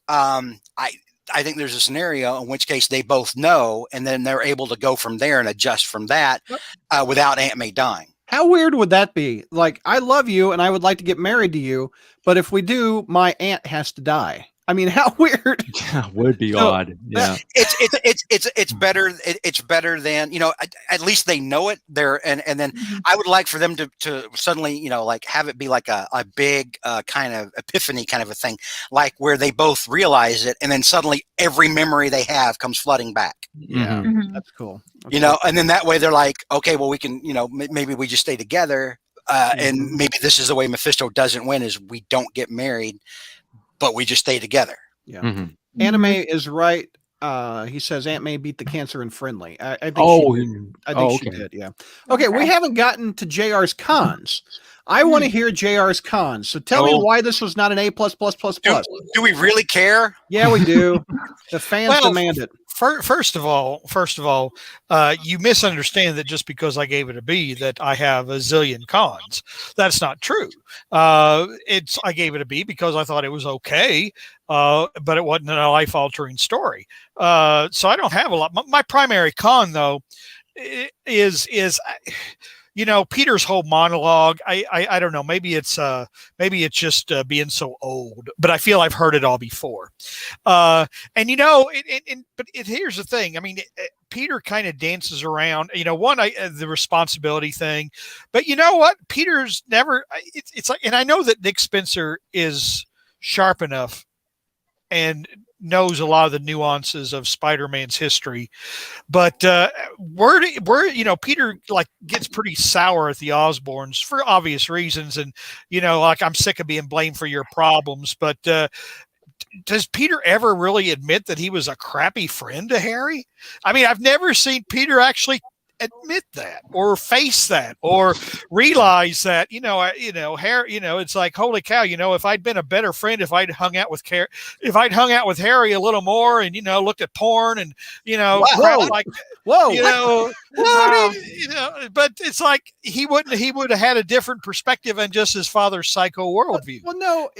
I think there's a scenario in which case they both know, and then they're able to go from there and adjust from that without Aunt May dying. How weird would that be? Like, I love you and I would like to get married to you, but if we do, my aunt has to die. I mean, how weird. Yeah, would be So, odd. Yeah. It's better. It's better than, at least they know it there. And then I would like for them to suddenly, like have it be like a big kind of epiphany kind of a thing, like where they both realize it. And then suddenly every memory they have comes flooding back, Yeah. Mhm. That's cool. and then that way they're like, okay, well, we can, maybe we just stay together. And maybe this is the way Mephisto doesn't win, is we don't get married, but we just stay together. Yeah. Mhm. Anime is right. He says Aunt May beat the cancer in Friendly. I think Oh, she did. I think she okay. did. Yeah. Okay. We haven't gotten to JR's cons. I want to hear JR's cons. So tell me Oh. why this was not an A++++. Do we really care? Yeah, we do. The fans Well, demand it. First of all, you misunderstand that just because I gave it a B that I have a zillion cons. That's not true. I gave it a B because I thought it was okay, but it wasn't a life-altering story. So I don't have a lot. My primary con, though, is Peter's whole monologue. I don't know. Maybe it's just being so old, but I feel I've heard it all before. But here's the thing. I mean, Peter kind of dances around, the responsibility thing, but you know what? Peter's never, it's like, and I know that Nick Spencer is sharp enough and knows a lot of the nuances of Spider-Man's history, but Peter like gets pretty sour at the Osborns for obvious reasons, and like, I'm sick of being blamed for your problems, but does Peter ever really admit that he was a crappy friend to Harry? I mean, I've never seen Peter actually admit that or face that or realize that, Harry, it's like, holy cow, if I'd been a better friend, if I'd hung out with Harry a little more and, looked at porn and, crap like that. Whoa. But it's like he would have had a different perspective on just his father's psycho worldview. Well, no,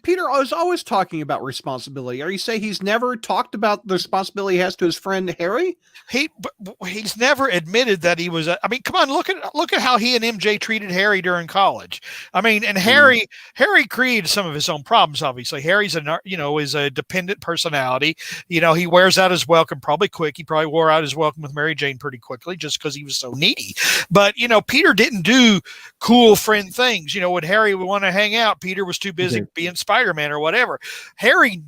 Peter was always talking about responsibility. Are you saying he's never talked about the responsibility he has to his friend Harry? He's never admitted admitted that he was. I mean, come on, look at how he and MJ treated Harry during college. I mean, and Harry created some of his own problems. Obviously, Harry's is a dependent personality. You know, he wears out his welcome probably quick. He probably wore out his welcome with Mary Jane pretty quickly just because he was so needy. But you know, Peter didn't do cool friend things. You know, when Harry would want to hang out, Peter was too busy being Spider-Man or whatever. Harry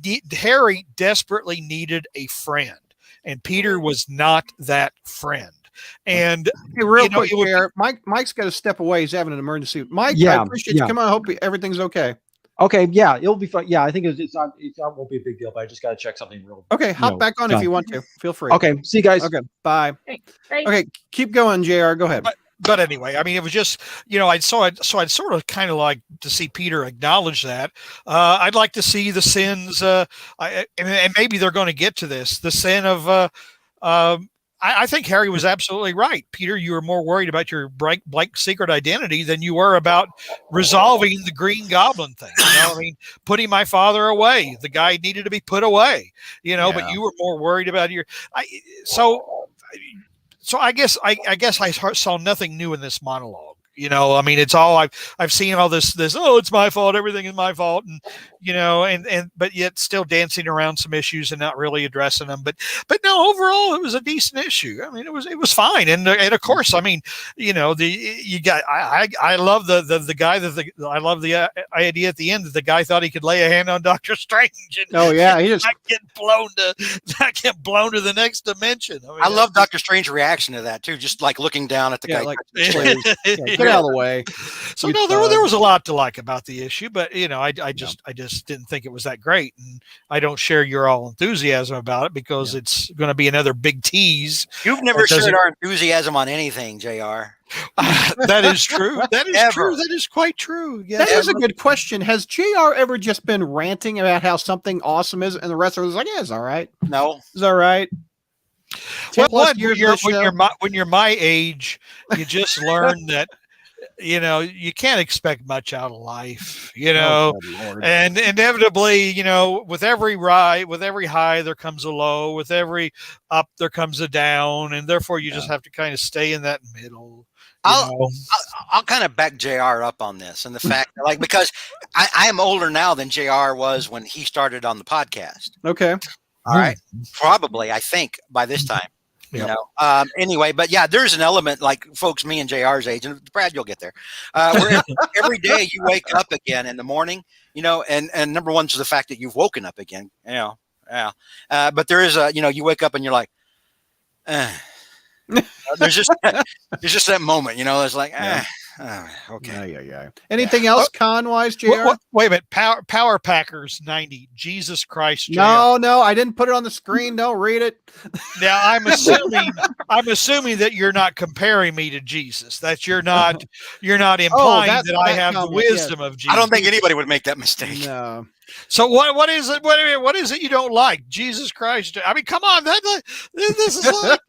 desperately needed a friend, and Peter was not that friend. And hey, real quick here, Mike's got to step away. He's having an emergency. Mike, I appreciate you. Come on, I hope everything's okay. Okay, yeah, it'll be fine. Yeah, I think it's not won't be a big deal, but I just got to check something real. Okay, hop back on if you want to. Feel free. Okay, see you guys. Okay, bye. Right. Okay, keep going, JR. Go ahead. But anyway, I mean, it was just, you know, I'd sort of kind of like to see Peter acknowledge that. I'd like to see the sins, and maybe they're going to get to this, the sin of, I think Harry was absolutely right. Peter, you were more worried about your blank secret identity than you were about resolving the Green Goblin thing. You know, I mean, putting my father away. The guy needed to be put away, you know, but you were more worried about So I guess I saw nothing new in this monologue. You know, I mean, it's all I've seen all this, oh, it's my fault. Everything is my fault. And, you know, but yet still dancing around some issues and not really addressing them. But no, overall, it was a decent issue. I mean, it was fine. And of course, I mean, you know, I love the guy I love the idea at the end that the guy thought he could lay a hand on Doctor Strange. And, he just not get blown to the next dimension. I mean, I love Doctor Strange's reaction to that too. Just like looking down at the guy. Like, get out of the way. So no, there was a lot to like about the issue, but you know, I just didn't think it was that great, and I don't share your all enthusiasm about it because it's going to be another big tease. You've never shared our enthusiasm on anything, JR. That is true. That is true. That is quite true. Yes. That is a good question. Has JR ever just been ranting about how something awesome is, and the rest of us like, yeah, it's all right. No, it's all right. Well, when you're my age, you just learn that, you know, you can't expect much out of life, you know, and inevitably, you know, with every high, there comes a low, with every up, there comes a down. And therefore you just have to kind of stay in that middle. I'll kind of back JR up on this and the fact that, like, because I am older now than JR was when he started on the podcast. Okay. All right. Probably, I think by this time, you know, anyway, but yeah, there's an element like folks, me and JR's age, and Brad, you'll get there. Where every day you wake up again in the morning, you know, and number one is the fact that you've woken up again, you know, but there is you know, you wake up and you're like, there's just that moment, you know, it's like, okay. Yeah. Anything else con-wise, JR? Wait a minute. Power Packers 90. Jesus Christ, JR. No, I didn't put it on the screen. Don't read it. Now I'm assuming that you're not comparing me to Jesus. That you're not implying that I have the wisdom of Jesus. I don't think anybody would make that mistake. No. So what is it? What is it you don't like? Jesus Christ. I mean, come on. This is like,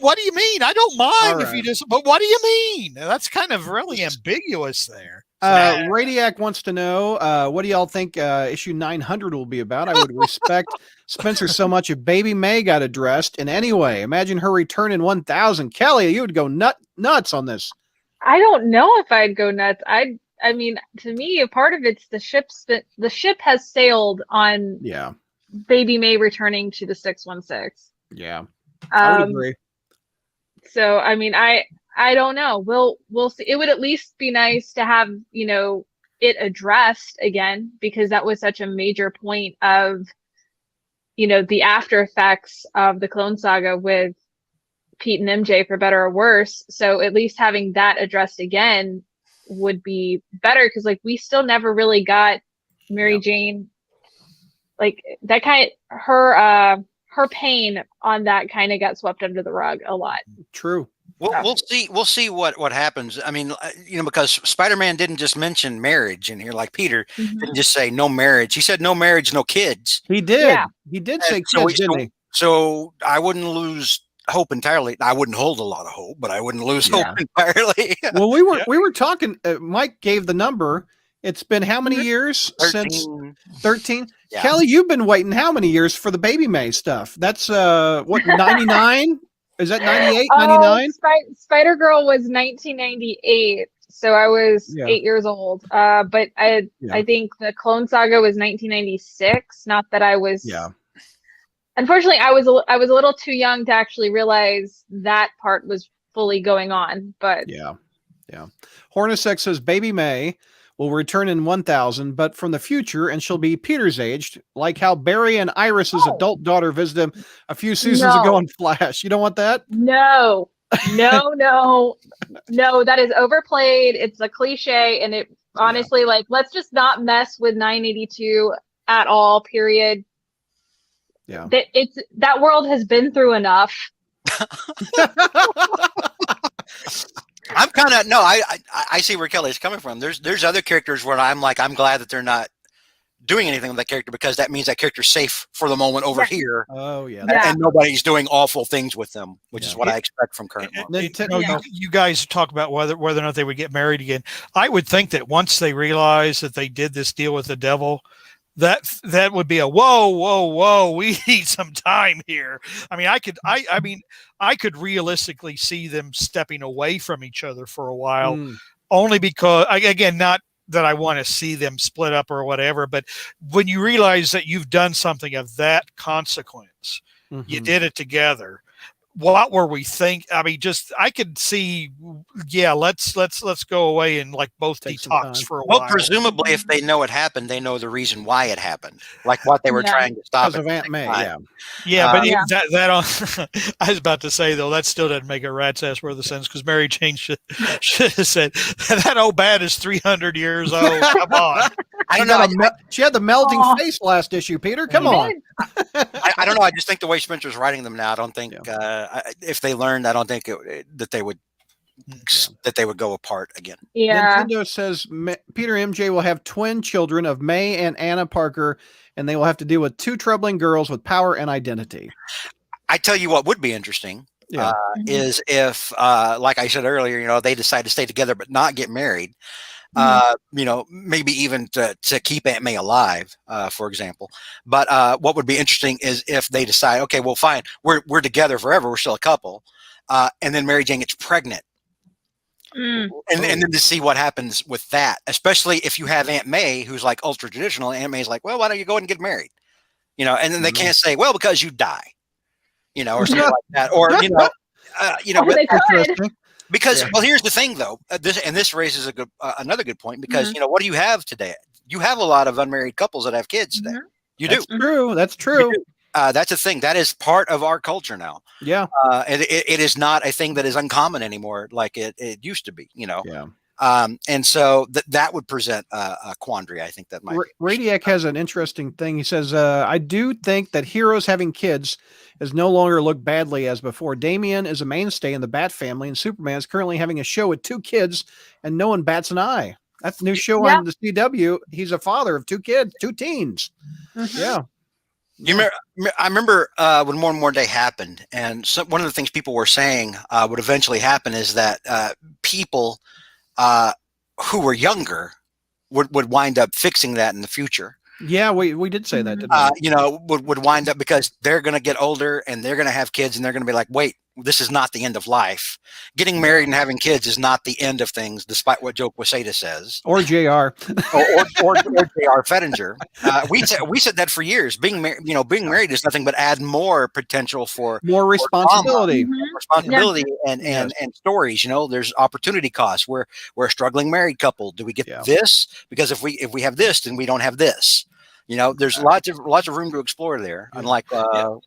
what do you mean? I don't mind if you just, but what do you mean? That's kind of really ambiguous there. Radiac wants to know, what do y'all think issue 900 will be about? I would respect Spencer so much if Baby May got addressed in any way. Imagine her return in 1000. Kelly, you would go nuts on this. I don't know if I'd go nuts. I mean, to me, a part of it's the ship has sailed on Baby May returning to the 616. Yeah. I would agree. So, I mean, I don't know. We'll see. It would at least be nice to have, you know, it addressed again, because that was such a major point of, you know, the after effects of the Clone Saga with Pete and MJ, for better or worse. So at least having that addressed again would be better, because like we still never really got Mary Jane, like that kind of her pain on that kind of got swept under the rug a lot. True. We'll see what happens. I mean, you know, because Spider-Man didn't just mention marriage in here, like Peter didn't just say no marriage. He said no marriage, no kids. He did. Yeah. He did say kids, didn't he? So I wouldn't lose hope entirely. I wouldn't hold a lot of hope, but I wouldn't lose hope entirely. Well, we were talking. Mike gave the number. It's been how many years 13. Since 13? Yeah. Kelly, you've been waiting how many years for the Baby May stuff? That's what, 99? Is that 98, 99? Spider Girl was 1998, so I was Yeah. 8 years old. But I think the Clone Saga was 1996. Not that I was. Yeah. Unfortunately, I was a little too young to actually realize that part was fully going on. But Yeah. Hornacek says Baby May will return in 1000, but from the future, and she'll be Peter's aged, like how Barry and Iris's adult daughter visited him a few seasons ago on Flash. You don't want that? No, that is overplayed. It's a cliche, and it honestly, like, let's just not mess with 982 at all. Period. Yeah. That world has been through enough. I'm kind of I see where Kelly's coming from. There's other characters where I'm like, I'm glad that they're not doing anything with that character, because that means that character's safe for the moment over here. Oh yeah. And nobody's doing awful things with them, which is what I expect from current Marvel. You guys talk about whether or not they would get married again. I would think that once they realize that they did this deal with the devil, that would be a whoa, we need some time here. I mean, I could realistically see them stepping away from each other for a while, only because, again, not that I want to see them split up or whatever, but when you realize that you've done something of that consequence, you did it together. What were we think? I mean, I could see, let's go away and like both detox for a while. Well, presumably, if they know it happened, they know the reason why it happened, like what they were trying to stop. Because of Aunt May, but I was about to say, though, that still doesn't make a rat's ass worth of sense, because Mary Jane should have said that old bat is 300 years old. Come on. I don't know. She had the melting face last issue, Peter. Come on. I don't know. I just think the way Spencer's writing them now, I don't think if they learned, I don't think that they would go apart again. Yeah. Nintendo says Peter MJ will have twin children of May and Anna Parker, and they will have to deal with two troubling girls with power and identity. I tell you what would be interesting is if, like I said earlier, they decide to stay together but not get married. Maybe even to keep Aunt May alive, for example. But what would be interesting is if they decide, okay, well, fine, we're together forever, we're still a couple, and then Mary Jane gets pregnant, and then to see what happens with that, especially if you have Aunt May who's like ultra traditional. Aunt May's like, well, why don't you go ahead and get married, and then they can't say, well, because you die, or something like that, or they could. Because well, here's the thing, though. This raises another good point, because what do you have today? You have a lot of unmarried couples that have kids today. You do. That's true. That's a thing that is part of our culture now. Yeah. And it is not a thing that is uncommon anymore, like it used to be. Yeah. And so that would present a quandary. I think that might. Radiac has an interesting thing. He says, I do think that heroes having kids is no longer looked badly as before. Damian is a mainstay in the Bat family, and Superman is currently having a show with two kids, and no one bats an eye. That's the new show on the CW. He's a father of two kids, two teens. Yeah. I remember when More and More Day happened, and one of the things people were saying would eventually happen is that people who were younger would wind up fixing that in the future. Yeah, we did say that, didn't we? Would wind up, because they're going to get older and they're going to have kids, and they're going to be like, wait, this is not the end of life. Getting married and having kids is not the end of things, despite what Joe Quesada says. Or JR. or JR Fettinger. We said that for years. Being married is nothing but add more potential for more responsibility. And stories. There's opportunity costs. We're a struggling married couple. Do we get this? Because if we have this, then we don't have this. There's lots of room to explore there. Unlike go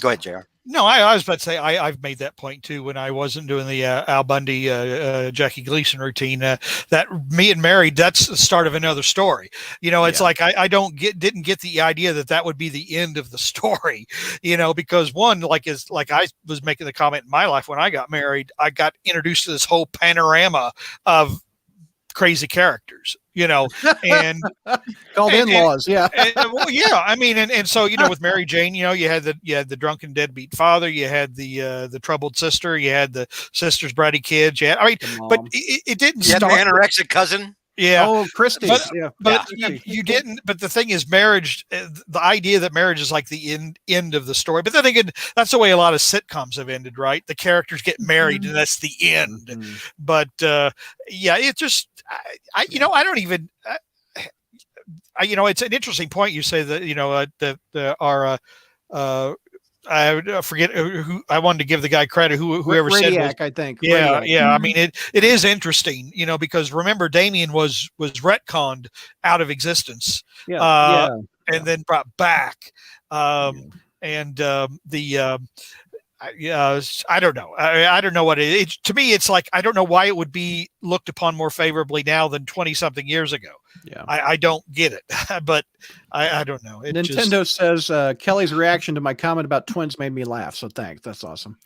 ahead, JR. No, I was about to say I've made that point too when I wasn't doing the Al Bundy, Jackie Gleason routine. That me and married, that's the start of another story. It's like I didn't get the idea that would be the end of the story. Because one, like I was making the comment in my life when I got married, I got introduced to this whole panorama of crazy characters, and called in-laws. I mean, and so, with Mary Jane, you had the drunken deadbeat father, you had the troubled sister, you had the sister's bratty kids. But it didn't you start. Had the anorexic cousin. Yeah. Oh, Christy. But- yeah. But Yeah. you didn't. But the thing is, marriage. The idea that marriage is like the end of the story. But then again, that's the way a lot of sitcoms have ended, right? The characters get married, and that's the end. Mhm. But yeah, it just. I I don't even. It's an interesting point you say that I forget who I wanted to give the guy credit whoever said was, Radiac, I think. yeah, Radiac. yeah. I mean, it is interesting, because remember Damien was retconned out of existence, Yeah. uh, yeah. and then brought back. And I don't know. I don't know what it is. To me, it's like I don't know why it would be looked upon more favorably now than 20 something years ago. Yeah. I don't get it, but I don't know. It Nintendo says Kelly's reaction to my comment about twins made me laugh. So thanks. That's awesome.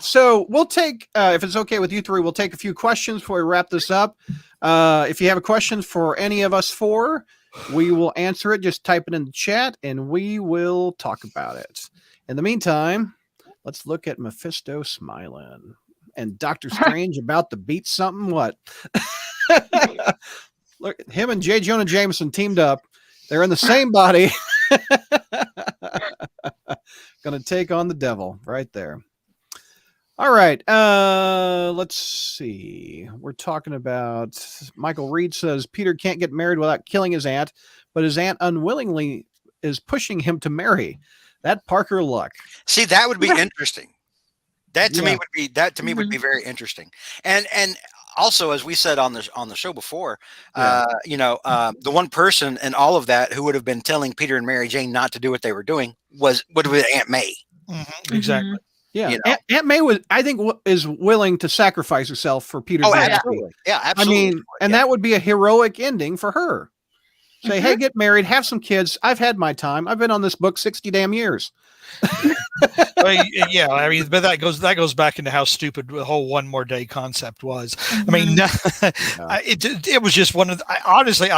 So we'll take, if it's okay with you three, we'll take a few questions before we wrap this up. If you have a question for any of us four, we will answer it. Just type it in the chat and we will talk about it. In the meantime, let's look at Mephisto smiling and Doctor Strange about to beat something. What? Look, him and J. Jonah Jameson teamed up. They're in the same body. Gonna take on the devil right there. All right. Let's see. We're talking about Michael Reed says Peter can't get married without killing his aunt, but his aunt unwillingly is pushing him to marry. That Parker luck. See, that would be interesting. That to me Yeah. would be very interesting. And also, as we said on the show before, Yeah. the one person in all of that who would have been telling Peter and Mary Jane not to do what they were doing would have been Aunt May. exactly. Yeah. You know? Aunt May is willing to sacrifice herself for Peter's Oh, aunt. absolutely. Yeah, I absolutely. mean, and that would be a heroic ending for her. Say, hey, get married, have some kids. I've had my time. I've been on this book 60 damn years. Well, yeah, I mean, but that goes back into how stupid the whole one more day concept was. I mean, it was just one of the, I honestly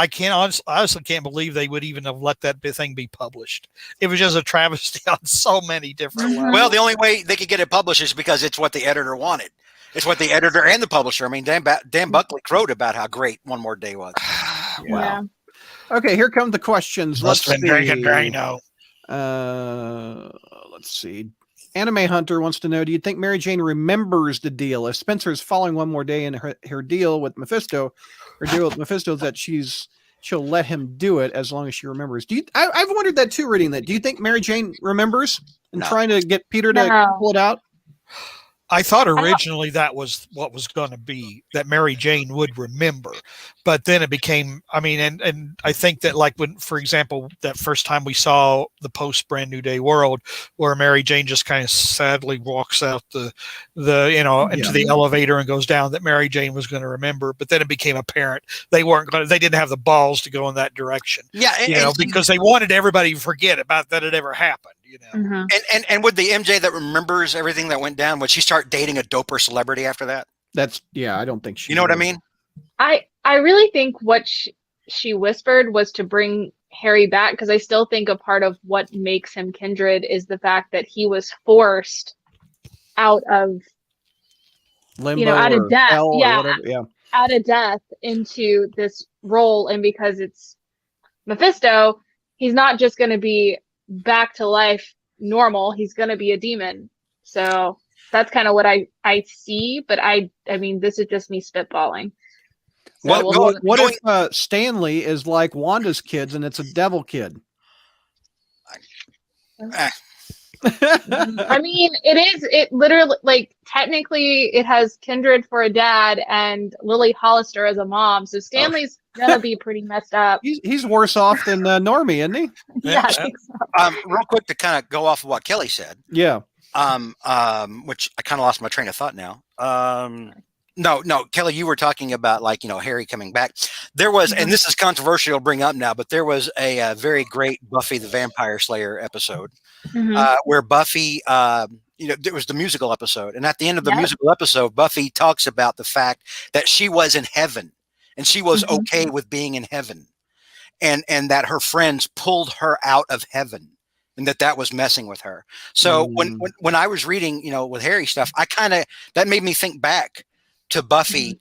can't believe they would even have let that thing be published. It was just a travesty on so many different levels. Well, the only way they could get it published is because it's what the editor wanted. It's what the editor and the publisher. I mean, Dan Buckley crowed about how great One More Day was. Yeah. Okay, here come the questions. Must have been drinking Drano. Let's see. Anime Hunter wants to know, do you think Mary Jane remembers the deal? If Spencer is following One More Day in her deal with Mephisto, is that she'll let him do it as long as she remembers. I've wondered that too, reading that. Do you think Mary Jane remembers and No. trying to get Peter to No. pull it out? I thought originally that was what was going to be, that Mary Jane would remember, but then it became, I mean, and I think that, like, when, for example, that first time we saw the post Brand New Day world where Mary Jane just kind of sadly walks out into the elevator and goes down, that Mary Jane was going to remember, but then it became apparent they didn't have the balls to go in that direction. Yeah, because they wanted everybody to forget about that it ever happened, and would the MJ that remembers everything that went down, would she start dating a doper celebrity after that? I don't think she. You know what I mean? I really think what she whispered was to bring Harry back, because I still think a part of what makes him kindred is the fact that he was forced out of Limbo, out of or death, hell or yeah. whatever. Yeah. out of death into this role, and because it's Mephisto, he's not just going to be back to life normal, he's going to be a demon. So that's kind of what I see, but I mean, this is just me spitballing. So What if Stanley is like Wanda's kids and it's a devil kid? I mean, it literally, like, technically it has Kindred for a dad and Lily Hollister as a mom, so Stanley's gonna be pretty messed up. He's worse off than Normie, isn't he? Yeah, I think so. Real quick to kind of go off of what Kelly said, Yeah. which I kind of lost my train of thought now. No, Kelly, you were talking about, like, Harry coming back. There was, and this is controversial to bring up now, but there was a very great Buffy the Vampire Slayer episode where Buffy, it was the musical episode. And at the end of the musical episode, Buffy talks about the fact that she was in heaven and she was okay with being in heaven, and that her friends pulled her out of heaven, and that was messing with her. So when I was reading, with Harry stuff, that made me think back to Buffy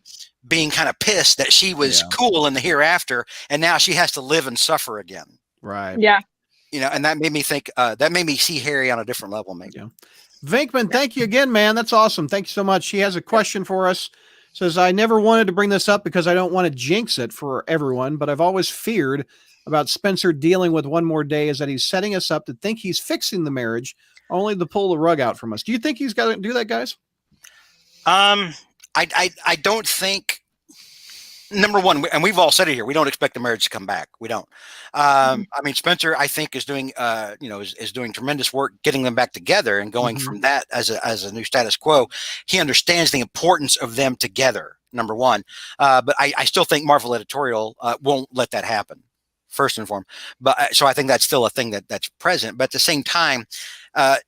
being kind of pissed that she was cool in the hereafter, and now she has to live and suffer again. Right. Yeah. And that made me think. That made me see Harry on a different level. Maybe. Yeah. Vinkman, thank you again, man. That's awesome. Thank you so much. She has a question for us. Says, I never wanted to bring this up because I don't want to jinx it for everyone, but I've always feared about Spencer dealing with One More Day is that he's setting us up to think he's fixing the marriage, only to pull the rug out from us. Do you think he's got to do that, guys? I don't think. Number one, and we've all said it here, we don't expect the marriage to come back. We don't. I mean, Spencer, I think, is doing, is doing tremendous work getting them back together and going from that as a new status quo. He understands the importance of them together. Number one, but I still think Marvel Editorial won't let that happen. First and foremost, but so I think that's still a thing that's present. But at the same time,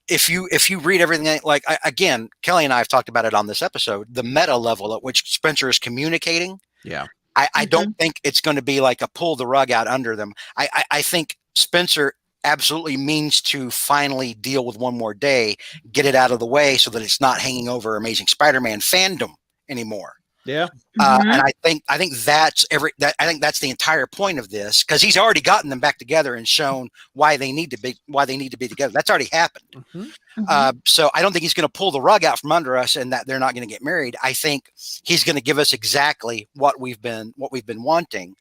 if you read everything, like again, Kelly and I have talked about it on this episode, the meta level at which Spencer is communicating. Yeah. I don't think it's going to be like a pull the rug out under them. I think Spencer absolutely means to finally deal with One More Day, get it out of the way so that it's not hanging over Amazing Spider-Man fandom anymore. Yeah. And I think that's the entire point of this, because he's already gotten them back together and shown why they need to be together. That's already happened. So I don't think he's going to pull the rug out from under us and that they're not going to get married. I think he's going to give us exactly what we've been wanting.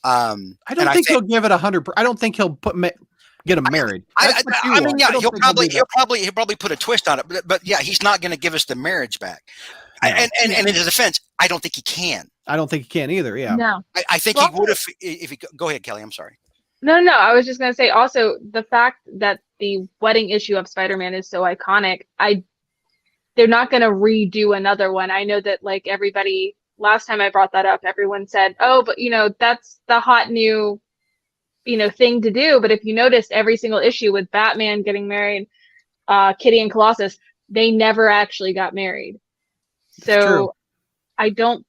I don't think he'll give it 100%. I don't think he'll get them married. I mean, yeah, he'll probably put a twist on it, but yeah, he's not going to give us the marriage back. No. And in his defense, I don't think he can. I don't think he can either. Yeah. No. I think he would if he go ahead, Kelly. I'm sorry. No. I was just going to say also the fact that the wedding issue of Spider-Man is so iconic. They're not going to redo another one. I know that like everybody, last time I brought that up, everyone said, oh, but that's the hot new, thing to do. But if you noticed every single issue with Batman getting married, Kitty and Colossus, they never actually got married. So I don't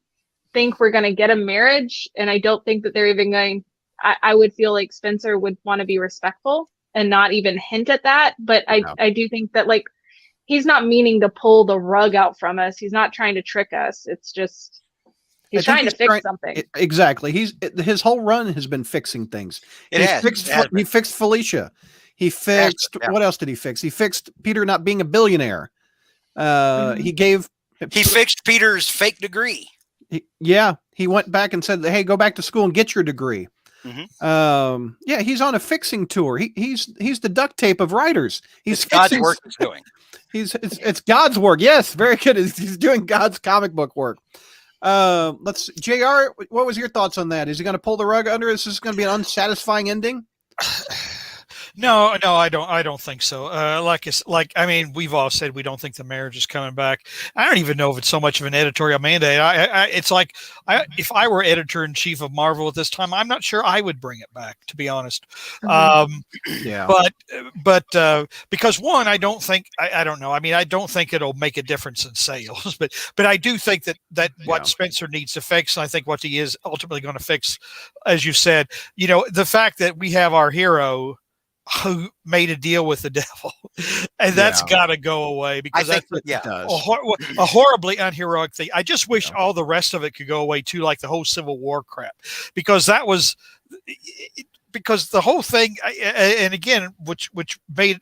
think we're going to get a marriage, and I don't think that they're even going. I would feel like Spencer would want to be respectful and not even hint at that. But I do think that like he's not meaning to pull the rug out from us. He's not trying to trick us. It's just he's trying to fix something. Exactly. His whole run has been fixing things. He fixed Felicia. He fixed what else did he fix? He fixed Peter not being a billionaire. He fixed Peter's fake degree. He went back and said, "Hey, go back to school and get your degree." He's on a fixing tour. He's the duct tape of writers. It's God's work he's doing. It's God's work. Yes, very good. He's doing God's comic book work. JR, what was your thoughts on that? Is he going to pull the rug under? Is this going to be an unsatisfying ending? No, I don't think so. I mean, we've all said we don't think the marriage is coming back. I don't even know if it's so much of an editorial mandate. It's like if I were editor in chief of Marvel at this time, I'm not sure I would bring it back, to be honest. But because one, I don't think I don't know. I mean, I don't think it'll make a difference in sales, but I do think that what Spencer needs to fix, and I think what he is ultimately going to fix, as you said, the fact that we have our hero who made a deal with the devil, and that's got to go away, because that's a horribly unheroic thing. I just wish all the rest of it could go away too, like the whole Civil War crap, because the whole thing, and again, which made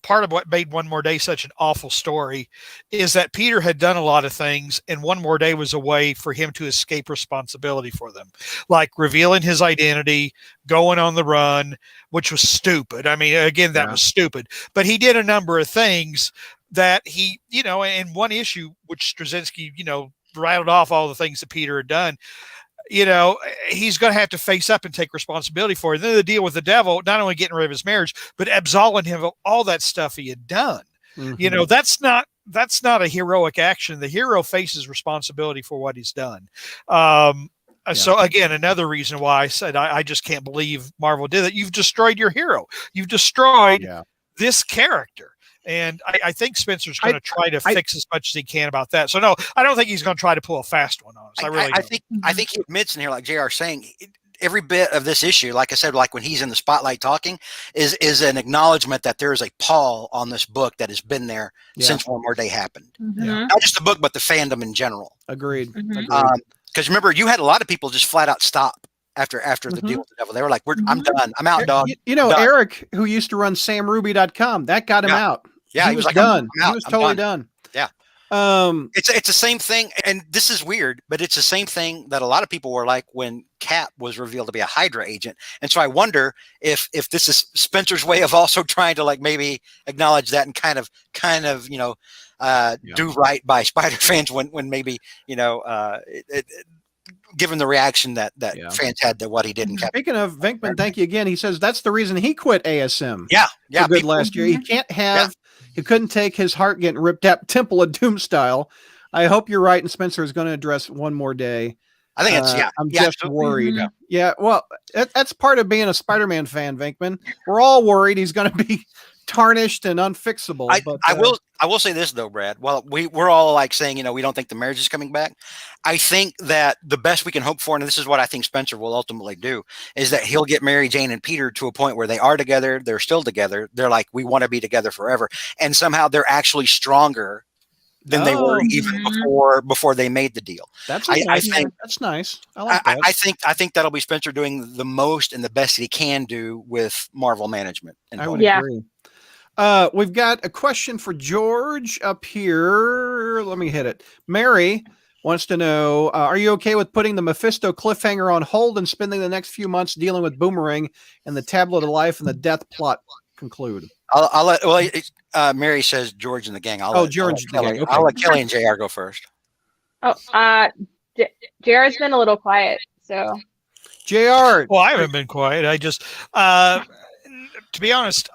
part of what made One More Day such an awful story, is that Peter had done a lot of things, and One More Day was a way for him to escape responsibility for them, like revealing his identity, going on the run, which was stupid. I mean, again, that was stupid. But he did a number of things that he, in one issue, which Straczynski, rattled off all the things that Peter had done. He's going to have to face up and take responsibility for it. And then the deal with the devil, not only getting rid of his marriage, but absolving him of all that stuff he had done. That's not a heroic action. The hero faces responsibility for what he's done. So again, another reason why I said I just can't believe Marvel did that. You've destroyed your hero. You've destroyed this character. And I think Spencer's going to try to fix as much as he can about that. So no, I don't think he's going to try to pull a fast one on us. I think he admits in here, like JR saying, every bit of this issue, like I said, like when he's in the spotlight talking, is an acknowledgement that there is a pall on this book that has been there since One More Day happened. Not just the book, but the fandom in general. Agreed. Because remember, you had a lot of people just flat out stop after the Mhm. deal with the devil. They were like, I'm done. I'm out, dog. You know, Done. Eric, who used to run samruby.com, that got him Yeah. out. Yeah, he was like, done. I'm out. He was I'm totally done. done. Yeah. It's the same thing, and this is weird, but it's the same thing that a lot of people were like when Cap was revealed to be a Hydra agent. And so I wonder if this is Spencer's way of also trying to like maybe acknowledge that and kind of do right by Spider fans when maybe given the reaction that fans had to what he did in Cap. Speaking of Venkman, thank you again. He says that's the reason he quit ASM. Yeah, for good last year. He can't have. He couldn't take his heart getting ripped out, Temple of Doom style. I hope you're right, and Spencer is going to address one more day. I think it's I'm just absolutely. worried. Mhm. Yeah, well, that's part of being a Spider-Man fan, Venkman. We're all worried he's going to be tarnished and unfixable. I will say this though, Brad. Well, we're all like saying, we don't think the marriage is coming back. I think that the best we can hope for, and this is what I think Spencer will ultimately do, is that he'll get Mary Jane and Peter to a point where they are together. They're still together. They're like, we want to be together forever. And somehow they're actually stronger than they were even before they made the deal. I think that's nice. I like that. I think that'll be Spencer doing the most and the best that he can do with Marvel management. I would agree. We've got a question for George up here. Let me hit it. Mary wants to know, are you okay with putting the Mephisto cliffhanger on hold and spending the next few months dealing with Boomerang and the Tablet of Life and the death plot conclude? I'll let Mary says George and the gang. I'll let Kelly and JR go first. JR's been a little quiet, so. JR. Well, I haven't been quiet. I just, to be honest,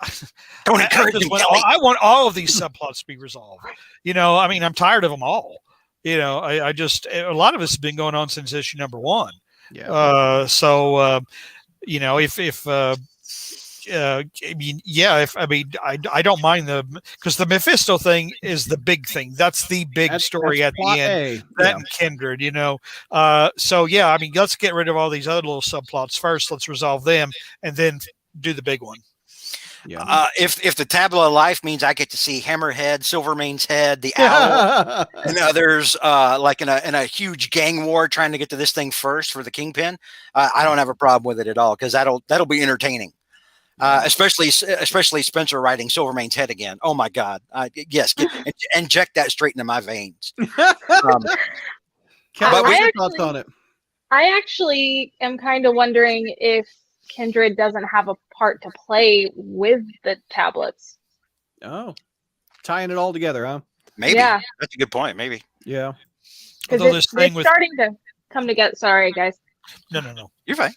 don't encourage him. I want all of these subplots to be resolved. I mean, I'm tired of them all. I just, a lot of this has been going on since issue number 1. Yeah. I don't mind because the Mephisto thing is the big thing. That's the big story at the end. And Kindred, let's get rid of all these other little subplots first. Let's resolve them and then do the big one. Yeah. If the Tablet of Life means I get to see Hammerhead, Silvermane's head, the Owl, and others, like in a huge gang war trying to get to this thing first for the Kingpin, I don't have a problem with it at all because that'll be entertaining. Especially Spencer riding Silvermane's head again. Oh my God! Yes, inject that straight into my veins. Kelly, what's your thoughts on it? I actually am kind of wondering if Kindred doesn't have a part to play with the tablets. Oh, tying it all together, huh? Maybe. Yeah. That's a good point. Maybe. Yeah. Because it's starting to come together. Sorry, guys. No. You're fine.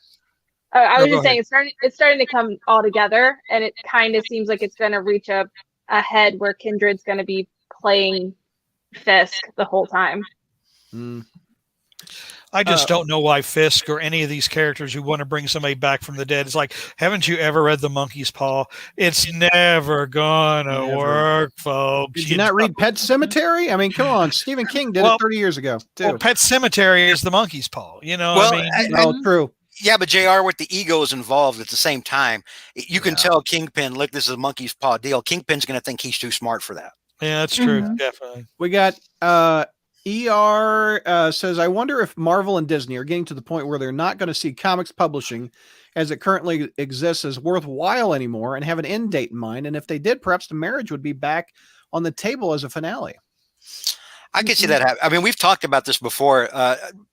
I was just saying it's starting to come all together, and it kind of seems like it's going to reach a head where Kindred's going to be playing Fisk the whole time. I just don't know why Fisk or any of these characters who want to bring somebody back from the dead. It's like, haven't you ever read The Monkey's Paw? It's never gonna work, folks. Did you not read Pet Sematary? I mean, come on. Stephen King did it 30 years ago, too. Well, Pet Sematary is The Monkey's Paw. True. Yeah, but JR, with the egos involved at the same time, you can tell Kingpin, look, this is a Monkey's Paw deal. Kingpin's going to think he's too smart for that. Yeah, that's true. Definitely. We got ER says, I wonder if Marvel and Disney are getting to the point where they're not going to see comics publishing as it currently exists as worthwhile anymore and have an end date in mind. And if they did, perhaps the marriage would be back on the table as a finale. I could see that happen. I mean, we've talked about this before.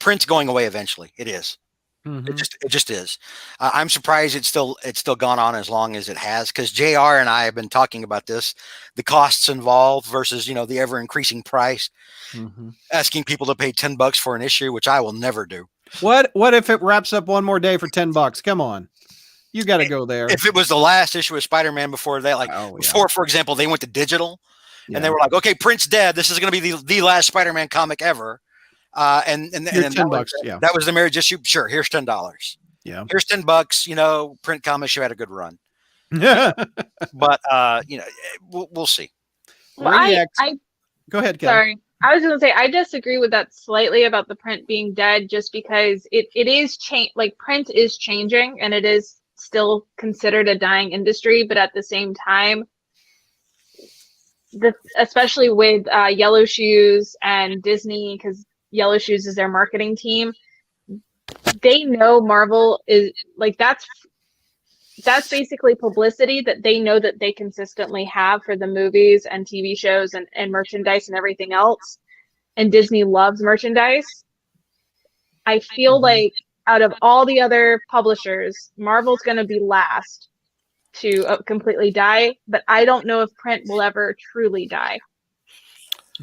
Print's going away eventually. It is. It just is. I'm surprised it's still gone on as long as it has, because JR and I have been talking about this, the costs involved versus the ever increasing price, asking people to pay $10 for an issue, which I will never do. What if it wraps up one more day for $10? Come on, you got to go there. If it was the last issue of Spider-Man before that, before, for example, they went to digital and they were like, okay, Print's dead. This is going to be the last Spider-Man comic ever. And $10, that was the marriage issue. Sure, here's $10. Yeah, here's $10. Print comics, you had a good run. But we'll see. Well, go ahead, Kelly. Sorry, I was going to say I disagree with that slightly about the print being dead, just because it is print is changing and it is still considered a dying industry, but at the same time, especially with Yellow Shoes and Disney, because Yellow Shoes is their marketing team. They know Marvel is like that's basically publicity that they know that they consistently have for the movies and TV shows and merchandise and everything else. And Disney loves merchandise. I feel like out of all the other publishers, Marvel's going to be last to completely die, but I don't know if print will ever truly die.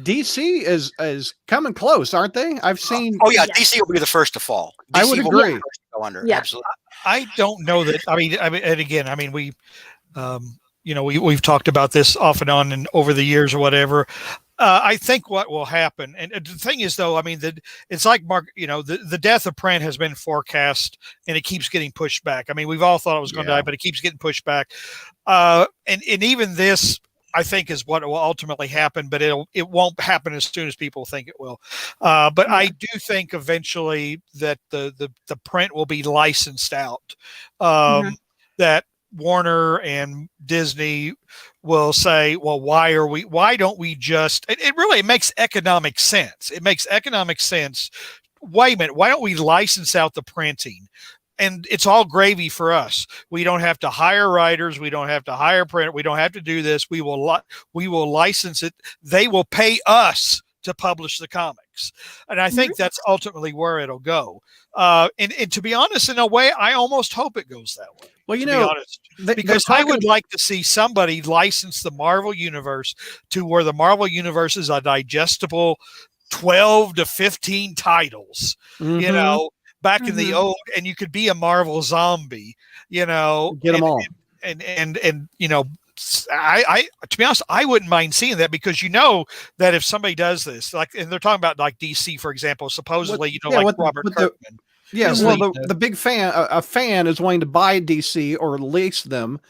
DC is coming close, aren't they? I've seen. Oh yeah, Yeah. DC will be the first to fall. I DC would will be the agree. first to go under. Yeah. Absolutely. I don't know that. I mean, and again, I mean, we've talked about this off and on and over the years or whatever. I think what will happen, and the thing is, though, I mean, it's like the death of print has been forecast, and it keeps getting pushed back. I mean, we've all thought it was going to die, but it keeps getting pushed back. And even this, I think, is what will ultimately happen, but it won't happen as soon as people think it will. But I do think eventually that the print will be licensed out. That Warner and Disney will say, well, why don't we just, it makes economic sense. It makes economic sense. Wait a minute. Why don't we license out the printing? And it's all gravy for us. We don't have to hire writers. We don't have to hire print. We don't have to do this. We will license it. They will pay us to publish the comics. And I think that's ultimately where it'll go. And to be honest, in a way, I almost hope it goes that way. Well, to be honest, because I would like to see somebody license the Marvel Universe to where the Marvel Universe is a digestible 12 to 15 titles, you know, back in the old, and you could be a Marvel zombie, you know, get them all. And you know, I to be honest, I wouldn't mind seeing that, because you know that if somebody does this, like, and they're talking about like DC, for example, supposedly, like Robert Kirkman. The big fan, a fan is wanting to buy DC or lease them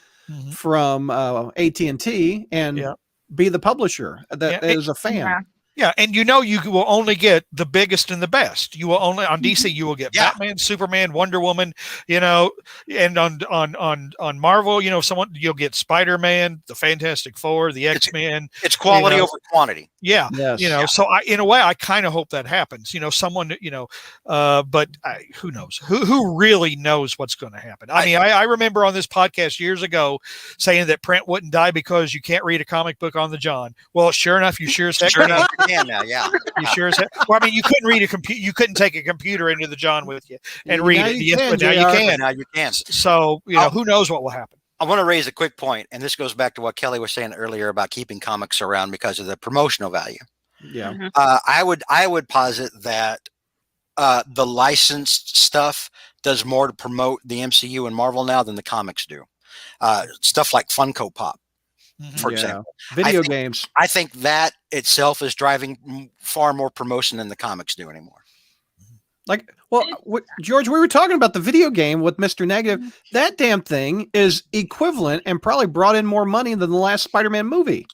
from AT&T and be the publisher that is a fan. Yeah, and you know you will only get the biggest and the best. You will only on DC you will get Batman, Superman, Wonder Woman, you know, and on Marvel, you know, you'll get Spider-Man, the Fantastic Four, the X-Men. It's quality over quantity. Yeah, yes. You know, so in a way, I kind of hope that happens. You know, someone, you know, but who knows? Who really knows what's going to happen? I mean, I remember on this podcast years ago saying that print wouldn't die because you can't read a comic book on the John. Well, sure enough, you sure as heck can. Now, yeah. You sure as heck. Well, I mean, you couldn't read a computer. You couldn't take a computer into the John with you and read it. But now you can. Now you can. So you know, who knows what will happen? I want to raise a quick point, and this goes back to what Kelly was saying earlier about keeping comics around because of the promotional value. Yeah. I would posit that the licensed stuff does more to promote the MCU and Marvel now than the comics do. Stuff like Funko Pop, for example. Video games. I think that itself is driving far more promotion than the comics do anymore. Like, well, George, we were talking about the video game with Mr. Negative. That damn thing is equivalent and probably brought in more money than the last Spider-Man movie.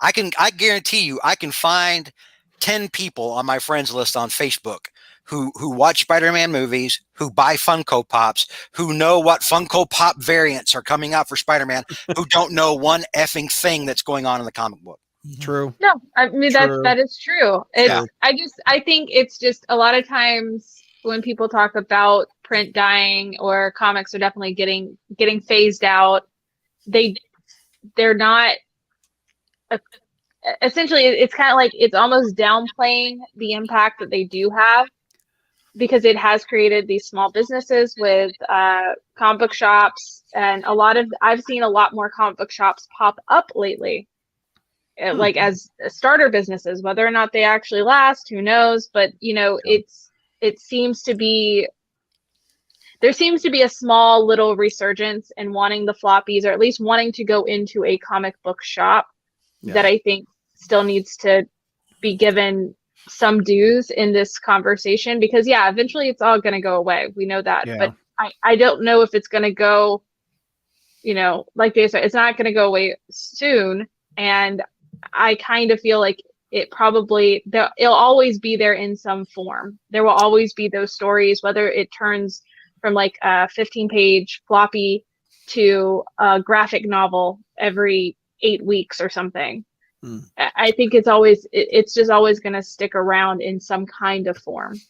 I guarantee you, I can find 10 people on my friends list on Facebook who watch Spider-Man movies, who buy Funko Pops, who know what Funko Pop variants are coming out for Spider-Man, who don't know one effing thing that's going on in the comic book. True. No, I mean, that is true. I think it's just a lot of times when people talk about print dying or comics are definitely getting phased out, they're not. Essentially, it's kind of like it's almost downplaying the impact that they do have, because it has created these small businesses with comic book shops, and I've seen a lot more comic book shops pop up lately, like as starter businesses. Whether or not they actually last, who knows? But you know, there seems to be a small little resurgence in wanting the floppies, or at least wanting to go into a comic book shop. That I think still needs to be given some dues in this conversation, because eventually it's all going to go away. We know that, but I don't know if it's going to go, you know, like they said, it's not going to go away soon. And I kind of feel like it'll always be there in some form. There will always be those stories, whether it turns from like a 15-page floppy to a graphic novel every 8 weeks or something. I think it's just always going to stick around in some kind of form.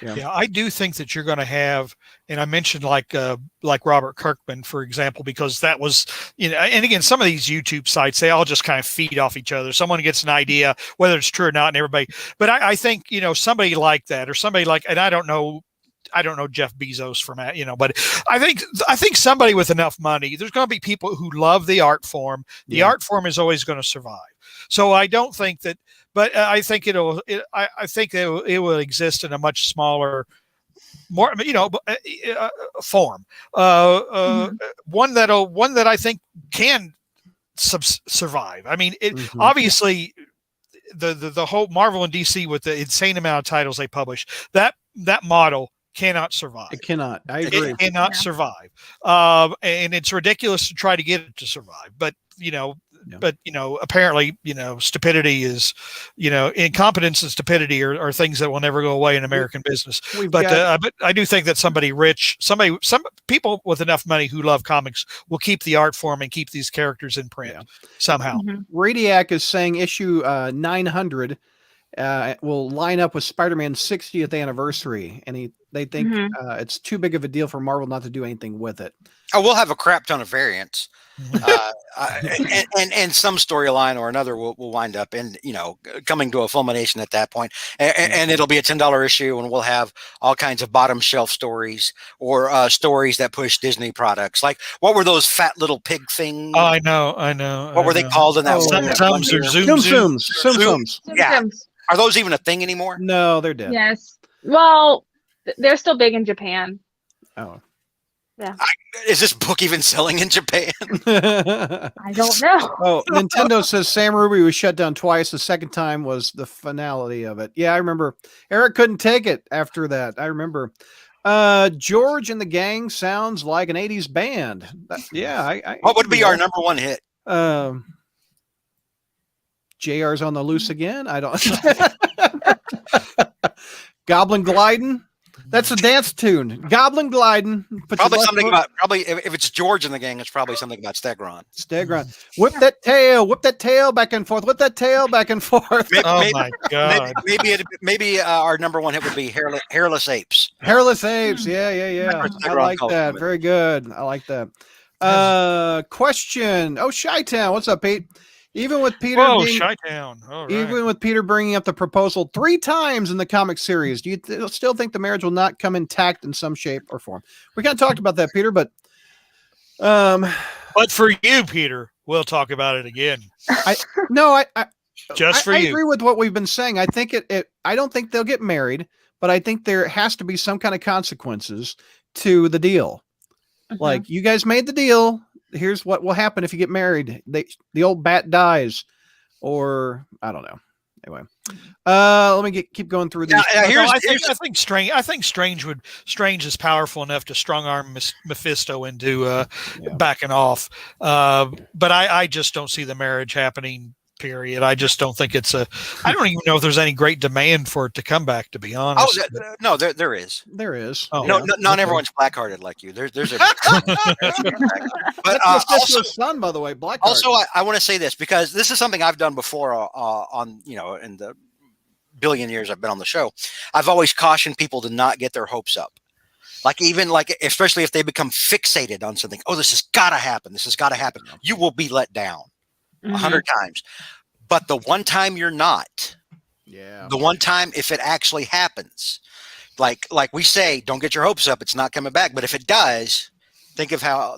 Yeah, I do think that you're going to have, and I mentioned like Robert Kirkman, for example, because that was, and again, some of these YouTube sites, they all just kind of feed off each other. Someone gets an idea, whether it's true or not, and everybody. But I think somebody like that, or somebody like, and I don't know Jeff Bezos from that, but I think somebody with enough money, there's going to be people who love the art form. The art form is always going to survive. So I don't think that, but I think it will exist in a much smaller, more, form. One that I think can survive. I mean, obviously the whole Marvel and DC with the insane amount of titles they publish, that model cannot survive. It cannot. I agree. It cannot survive. And it's ridiculous to try to get it to survive. But apparently, stupidity is, incompetence and stupidity are things that will never go away in American business. But I do think that some people with enough money who love comics will keep the art form and keep these characters in print somehow. Radiac is saying issue 900 will line up with Spider-Man's 60th anniversary, and they think it's too big of a deal for Marvel not to do anything with it. Oh, we'll have a crap ton of variants, and some storyline or another will wind up in coming to a fulmination at that point, and it'll be a $10 issue, and we'll have all kinds of bottom shelf stories or stories that push Disney products. Like, what were those fat little pig things? Oh, I know. What were they called in that? Zooms or Zooms. Yeah. Are those even a thing anymore? No, they're dead. Yes. Well, they're still big in Japan. Oh. Yeah. Is this book even selling in Japan? I don't know. Oh, Nintendo says Sam Ruby was shut down twice. The second time was the finality of it. Yeah, I remember. Eric couldn't take it after that. I remember. George and the Gang sounds like an 80s band. What would be our number one hit? JR's on the loose again. I don't. Goblin Gliding. That's a dance tune. Goblin Gliding. Probably something about, if it's George and the Gang, it's probably something about Stegron. Whip that tail back and forth. Whip that tail back and forth. My God. Maybe our number one hit would be Hairless Apes. Hairless Apes. Yeah. I like that. Very good. I like that. Question. Oh, Chi-Town. What's up, Pete? Even with Peter Chi-Town. Even with Peter bringing up the proposal 3 times in the comic series, do you still think the marriage will not come intact in some shape or form? We kind of talked about that, Peter, but for you, Peter, we'll talk about it again. I agree with what we've been saying. I think I don't think they'll get married, but I think there has to be some kind of consequences to the deal. Like, you guys made the deal. Here's what will happen if you get married. The old bat dies, or I don't know. Anyway, let me keep going through these. I think Strange is powerful enough to strong arm Mephisto into backing off. But I just don't see the marriage happening. Period. I just don't think I don't even know if there's any great demand for it to come back, to be honest. No, there is. There is. Oh, no, not everyone's black-hearted like you. There's a. But also, son, by the way, black. Also, I want to say this because this is something I've done before. In the billion years I've been on the show, I've always cautioned people to not get their hopes up. Especially if they become fixated on something. Oh, this has got to happen. This has got to happen. You will be let down. 100 times, but the one time you're not, the one time if it actually happens, like we say, don't get your hopes up, it's not coming back. But if it does, think of how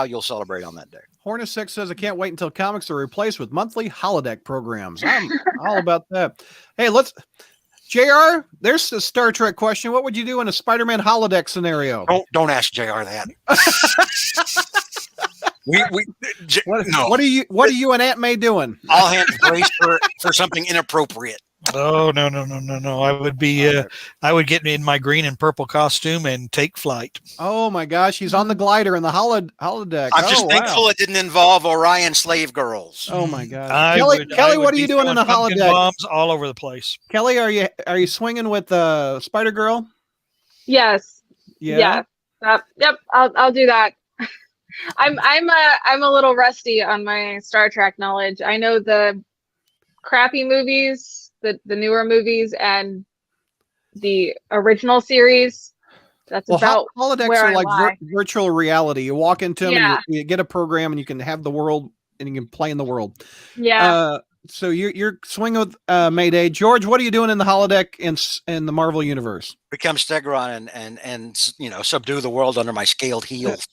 you'll celebrate on that day. Hornacek says, I can't wait until comics are replaced with monthly holodeck programs. I'm all about that. Hey, JR, there's the Star Trek question. What would you do in a Spider-Man holodeck scenario? Don't ask JR that. What are you and Aunt May doing? All hands raised for something inappropriate. Oh no! I would be. I would get in my green and purple costume and take flight. Oh my gosh, he's on the glider in the holodeck. I'm just thankful it didn't involve Orion slave girls. Oh my god, Kelly, what are you doing in the holodeck? Bombs all over the place. Kelly, are you swinging with Spider Girl? Yes. Yeah. Yep. I'll do that. I'm a little rusty on my Star Trek knowledge. I know the crappy movies, the newer movies, and the original series. That's about holodecks where are I like lie. virtual reality. You walk into them Yeah. and you get a program and you can have the world and you can play in the world. Yeah. So you're swinging with Mayday. George, what are you doing in the holodeck in the Marvel universe? Become Stegron and subdue the world under my scaled heels.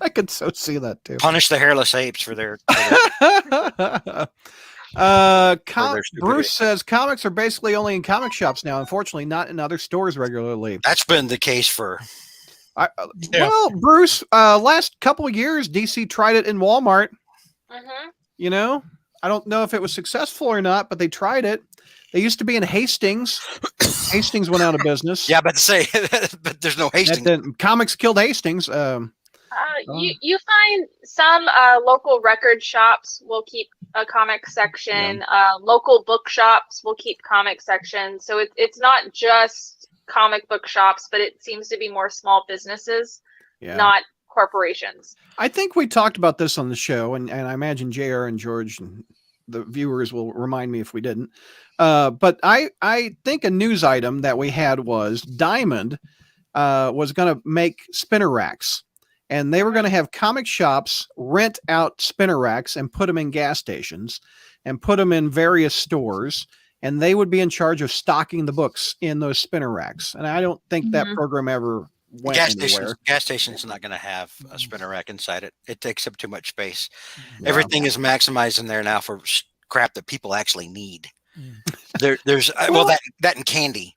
I could so see that too. Punish the hairless apes for their Bruce says comics are basically only in comic shops now. Unfortunately, not in other stores regularly. That's been the case for. Well, Bruce, last couple of years, DC tried it in Walmart. Mm-hmm. I don't know if it was successful or not, but they tried it. They used to be in Hastings. Hastings went out of business. Yeah, but but there's no Hastings. Comics killed Hastings. You find some local record shops will keep a comic section. Local bookshops will keep comic sections. So it's not just comic book shops, but it seems to be more small businesses, not corporations. I think we talked about this on the show, and I imagine JR and George and the viewers will remind me if we didn't. But I think a news item that we had was Diamond was going to make spinner racks. And they were going to have comic shops rent out spinner racks and put them in gas stations and put them in various stores. And they would be in charge of stocking the books in those spinner racks. And I don't think that program ever went anywhere. Gas station's not going to have a spinner rack inside it. It takes up too much space. Yeah. Everything is maximized in there now for crap that people actually need. There's that and candy.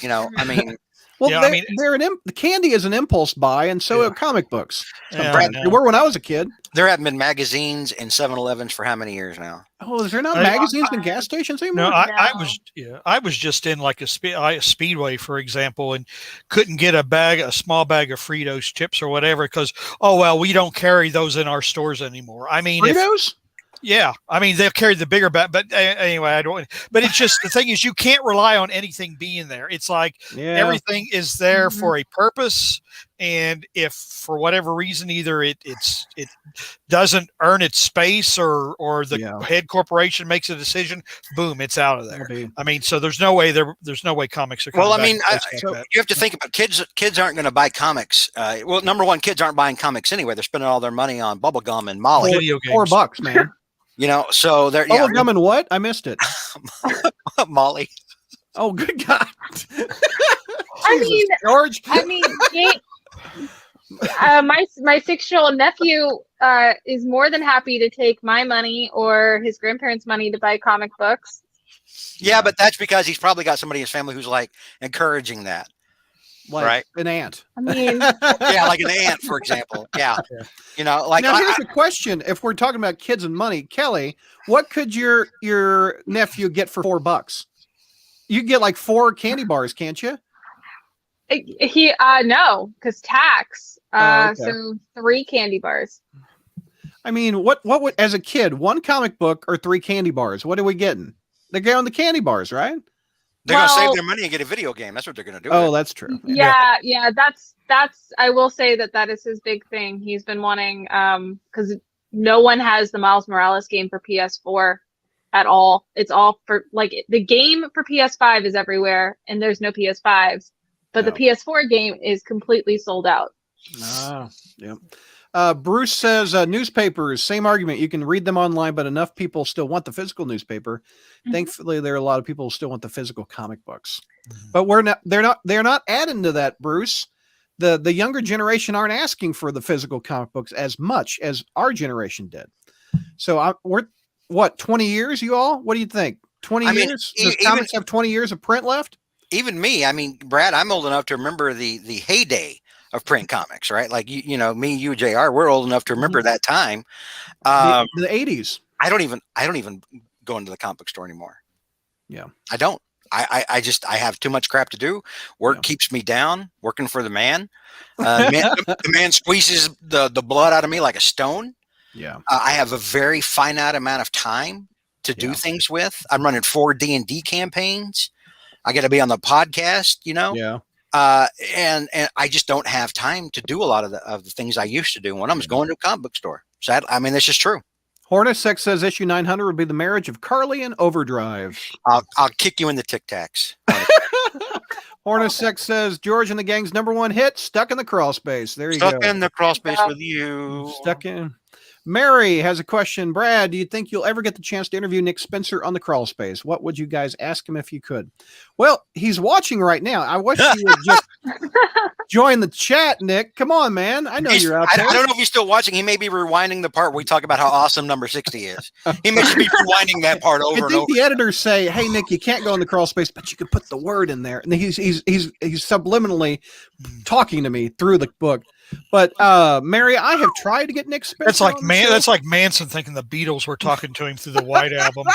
I mean. Well, the candy is an impulse buy, and so are comic books. They were when I was a kid. There haven't been magazines in 7-Elevens for how many years now? Oh, is there not magazines in gas stations anymore? No, I was just in like a Speedway, for example, and couldn't get a small bag of Fritos chips or whatever because we don't carry those in our stores anymore. I mean, Fritos. Yeah, I mean they'll carry the bigger bag, but anyway, I don't. But it's just the thing is you can't rely on anything being there. It's like everything is there for a purpose, and if for whatever reason either it doesn't earn its space or the head corporation makes a decision, boom, it's out of there. I mean, so there's no way comics are. Well, I mean, you have to think about kids. Kids aren't going to buy comics. Number one, kids aren't buying comics anyway. They're spending all their money on bubble gum and Molly. Video games. $4, man. So they're gum and what? I missed it. Molly. Oh, good God! I mean, George. I mean, my 6-year-old nephew is more than happy to take my money or his grandparents' money to buy comic books. Yeah, but that's because he's probably got somebody in his family who's like encouraging that. Like an aunt. I mean, like an aunt, for example. Yeah. Now here's the question. If we're talking about kids and money, Kelly, what could your nephew get for $4? You get like 4 candy bars, can't you? He no, because tax. So 3 candy bars. I mean, what would, as a kid, 1 comic book or 3 candy bars? What are we getting? They're getting the candy bars, right? They're going to save their money and get a video game. That's what they're going to do. Oh, that's true. Yeah. That's. I will say that is his big thing. He's been wanting because no one has the Miles Morales game for PS4 at all. It's all for like the game for PS5 is everywhere, and there's no PS5s, but the PS4 game is completely sold out. Yeah. Bruce says newspapers, same argument. You can read them online, but enough people still want the physical newspaper. Thankfully, there are a lot of people who still want the physical comic books. But they're not adding to that, Bruce. The younger generation aren't asking for the physical comic books as much as our generation did. So we're 20 years, you all? What do you think? 20 years? Does comics have 20 years of print left? Even me. I mean, Brad, I'm old enough to remember the heyday of print comics, right? Like me, you, JR, we're old enough to remember that time. The 80s. I don't even go into the comic book store anymore. Yeah. I don't. I have too much crap to do. Work keeps me down, working for the man. The man squeezes the blood out of me like a stone. Yeah. I have a very finite amount of time to do things with. I'm running 4 D&D campaigns. I got to be on the podcast, Yeah. And I just don't have time to do a lot of the things I used to do when I was going to a comic book store. Sad. I mean, that's just true. Hornacek says issue 900 would be the marriage of Carly and Overdrive. I'll kick you in the Tic Tacs. Hornacek says George and the gang's #1 hit, Stuck in the Crawl Space. There you go. Stuck in the crawl space with you. Stuck in. Mary has a question. Brad, do you think you'll ever get the chance to interview Nick Spencer on the Crawl Space? What would you guys ask him if you could? Well, he's watching right now. I wish you would just join the chat, Nick. Come on, man. I know you're out there. I don't know if he's still watching. He may be rewinding the part where we talk about how awesome number 60 is. He may just be rewinding that part over I and think over. the editors say, "Hey, Nick, you can't go in the Crawl Space, but you can put the word in there." And he's subliminally talking to me through the book. But Mary, I have tried to get Nick Spencer. That's like Manson thinking the Beatles were talking to him through the White Album.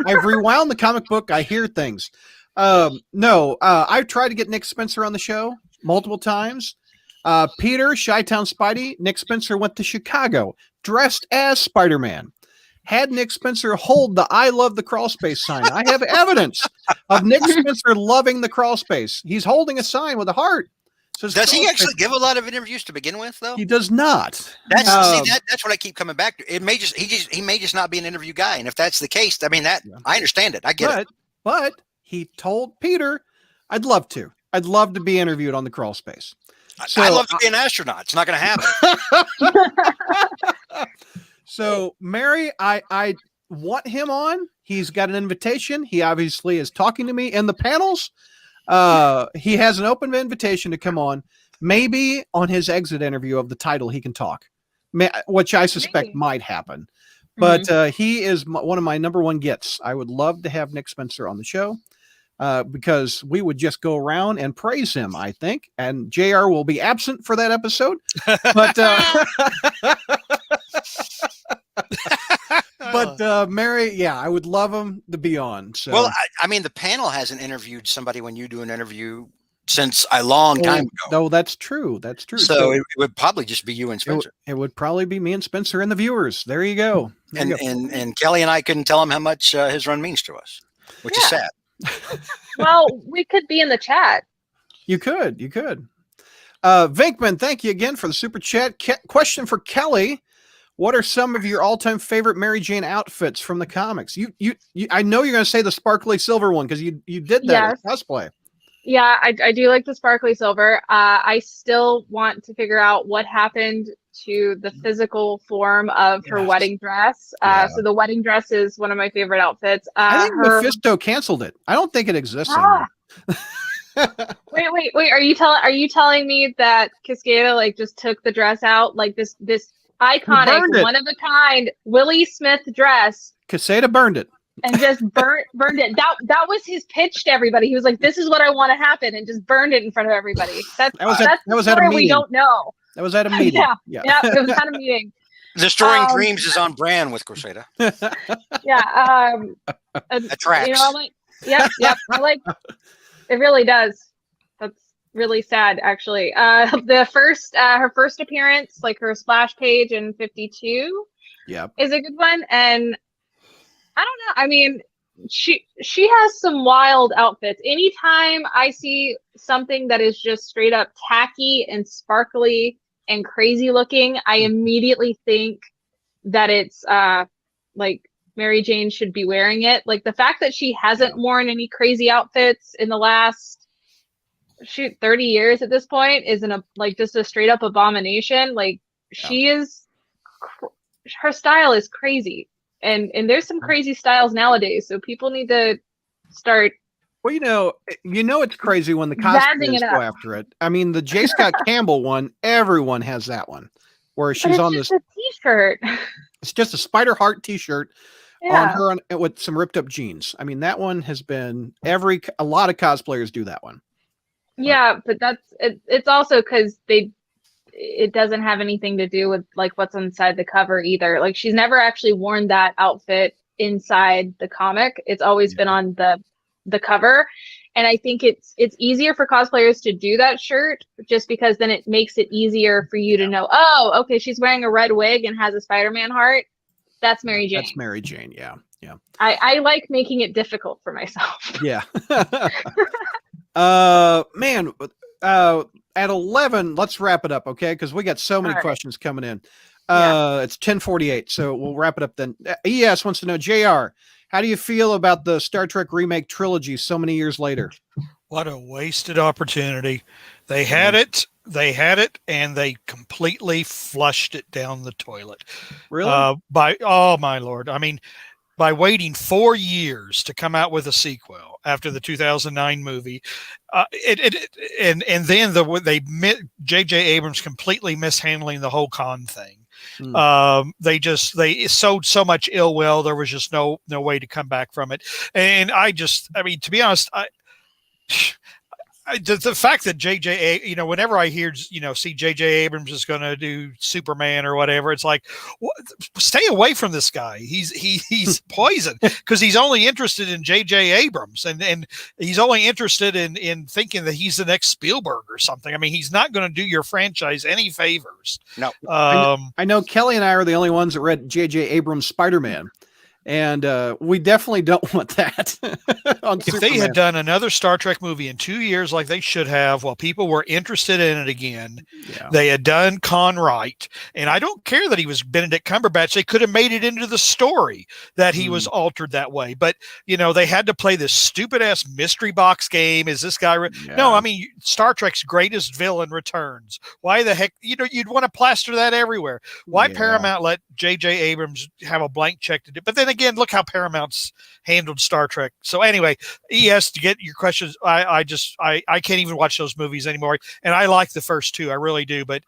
I've rewound the comic book. I hear things. No, I've tried to get Nick Spencer on the show multiple times. Peter, Chi-Town Spidey, Nick Spencer went to Chicago dressed as Spider-Man. Had Nick Spencer hold the "I love the crawl space" sign. I have evidence of Nick Spencer loving the crawl space. He's holding a sign with a heart. Does he actually give a lot of interviews to begin with, though? He does not. That's what I keep coming back to. It may just he may just not be an interview guy, and if that's the case, I mean I understand it. I get it. But he told Peter, "I'd love to. I'd love to be interviewed on the crawl space." So, I'd love to be an astronaut. It's not going to happen. So, Mary, I want him on. He's got an invitation. He obviously is talking to me in the panels. He has an open invitation to come on. Maybe on his exit interview of the title, he can talk, which I suspect might happen. But he is one of my #1 gets. I would love to have Nick Spencer on the show because we would just go around and praise him, I think. And JR will be absent for that episode. But Mary, yeah, I would love him to be on. So. Well, I mean, the panel hasn't interviewed somebody when you do an interview since a long time ago. No, that's true. That's true. So it would probably just be you and Spencer. It would probably be me and Spencer and the viewers. There you go. And Kelly and I couldn't tell him how much his run means to us, which is sad. Well, we could be in the chat. You could. Vinkman, thank you again for the super chat. Question for Kelly. What are some of your all-time favorite Mary Jane outfits from the comics? You I know you're going to say the sparkly silver one because you did that in cosplay. Yeah, I do like the sparkly silver. I still want to figure out what happened to the physical form of her wedding dress. So the wedding dress is one of my favorite outfits. I think Mephisto canceled it. I don't think it exists anymore. Wait. Are you telling me that Cascada just took the dress out, like this iconic, one of a kind Willie Smith dress? Cascada burned it. And just burned it. That was his pitch to everybody. He was like, "This is what I want to happen," and just burned it in front of everybody. That was at a meeting. We don't know. That was at a meeting. Yeah, it was at a meeting. Destroying Dreams is on brand with Crusader. Yeah, attracts. Yep. I like. It really does. That's really sad, actually. Her first appearance, like her splash page in 52, is a good one, and I don't know. I mean, she has some wild outfits. Anytime I see something that is just straight up tacky and sparkly and crazy looking, I immediately think that it's like Mary Jane should be wearing it. Like the fact that she hasn't worn any crazy outfits in the last 30 years at this point is just a straight up abomination. Like she is, her style is crazy. And there's some crazy styles nowadays, so people need to start. Well, it's crazy when the cosplayers go after it. I mean, the J. Scott Campbell one, everyone has that one, where she's on this T-shirt. It's just a Spider Heart T-shirt on her with some ripped up jeans. I mean, that one has been a lot of cosplayers do that one. Yeah, but it's also because it doesn't have anything to do with what's inside the cover either. Like she's never actually worn that outfit inside the comic. It's always been on the cover. And I think it's easier for cosplayers to do that shirt just because then it makes it easier for you to know, oh, okay, she's wearing a red wig and has a Spider-Man heart. That's Mary Jane. That's Mary Jane. Yeah. I like making it difficult for myself. Yeah. Man, at 11, let's wrap it up, okay? Because we got so many All right. questions coming in. Yeah. It's 10:48, so we'll wrap it up then. ES wants to know, JR, how do you feel about the Star Trek remake trilogy so many years later? What a wasted opportunity. They had it, and they completely flushed it down the toilet. Really? Oh my Lord. I mean, by waiting 4 years to come out with a sequel after the 2009 movie, and then J.J. Abrams completely mishandling the whole Khan thing. They sowed so much ill will. There was just no way to come back from it. And I mean, to be honest, the fact that whenever I hear, see J.J. Abrams is going to do Superman or whatever, it's like, stay away from this guy. He's poison, because he's only interested in J.J. Abrams, and he's only interested in thinking that he's the next Spielberg or something. I mean, he's not going to do your franchise any favors. No. I know Kelly and I are the only ones that read J.J. Abrams' Spider-Man. And we definitely don't want that. If they had done another Star Trek movie in 2 years, like they should have, while people were interested in it again, they had done Khan right. And I don't care that he was Benedict Cumberbatch. They could have made it into the story that he was altered that way. But, they had to play this stupid ass mystery box game. Is this guy? No, I mean, Star Trek's greatest villain returns. Why the heck? You'd want to plaster that everywhere. Why Paramount let J.J. Abrams have a blank check to do? But then again, look how Paramount's handled Star Trek. So anyway, ES, to get your questions, I can't even watch those movies anymore. And I like the first two, I really do. But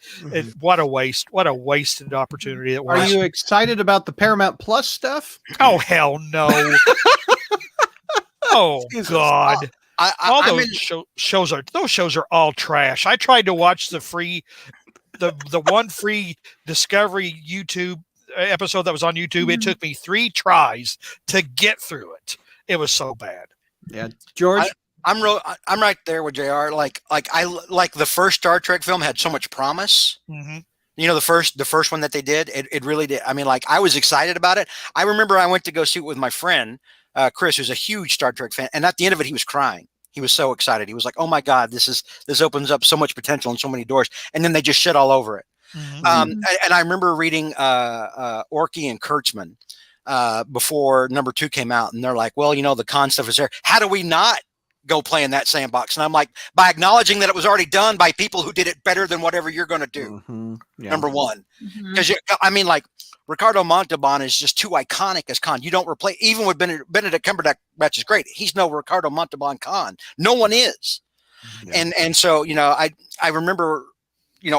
what a waste! What a wasted opportunity it was. Are you excited about the Paramount Plus stuff? Oh hell no! Oh God! All those shows are all trash. I tried to watch the one free Discovery YouTube episode that was on YouTube. It took me 3 tries to get through it. It was so bad. Yeah, George. I'm right there with JR. Like the first Star Trek film had so much promise. Mm-hmm. The first one that they did, it really did. I mean, like, I was excited about it. I remember I went to go see it with my friend Chris, who's a huge Star Trek fan, and at the end of it, he was crying. He was so excited. He was like, "Oh my God, this opens up so much potential and so many doors." And then they just shit all over it. Mm-hmm. And I remember reading Orky and Kurtzman before number 2 came out, and they're like, "Well, the Khan stuff is there. How do we not go play in that sandbox?" And I'm like, by acknowledging that it was already done by people who did it better than whatever you're going to do. Mm-hmm. Yeah. Number one, because I mean, like, Ricardo Montalban is just too iconic as Khan. You don't replace, even with Benedict Cumberbatch is great. He's no Ricardo Montalban Khan. No one is. Yeah. And so, I remember,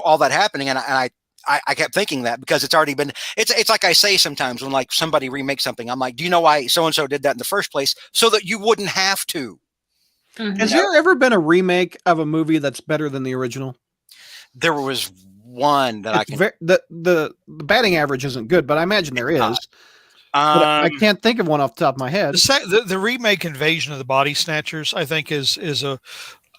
all that happening, and I kept thinking that, because it's already been, it's like I say sometimes when, like, somebody remakes something, I'm like, do you know why so-and-so did that in the first place? So that you wouldn't have to. Mm-hmm. Has there ever been a remake of a movie that's better than the original? There was one that the batting average isn't good, but I imagine there is. I can't think of one off the top of my head. The remake Invasion of the Body Snatchers, I think, is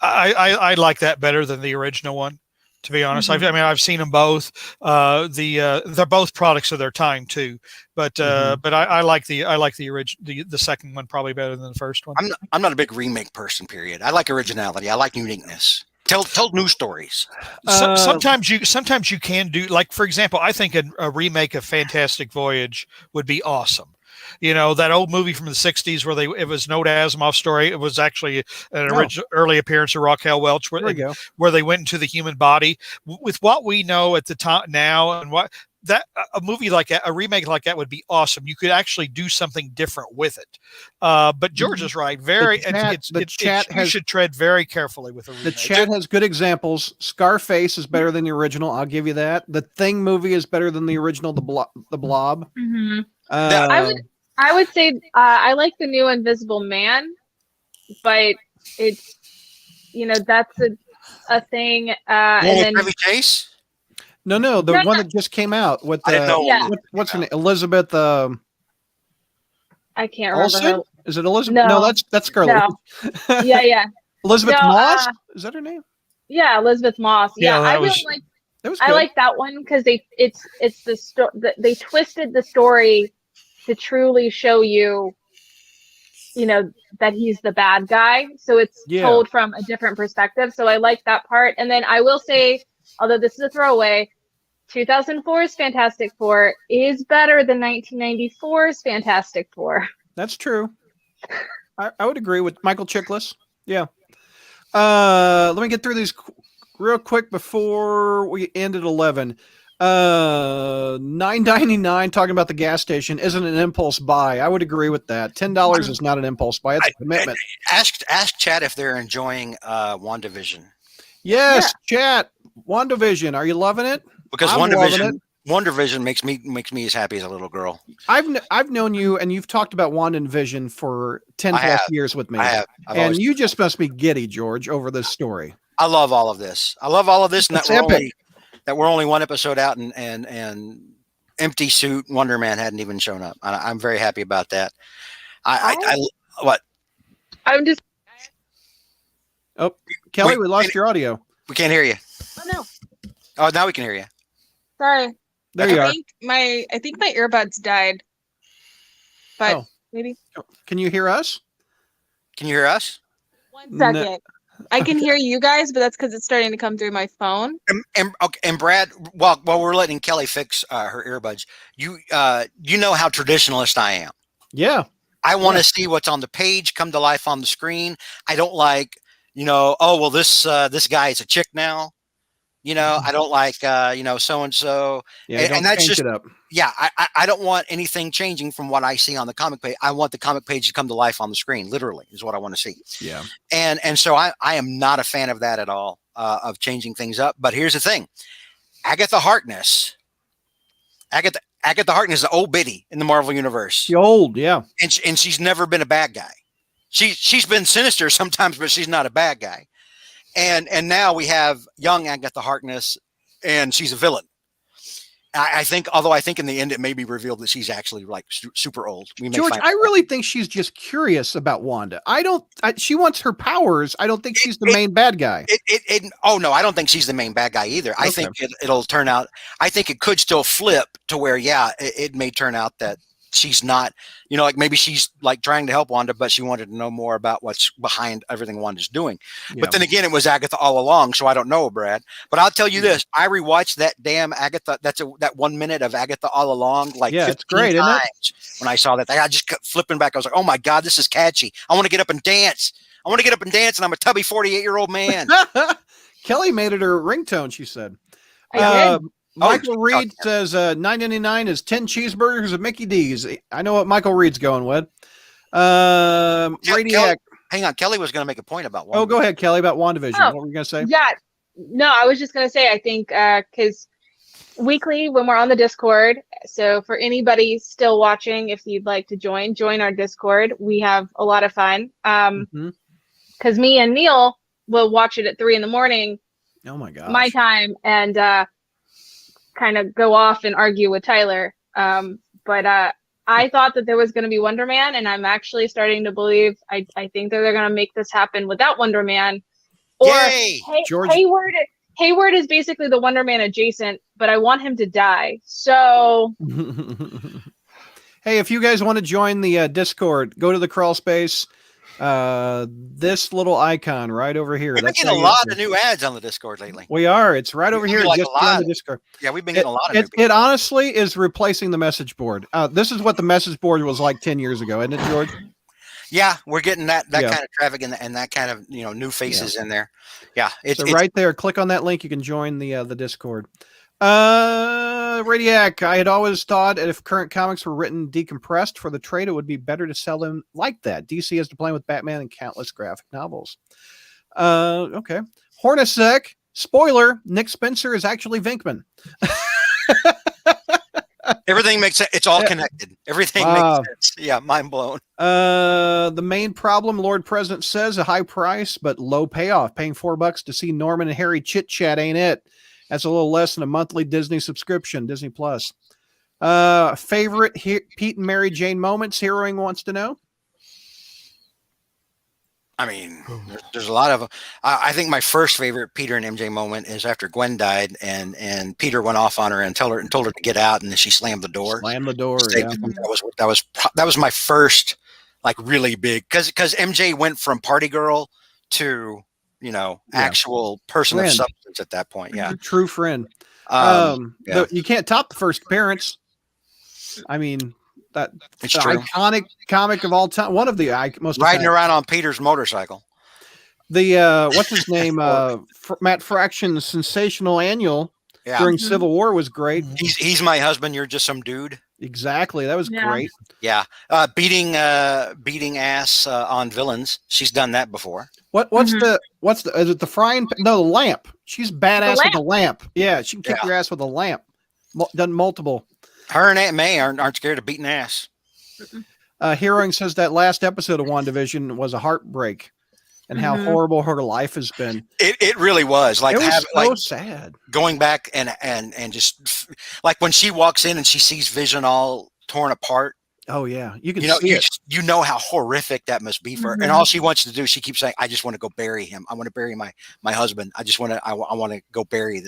I like that better than the original one. To be honest, mm-hmm. I've seen them both. They're both products of their time too. But I like the original, the second one probably better than the first one. I'm not a big remake person. Period. I like originality. I like uniqueness. Tell new stories. Sometimes you can do, like, for example, I think a remake of Fantastic Voyage would be awesome. That old movie from the 60s where it was no Asimov story. It was actually an early appearance of Raquel Welch where they went into the human body. With what we know at the time now, and what a movie like that, a remake like that would be awesome. You could actually do something different with it. But George is right. You should tread very carefully with a remake. The chat has good examples. Scarface is better than the original. I'll give you that. The Thing movie is better than the original. The Blob. Mm-hmm. I would say I like the new Invisible Man, but it's that's a thing. And then Chevy Chase. No, the one that just came out with what's her name? Elizabeth. I can't remember. Her. Is it Elizabeth? No, that's Scarlett. No. Yeah. Elizabeth Moss. Is that her name? Yeah, Elizabeth Moss. Yeah, I really like. I like that one because it's the story. They twisted the story to truly show you, that he's the bad guy. So it's told from a different perspective. So I like that part. And then I will say, although this is a throwaway, 2004's Fantastic Four is better than 1994's Fantastic Four. That's true. I would agree with Michael Chiklis. Yeah. Let me get through these real quick before we end at 11. $9.99 talking about the gas station isn't an impulse buy. I would agree with that. $10 is not an impulse buy. It's a commitment. Ask Chat if they're enjoying WandaVision. Yes, Chat. WandaVision. Are you loving it? Because WandaVision makes me as happy as a little girl. I've known you, and you've talked about WandaVision for 10 plus years with me. I have. And you just must be giddy, George, over this story. I love all of this. And It's epic. that we're only one episode out, and Empty Suit Wonder Man hadn't even shown up. I'm very happy about that. What? I'm just. Oh, Kelly, we lost your audio. We can't hear you. Oh no. Oh, now we can hear you. Sorry. There you are. I think my earbuds died. But maybe. Can you hear us? Can you hear us? 1 second. I can hear you guys, but that's because it's starting to come through my phone. And Brad, while we're letting Kelly fix her earbuds, you know how traditionalist I am. Yeah. I want to see what's on the page come to life on the screen. I don't like, this guy is a chick now. I don't like, so and so. Yeah, and that's change just it up. Yeah. I don't want anything changing from what I see on the comic page. I want the comic page to come to life on the screen. Literally is what I want to see. Yeah. And so I am not a fan of that at all, of changing things up. But here's the thing: Agatha Harkness is the old biddy in the Marvel universe. The old, yeah. And she's never been a bad guy. She's been sinister sometimes, but she's not a bad guy. And now we have young Agatha Harkness, and she's a villain. I think in the end it may be revealed that she's actually like super old. George, I really think she's just curious about Wanda. She wants her powers. I don't think she's the main bad guy. Oh no, I don't think she's the main bad guy either. I think it'll turn out. I think it could still flip to where, it may turn out that she's not, maybe she's like trying to help Wanda, but she wanted to know more about what's behind everything Wanda's doing. Yeah. But then again, it was Agatha all along, so I don't know, Brad. But I'll tell you this: I rewatched that damn Agatha. That 1 minute of Agatha all along, like 15 it's great, times isn't it? When I saw that, I just kept flipping back. I was like, oh my god, this is catchy. I want to get up and dance. And I'm a tubby 48-year-old man. Kelly made it her ringtone. She said. I did. Michael Reed says $9.99 is 10 cheeseburgers of Mickey D's. I know what Michael Reed's going with. Radiac. Hang on, Kelly was going to make a point about WandaVision. Oh, go ahead, Kelly, about WandaVision. What were you going to say? Yeah. No, I was just going to say, I think because weekly when we're on the Discord, so for anybody still watching, if you'd like to join our Discord. We have a lot of fun. Because me and Neil will watch it at 3 a.m. Oh my gosh. My time, and kind of go off and argue with Tyler. But I thought that there was going to be Wonder Man, and I'm actually starting to believe I think that they're going to make this happen without Wonder Man. Or George. Hayward is basically the Wonder Man adjacent, but I want him to die. So hey, if you guys want to join the Discord, go to the crawl space. This little icon right over here. We've been getting a lot of new ads on the Discord lately. We are. It's right over here. Like just beyond the Discord. Yeah, we've been getting a lot of new people. It honestly is replacing the message board. This is what the message board was like 10 years ago, isn't it, George? Yeah, we're getting that kind of traffic and that kind of new faces in there. Yeah, it's right there. Click on that link. You can join the Discord. Radiac, I had always thought if current comics were written decompressed for the trade, it would be better to sell them like that. DC has to play with Batman and countless graphic novels. Okay. Hornacek, spoiler, Nick Spencer is actually Venkman. Everything makes sense. It's all connected. Everything makes sense. Yeah, mind blown. The main problem, Lord President says, a high price but low payoff. Paying $4 to see Norman and Harry chit chat ain't it. That's a little less than a monthly Disney subscription, Disney Plus. Favorite Pete and Mary Jane moments, Heroing wants to know. I mean, there's a lot of them. I think my first favorite Peter and MJ moment is after Gwen died and Peter went off on her and told her to get out, and then she slammed the door. Slammed the door. Yeah. That was my first like really big, because MJ went from party girl to actual person of Friend. substance at that point. Yeah. True friend. Yeah. You can't top the first appearance. I mean, that It's the true. iconic comic of all time. One of the most Riding iconic. around on Peter's motorcycle. The what's his name? Matt Fraction's sensational annual Yeah. during Civil War was great. He's my husband. You're just some dude. Exactly, that was Yeah. great. Yeah. Beating ass on villains. She's done that before. What's the is it the frying? No, the lamp. She's badass with lamp. the lamp. Yeah, she can kick your ass with a lamp. Done multiple. Her and Aunt May aren't scared of beating ass. Heroing says that last episode of WandaVision was a heartbreak, and how horrible her life has been. It really was. Like It was so like sad. going back and just like when she walks in and she sees Vision all torn apart. Oh yeah, you can You know, see it. you know how horrific that must be for her. And all she wants to do, she keeps saying, I just want to go bury him. I want to bury my husband. I just want to, I want to go bury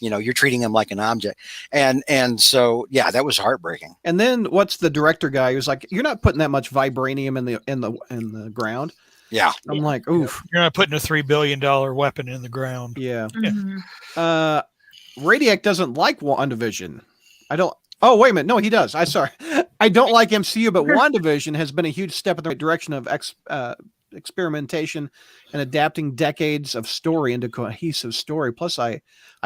you're treating him like an object. And so, yeah, that was heartbreaking. And then what's the director guy who's like, you're not putting that much vibranium in the ground. Yeah. I'm like, oof. You're not putting a $3 billion weapon in the ground. Yeah. Mhm. Radiac doesn't like WandaVision. I don't. Oh, wait a minute. No, he does. I don't like MCU, but WandaVision has been a huge step in the right direction of experimentation and adapting decades of story into cohesive story. Plus, I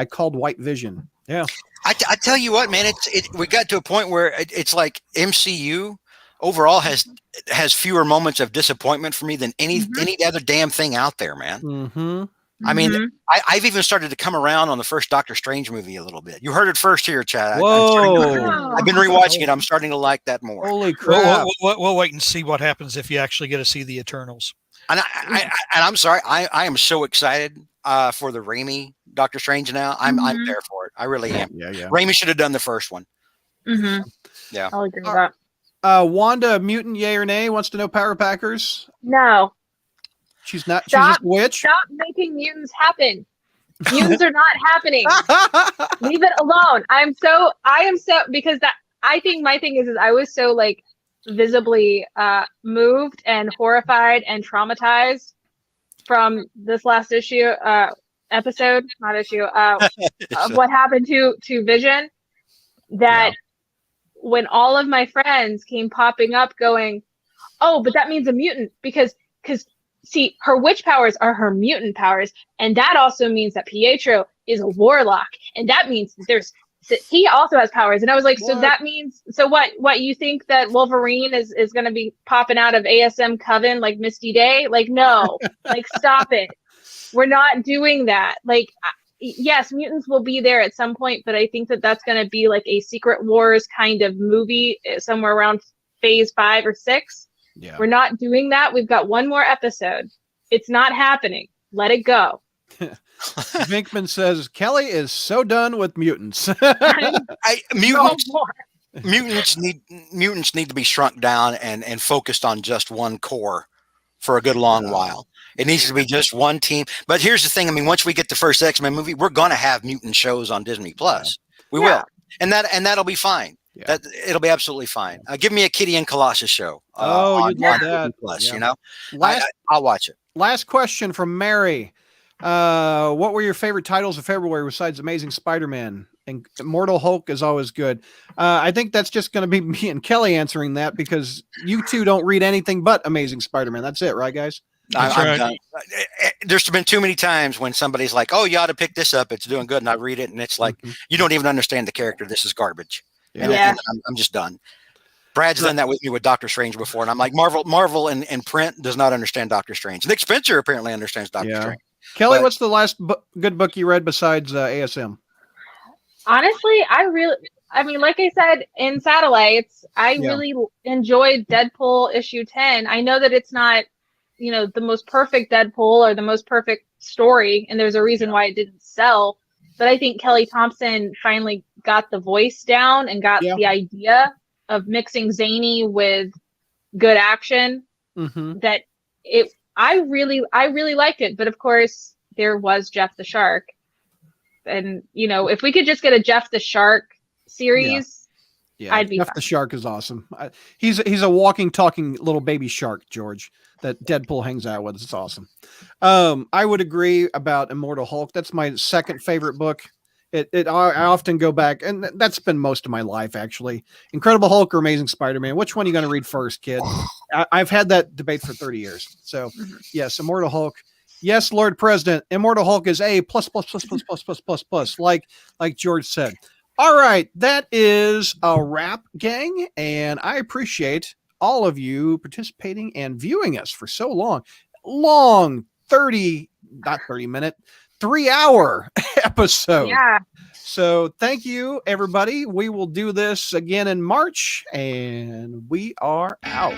called White Vision. Yeah. I tell you what, man, we got to a point where it's like MCU overall has fewer moments of disappointment for me than any other damn thing out there, man. Mm-hmm. I mean, I've even started to come around on the first Doctor Strange movie a little bit. You heard it first here, Chad. Whoa. I've been rewatching it. I'm starting to like that more. Holy crap. We'll wait and see what happens if you actually get to see the Eternals. And I'm sorry, I am so excited for the Raimi Doctor Strange now. I'm there for it. I really am. Yeah. Raimi should have done the first one. Yeah. I'll agree with that. Wanda Mutant, yay or nay, wants to know Power Packers. No. She's not. Stop. She's just a witch. Stop making mutants happen. Mutants are not happening. Leave it alone. I am so because that I think my thing is I was so like visibly moved and horrified and traumatized from this last episode of what happened to Vision that when all of my friends came popping up going, oh, but that means a mutant because see, her witch powers are her mutant powers, and that also means that Pietro is a warlock, and that means he also has powers. And I was like, so that means what you think that Wolverine is going to be popping out of ASM Coven like Misty Day? Like, no, like stop it. We're not doing that. Like, yes, mutants will be there at some point, but I think that that's going to be like a Secret Wars kind of movie somewhere around phase 5 or 6. Yeah. We're not doing that. We've got one more episode. It's not happening. Let it go. Vinkman says Kelly is so done with mutants. Mutants need to be shrunk down and focused on just one core for a good long while. It needs to be just one team. But here's the thing. I mean, once we get the first X-Men movie, we're going to have mutant shows on Disney Plus. We will. And that'll be fine. Yeah. It'll be absolutely fine. Give me a Kitty and Colossus show. You'd love that. Plus, yeah. I'll watch it. Last question from Mary. What were your favorite titles of February besides Amazing Spider-Man? And Immortal Hulk is always good. I think that's just going to be me and Kelly answering that because you two don't read anything but Amazing Spider-Man. That's it, right, guys? I'm done. There's been too many times when somebody's like, "Oh, you ought to pick this up. It's doing good," and I read it, and it's like, you don't even understand the character. This is garbage. And I'm just done. Brad's done that with me with Doctor Strange before, and I'm like, Marvel and print does not understand Doctor Strange. Nick Spencer apparently understands Doctor Strange. Kelly, what's the last good book you read besides ASM? Honestly, like I said in Satellites, I really enjoyed Deadpool issue 10. I know that it's not, the most perfect Deadpool or the most perfect story, and there's a reason why it didn't sell. But I think Kelly Thompson finally got the voice down and got the idea of mixing zany with good action. That I really liked it. But of course, there was Jeff the Shark. And, if we could just get a Jeff the Shark series, Yeah, I'd be Jeff fine. the Shark is awesome. He's a walking, talking little baby shark, George, that Deadpool hangs out with. It's awesome. I would agree about Immortal Hulk. That's my second favorite book. I often go back, and that's been most of my life, actually. Incredible Hulk or Amazing Spider-Man? Which one are you going to read first, kid? I've had that debate for 30 years. So, yes, Immortal Hulk. Yes, Lord President, Immortal Hulk is A plus plus plus plus plus plus plus plus, like George said. All right, that is a wrap, gang, and I appreciate all of you participating and viewing us for so long 30 not 30 minute 3-hour episode. Yeah. So thank you, everybody. We will do this again in March, and we are out.